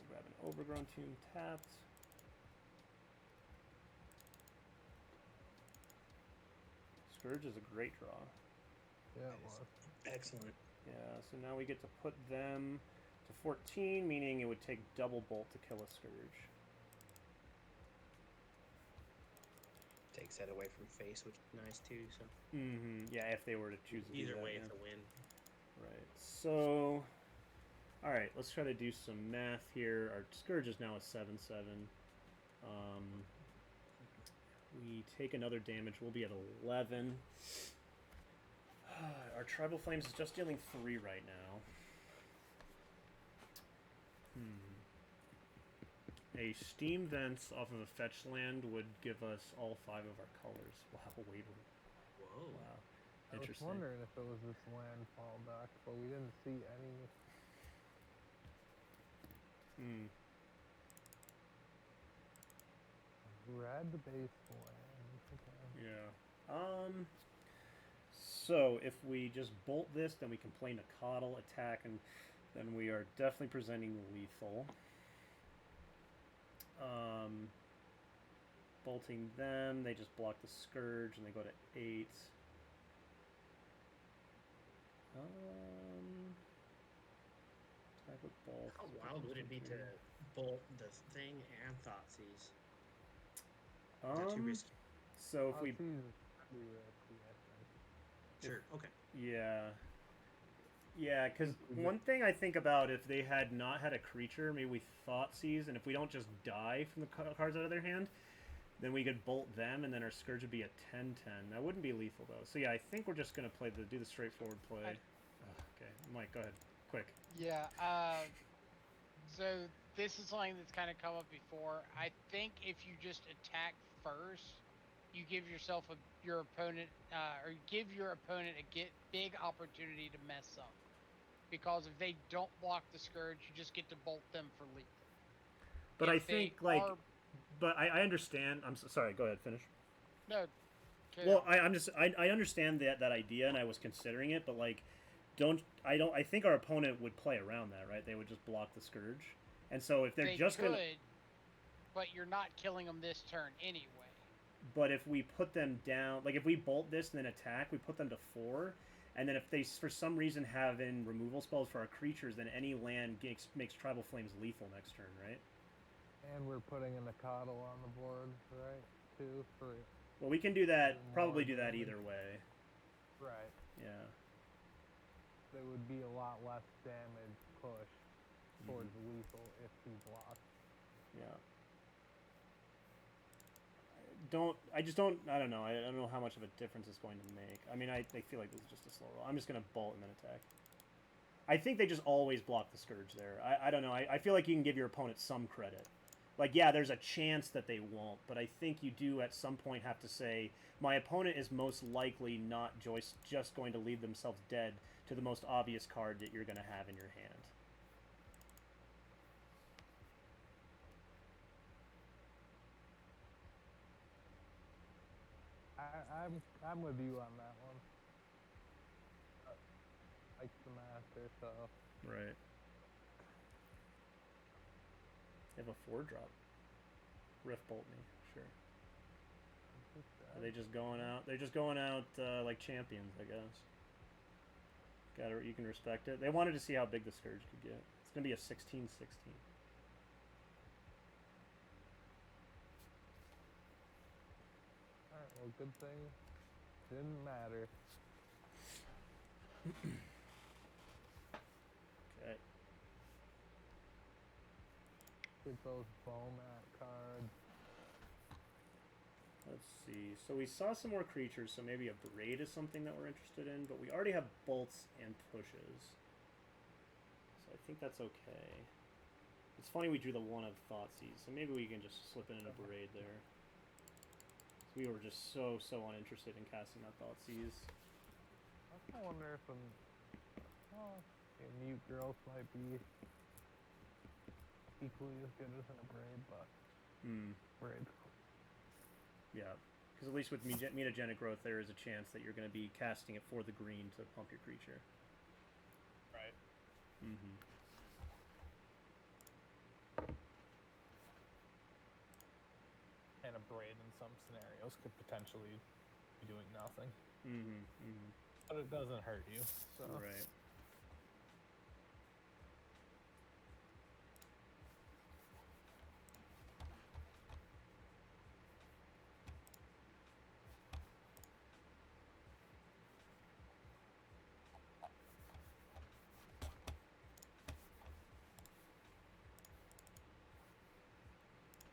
Grab an Overgrown Tomb tapped. Scourge is a great draw. Yeah, it was. Excellent. Yeah, so now we get to put them to 14, meaning it would take double bolt to kill a Scourge. Takes that away from face, which is nice too. So. Mm-hmm. Yeah, if they were to choose to Either do that, way, yeah. it's a win. Right. So, all right, let's try to do some math here. Our Scourge is now a 7/7. We take another damage. We'll be at 11. Our Tribal Flames is just dealing 3 right now. A Steam Vents off of a fetch land would give us all 5 of our colors. Wow, wait. Whoa. Wow. I was Interesting. wondering if it was this landfall deck, but we didn't see any. Red base land. Okay. Yeah. So if we just bolt this, then we can play Nakatl, attack, and then we are definitely presenting lethal. Bolting them, they just block the Scourge, and they go to 8. Attack with both. How wild would it be to bolt the thing and Thoughtseize? Is that too risky? So if we Thoughtseize is pretty risky, I think. Sure. Okay. Yeah. Yeah, because one thing I think about, if they had not had a creature, maybe we Thoughtseize, and if we don't just die from the cards out of their hand, then we could bolt them, and then our Scourge would be a 10/10. That wouldn't be lethal, though. So yeah, I think we're just going to do the straightforward play. Okay, Mike, go ahead. Quick. Yeah, so this is something that's kind of come up before. I think if you just attack first, you give yourself your opponent or you give your opponent a big opportunity to mess up. Because if they don't block the Scourge, you just get to bolt them for lethal. But if I think like, but I understand. I'm sorry. Go ahead. Finish. No. Well, I understand that idea, and I was considering it, but like, I think our opponent would play around that, right? They would just block the Scourge, and so if they're just gonna, but you're not killing them this turn anyway. But if we put them down, like if we bolt this and then attack, we put them to 4, and then if they for some reason have in removal spells for our creatures, then any land makes Tribal Flames lethal next turn, right? And we're putting a Nakatl on the board, right? Too for. Well, we can do that. Probably do that either way. Right. Yeah. There would be a lot less damage push towards lethal if he blocks. Yeah. I don't know. I don't know how much of a difference it's going to make. I mean, I feel like this is just a slow roll. I'm just going to bolt and then attack. I think they just always block the Scourge there. I don't know. I feel like you can give your opponent some credit. Like, yeah, there's a chance that they won't, but I think you do at some point have to say, my opponent is most likely not just going to leave themselves dead to the most obvious card that you're going to have in your hand. I'm with you on that one. Like the master, so. Right. They have a 4-drop. Rift Bolt me, sure. Are they just going out? They're just going out like champions, I guess. You can respect it. They wanted to see how big the Scourge could get. It's gonna be a 16-16. Alright, well, good thing didn't matter. Okay. Get those Bomat cards. Let's see. So we saw some more creatures, so maybe a Braid is something that we're interested in, but we already have bolts and pushes. So I think that's okay. It's funny we drew the 1 of Thoughtseize, so maybe we can just slip in a Braid there. We were just so uninterested in casting that Thoughtseize. I wonder if a Mute Growth might be equally as good as a Braid, but Braid's cool. Yeah, because at least with Mutagenic Growth, there is a chance that you're going to be casting it for the green to pump your creature. Right. Mm-hmm. And a Braid in some scenarios could potentially be doing nothing. Mm-hmm. Mm-hmm. But it doesn't hurt you. So. Right.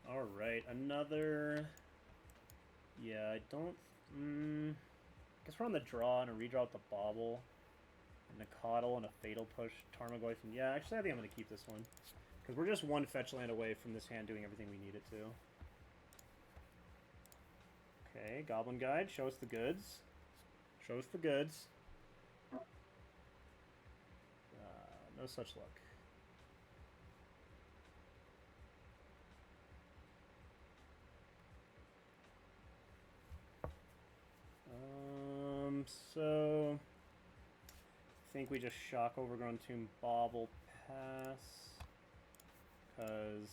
Alright, another... Yeah, I don't... I guess we're on the draw and a redraw with the Bauble. And a Nakatl and a Fatal Push, Tarmogoyf, and yeah, actually I think I'm going to keep this one. Because we're just 1 fetch land away from this hand doing everything we need it to. Okay, Goblin Guide, show us the goods. Show us the goods. No such luck. So I think we just shock Overgrown Tomb, Bauble, pass, because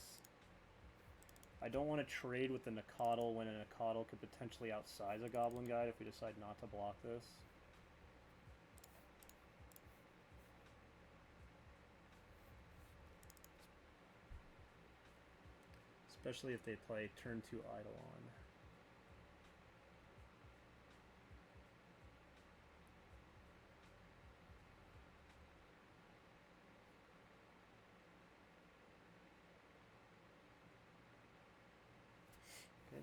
I don't want to trade with the Nakatl when a Nakatl could potentially outsize a Goblin Guide if we decide not to block this. Especially if they play turn 2 Eidolon.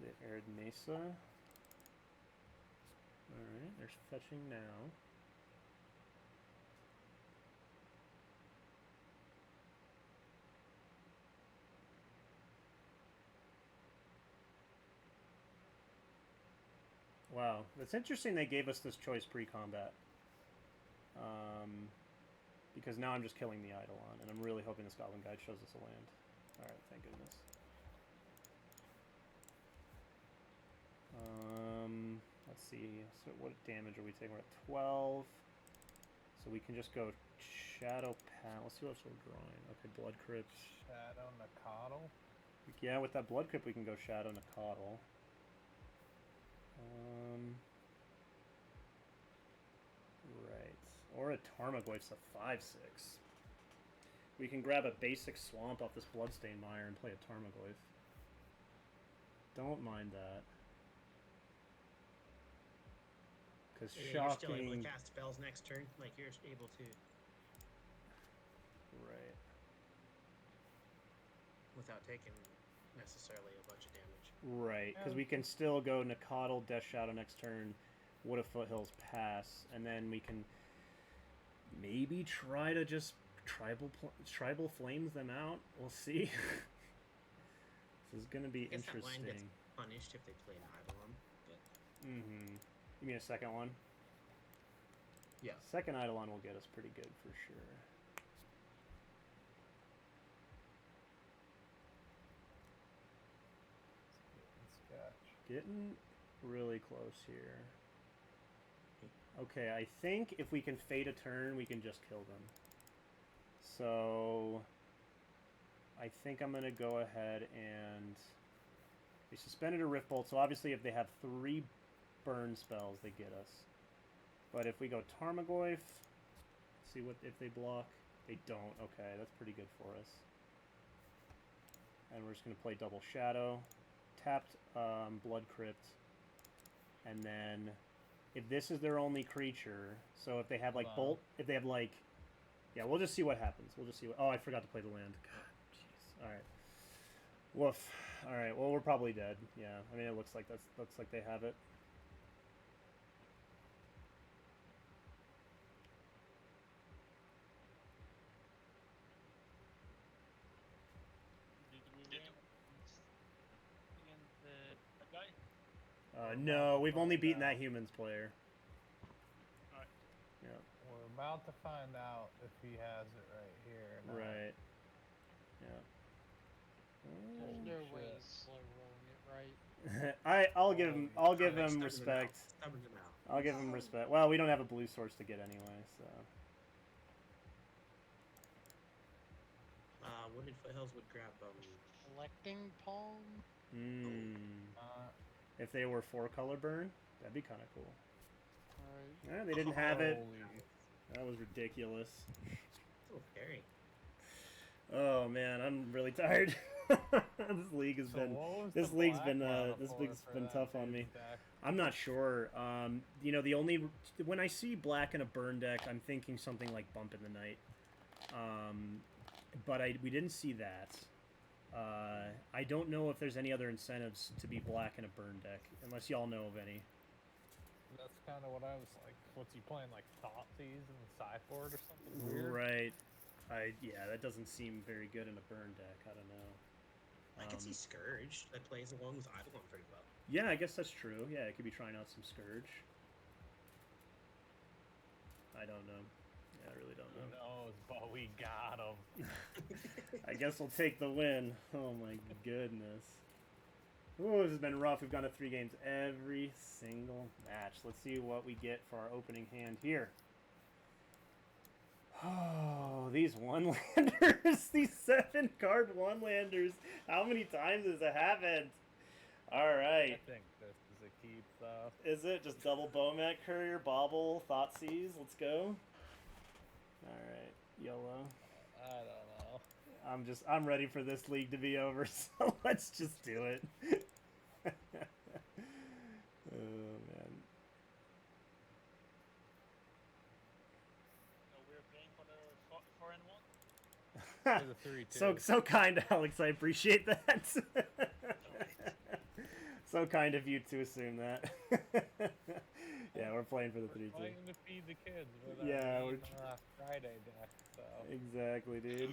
They aired Mesa. Alright, there's fetching now. Wow, that's interesting. They gave us this choice pre-combat. Because now I'm just killing the Eidolon, and I'm really hoping this Goblin Guide shows us a land. All right, thank goodness. Let's see. So what damage are we taking? We're at 12. So we can just go Shadow Pat. Let's see what else we're drawing. Okay, Blood Crypt. Shadow Nakatl. Yeah, with that Blood Crypt, we can go Shadow Nakatl. Right. Or a Tarmogoyf's a 5/6. We can grab a basic swamp off this Bloodstained Mire and play a Tarmogoyf. Don't mind that. Because Yeah, you're still able shocking. to cast spells next turn. Like, you're able to, Right. without taking necessarily a bunch of damage. Right. Because we can still go Nakatl, Death Shadow next turn, Wood of Foothills pass, and then we can maybe try to just tribal flames them out. We'll see. This is going to be I guess that line gets interesting. punished if they play an Eidolon, but Mm-hmm. You mean a second one? yeah. Second Eidolon will get us pretty good for sure. Getting really close here. Okay, I think if we can fate a turn, we can just kill them. So I think I'm going to go ahead and... They suspended a Rift Bolt, so obviously if they have 3 burn spells, they get us. But if we go Tarmogoyf, see what if they block. They don't. Okay, that's pretty good for us. And we're just going to play double Shadow. Tapped Blood Crypt. And then if this is their only creature, so if they have like Bolt, if they have like... Yeah, we'll just see what happens. We'll just see what... Oh, I forgot to play the land. God, jeez. Alright. Woof. Alright, well, we're probably dead. Yeah, I mean, it looks like looks like they have it. That guy? No, we've only beaten that humans player. Alright. Yeah. We're about to find out if he has it right here. or not. Right. Yeah. There's no way shit. he's slow rolling it right. I'll give him Stubborn respect. Stubborn them out. I'll give him respect. Well, we don't have a blue source to get anyway, so. Wooded Foothills would grab Collecting palm. If they were 4-color burn, that'd be kind of cool. Alright. Yeah, they didn't have it. Holy- That was ridiculous. oh, Perry. Oh man, I'm really tired. This league has So been what was this the league's black been mana this for league's been that tough on big me. deck? I'm not sure. You know, the only when I see black in a burn deck, I'm thinking something like Bump in the Night. But we didn't see that. I don't know if there's any other incentives to be black in a burn deck, unless y'all know of any. That's kind of what I was like. What's he playing, like Thoughtseize and Sideboard or something weird? Right. Yeah, that doesn't seem very good in a burn deck. I don't know. I can see Scourge that plays along with Eidolon pretty well. Yeah, I guess that's true. Yeah, it could be trying out some Scourge. I don't know. Yeah, I really don't Who know. knows, but we got him. I guess we'll take the win. Oh my goodness. Ooh, this has been rough. We've gone to 3 games every single match. Let's see what we get for our opening hand here. Oh, these one-landers. These 7-card one-landers. How many times has it happened? All I right. think this is a keep, though. Is it just double Bomat Courier, Bobble, Thoughtseize? Let's go. All right, YOLO. I don't know. I'm ready for this league to be over, so let's just do it. Oh man. So we're playing for the 4 and 1? For the 3-2. So kind, Alex. I appreciate that. So kind of you to assume that. Yeah, we're playing for the 3-2. Playing to feed the kids. With Yeah, our we're mean, Friday deck. So Exactly, dude.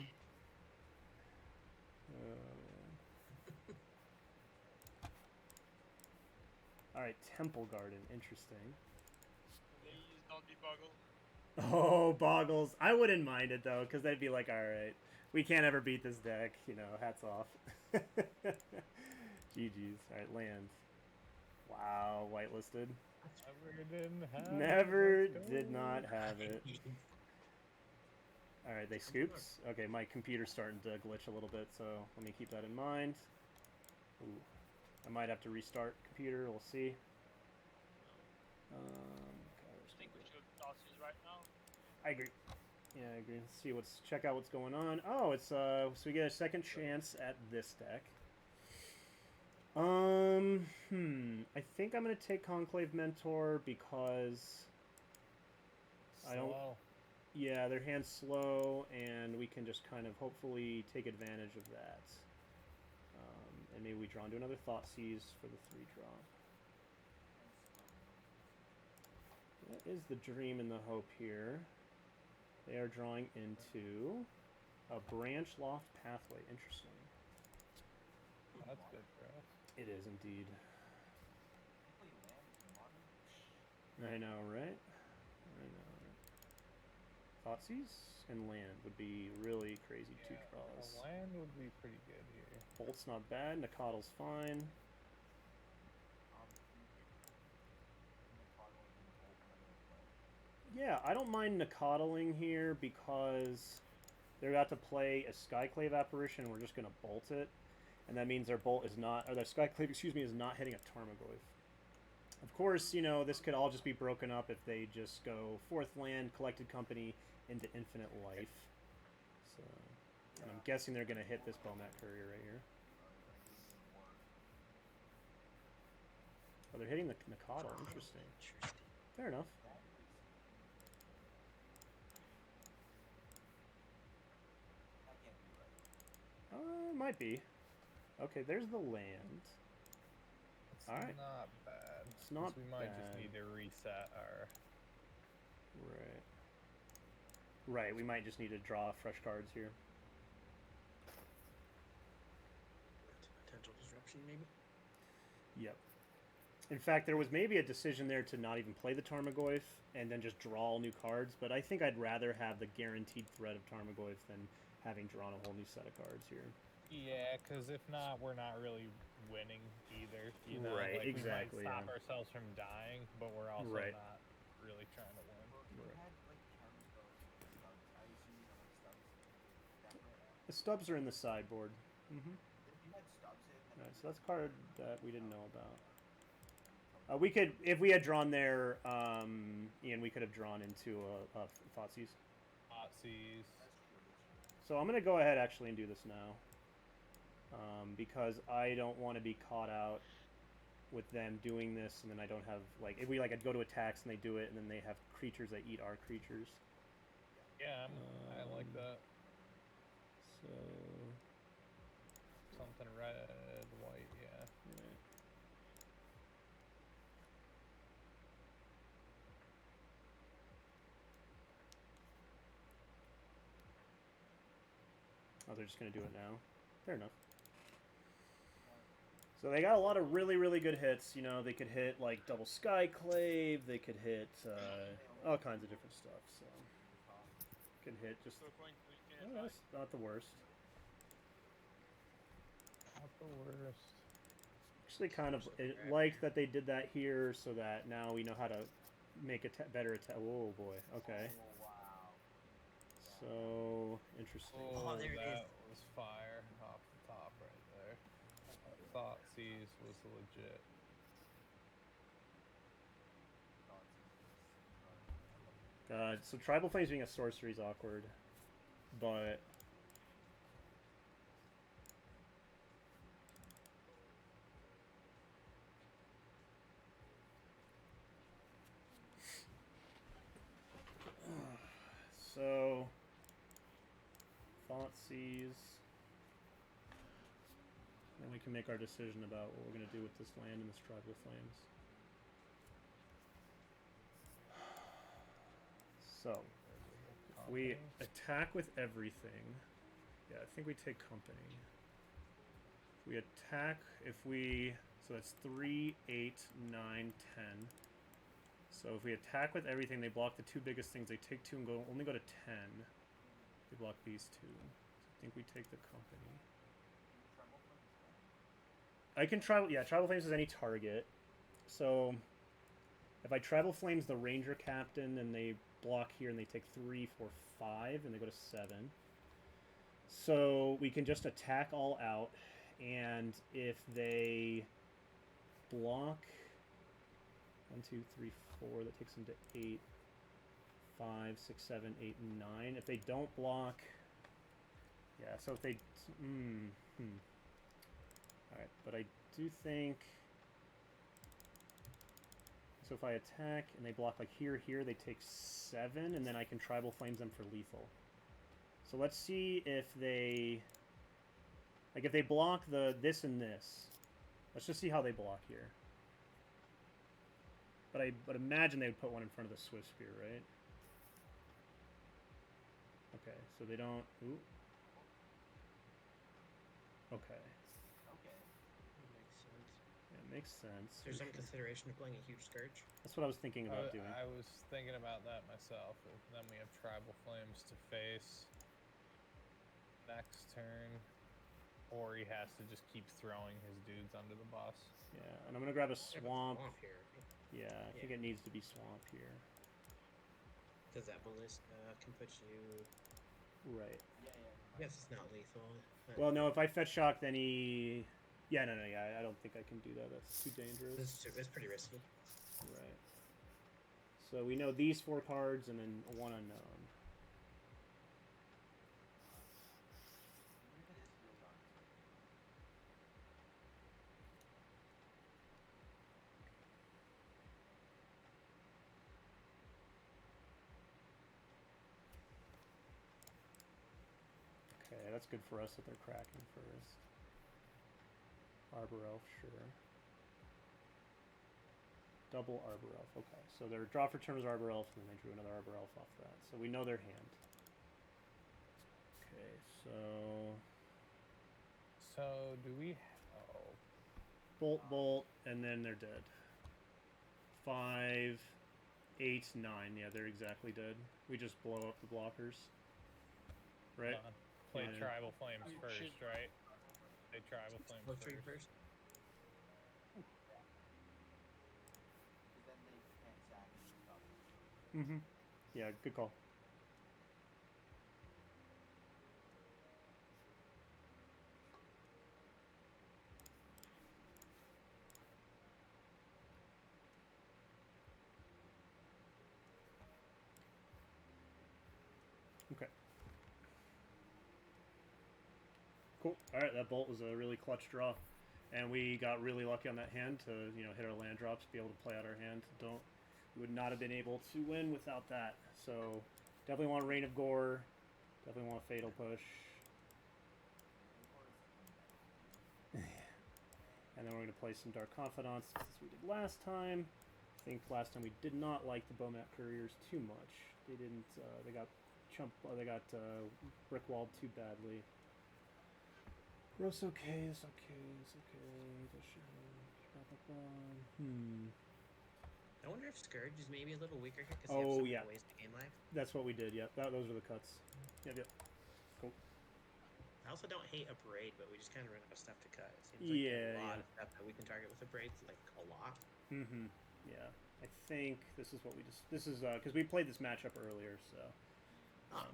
Oh, man. All right, Temple Garden. Interesting. Please don't be Boggle. Oh, Boggles. I wouldn't mind it, though, because they'd be like, all right, we can't ever beat this deck. You know, hats off. GG's. All right, land. Wow, whitelisted. Never didn't have Never it. Let's did go. not have it. All right, they scoops. Okay, my computer's starting to glitch a little bit, so let me keep that in mind. Ooh, I might have to restart computer. We'll see. I think we should Nazis right now. I agree. Yeah, I agree. Let's see check out what's going on. Oh, it's so we get a second chance at this deck. I think I'm gonna take Conclave Mentor because I don't. Slow. Yeah, their hand's slow, and we can just kind of hopefully take advantage of that. And maybe we draw into another Thoughtseize for the 3-drop. That is the dream and the hope here. They are drawing into a Branch Loft Pathway. Interesting. That's good for us. It is indeed. I know, right? I know. Thoughtseize and land would be really crazy two draws. The land would be pretty good here. Bolt's not bad. Nakado's fine. Yeah, I don't mind Nakadling here because they're about to play a Skyclave Apparition. We're just going to bolt it. And that means their bolt is not, or their Skyclave, excuse me, is not hitting a Tarmogoyf. Of course, you know, this could all just be broken up if they just go 4th land, Collected Company, into Infinite Life. So, and I'm guessing they're going to hit this Bomat Courier right here. Oh, they're hitting the Nakado. Interesting. Fair enough. Might be. Okay, there's the land. It's All right. not bad. It's not We might bad. just need to reset our... Right. Right, we might just need to draw fresh cards here. Potential disruption, maybe? Yep. In fact, there was maybe a decision there to not even play the Tarmogoyf and then just draw all new cards, but I think I'd rather have the guaranteed threat of Tarmogoyf than having drawn a whole new set of cards here. Yeah, because if not, we're not really winning either. You know? Right, like, exactly, We might stop yeah. ourselves from dying, but we're also Right. not really trying to win. The stubs are in the sideboard. Alright, so that's a card that we didn't know about. We could, if we had drawn there, Ian, we could have drawn into a Thoughtseize. Thoughtseize. So I'm going to go ahead actually and do this now. Because I don't want to be caught out with them doing this, and then I don't have, like, if we, like, I'd go to attacks and they do it, and then they have creatures that eat our creatures. Yeah, I like that. So... Something red, white, yeah. Right. Oh, they're just going to do it now. Fair enough. So they got a lot of really, really good hits. You know, they could hit, like, double Skyclave. They could hit all kinds of different stuff. So, could hit just... So going to Oh, that's not the worst. Not the worst. Actually, kind of like that they did that here, so that now we know how to make a better attack. Oh boy. Okay. So interesting. Oh, there it that is. was fire off the top right there. Thoughtseize was legit. So Tribal Flames being a sorcery is awkward, but so Thoughtseize. Then we can make our decision about what we're going to do with this land and this Tribal Flames. So, if we attack with everything, yeah, I think we take company. If we attack, if we So that's 3, 8, 9, 10. So if we attack with everything, they block the two biggest things. They take 2 and only go to 10. They block these 2. I think we take the company. I can tribal. Yeah, tribal flames is any target. So if I tribal flames the ranger captain, then they block here and they take 3, 4, 5, and they go to 7. So we can just attack all out, and if they block 1, 2, 3, 4, that takes them to 8, 5, 6, 7, 8, 9. If they don't block, yeah. So if they, all right. But I do think. So if I attack and they block like here, they take 7, and then I can tribal flames them for lethal. So let's see if they, like if they block this and this. Let's just see how they block here. But I would imagine they would put one in front of the Swift Spear, right? Okay, so they don't. Ooh. Okay. Makes sense. Yeah, it makes sense. There's some consideration of playing a huge Scourge. That's what I was thinking about doing. I was thinking about that myself. Then we have Tribal Flames to face next turn, or he has to just keep throwing his dudes under the boss. Yeah, and I'm gonna grab a Yeah, but swamp. swamp here. Yeah, I think it needs to be swamp here. Because that ballista can put you. Right. I guess it's not lethal. But Well, no, if I fetch shock, then he. Yeah, no, yeah, I don't think I can do that. That's too dangerous. it's pretty risky. Right. So we know these 4 cards and then one unknown. Okay, that's good for us that they're cracking first. Arbor Elf, sure. Double Arbor Elf, okay. So their draw for turn was Arbor Elf, and then they drew another Arbor Elf off that. So we know their hand. Okay, so... So do we? Oh, Bolt, and then they're dead. 5, 8, 9. Yeah, they're exactly dead. We just blow up the blockers. Right? Play Yeah. Tribal Flames first, Should- right? Play Tribal Flames Low tree first. first. Mm-hmm. Yeah, good call. Okay. Cool. All right, that bolt was a really clutch draw, and we got really lucky on that hand to hit our land drops, be able to play out our hand. We would not have been able to win without that. So definitely want Rain of Gore. Definitely want a Fatal Push. And then we're going to play some Dark Confidants as we did last time. I think last time we did not like the Bowmat Couriers too much. They didn't. They got brickwalled too badly. Gross okay. It's okay. It's okay. I wonder if Scourge is maybe a little weaker here because Oh, you yeah. have so many ways to game lag. That's what we did. Yep. Those are the cuts. Yep. Cool. I also don't hate a braid, but we just kind of run out of stuff to cut. It seems like Yeah, a lot yeah. of stuff that we can target with a braid, like a lot. Mm-hmm. Yeah. I think this is what we just. This is because we played this matchup earlier, so.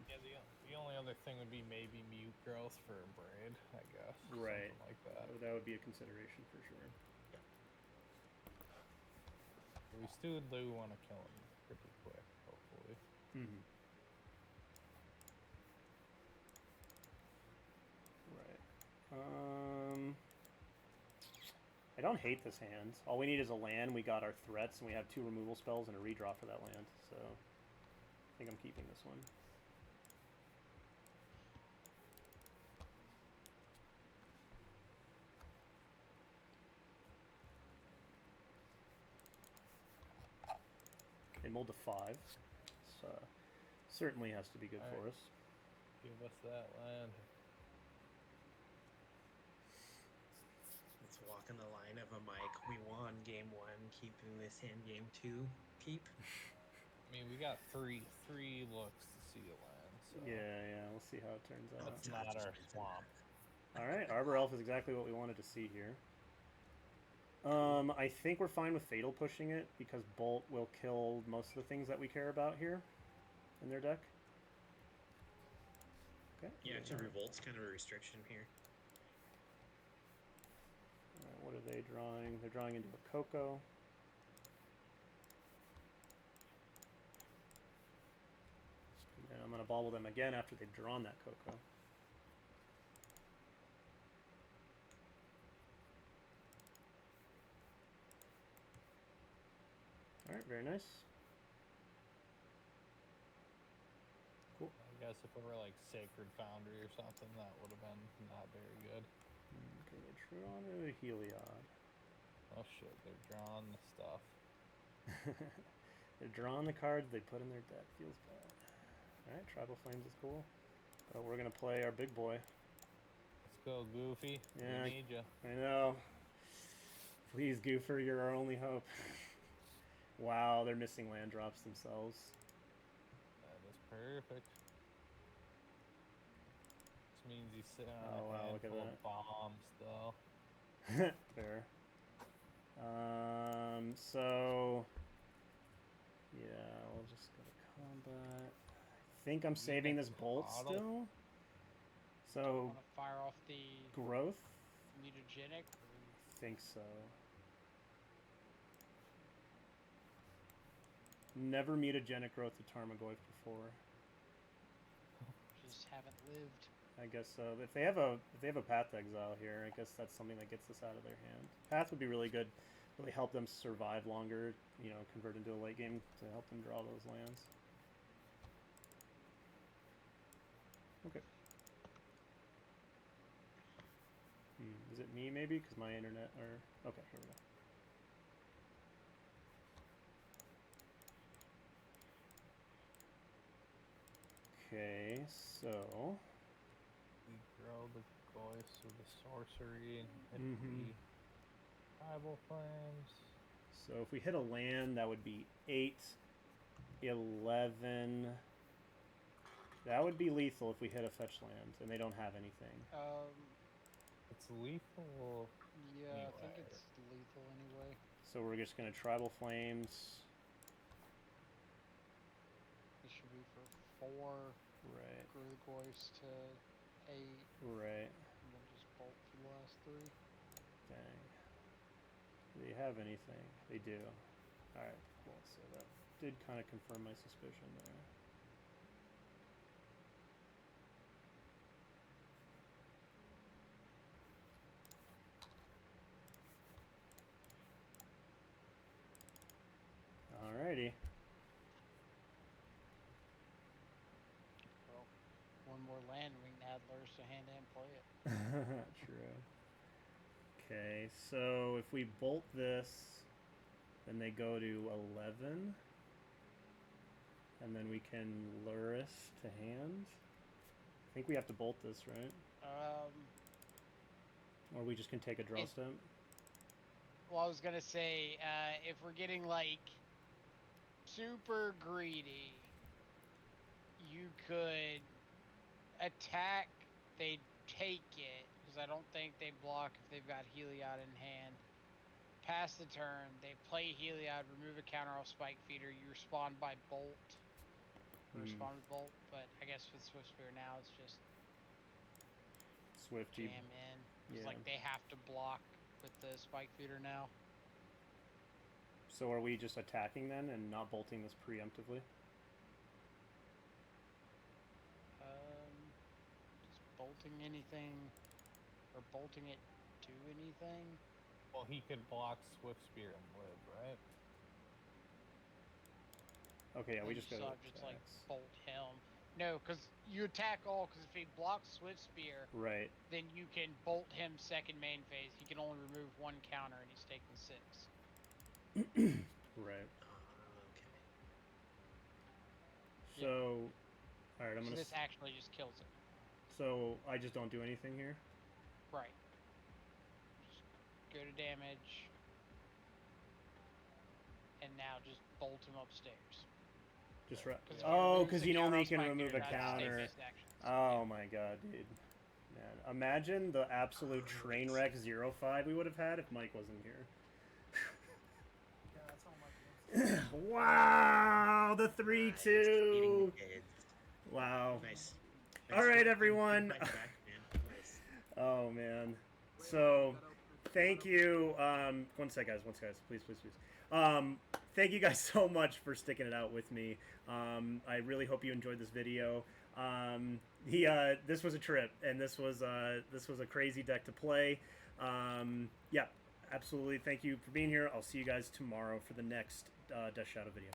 Yeah, the only other thing would be maybe mute growth for a braid, I guess. Right. Something like that. That would be a consideration for sure. We still do want to kill him pretty quick, hopefully. Mm-hmm. Right. I don't hate this hand. All we need is a land. We got our threats, and we have 2 removal spells and a redraw for that land. So I think I'm keeping this one. They mulled to 5. So certainly has to be good for us. Give us that land. Let's walk in the line of a mic. We won game 1, keeping this in game 2. Keep. I mean, we got three looks to see a land. So Yeah, we'll see how it turns out. that's not our swamp. All right, Arbor Elf is exactly what we wanted to see here. I think we're fine with Fatal pushing it because Bolt will kill most of the things that we care about here in their deck. Okay. Yeah, actually, Revolt's kind of a restriction here. All right, what are they drawing? They're drawing into a Coco. And I'm going to bobble them again after they've drawn that Coco. All right, very nice. Cool. I guess if it were like Sacred Foundry or something, that would have been not very good. Okay, they drew on a Heliod. Oh shit, they're drawing the stuff. They're drawing the cards they put in their deck. Feels bad. Alright, Tribal Flames is cool. But we're going to play our big boy. Let's go, Goofy. Yeah, We need ya. I know. Please, Goofer, you're our only hope. Wow, they're missing land drops themselves. That is perfect. This means he's sitting on Oh, a wow, look at handful that. of bombs, though. Fair. So... Yeah, we'll just go to combat. I think I'm saving this Bolt still. So, Want to fire off the growth? mutagenic? I think so. Never mutagenic growth to Tarmogoyf before. Just haven't lived. I guess so. If they have a Path to Exile here, I guess that's something that gets this out of their hand. Path would be really good. Really help them survive longer, you know, convert into a late game to help them draw those lands. Okay. Is it me maybe? Because my internet or... Okay, here we go. Okay, so... We grow the Goyfs with the sorcery and hit the Tribal Flames. So if we hit a land, that would be 8, 11... That would be lethal if we hit a fetch land, and they don't have anything. It's lethal. Yeah, Anyway. I think it's lethal anyway. So we're just going to Tribal Flames. It should be for 4. Right. Grow the Goyfs to 8. Right. And then just bolt for the last 3. Dang. Do they have anything? They do. Alright, cool. So that did kind of confirm my suspicion there. Alrighty. Well, one more land, we can add lures to hand and play it. True. Okay, so if we bolt this, then they go to 11. And then we can Luris to hand. I think we have to bolt this, right? Or we just can take a draw step. Well, I was gonna say, if we're getting like super greedy, you could attack, they take it, because I don't think they block if they've got Heliod in hand. Pass the turn, they play Heliod, remove a counter off Spike Feeder, you respond by Bolt. Respond with Bolt, but I guess with Swift Spear now it's just Swifty. jam in. It's Yeah. like they have to block with the Spike Feeder now. So are we just attacking then and not bolting this preemptively? Just bolting anything, or bolting it to anything. Well, he could block Swift Spear and live, right? Okay, yeah, we Then just you go to saw just like attacks. bolt him. No, because you attack all. Because if he blocks Swift Spear, Right. then you can bolt him second main phase. He can only remove 1 counter, and he's taking 6. Right. Okay. So, alright, I'm So gonna... this actually just kills it. So, I just don't do anything here? Right. Just go to damage, and now just bolt him upstairs. Just right. 'Cause if he Oh, removes because the you counter only on can Spike remove a Gator, that's counter. safest actions. Oh my god, dude. Man, imagine the absolute train wreck 0-5 we would have had if Mike wasn't here. Yeah, that's all my games. Wow, the Nice. 3-2. Eating the kids. Wow. Nice. All right, Good everyone. fight back, man. Nice. Oh man. So, thank you. One sec, guys. Please. Thank you guys so much for sticking it out with me. I really hope you enjoyed this video. This was a trip, and this was a crazy deck to play. Yeah, absolutely. Thank you for being here. I'll see you guys tomorrow for the next Death Shadow video.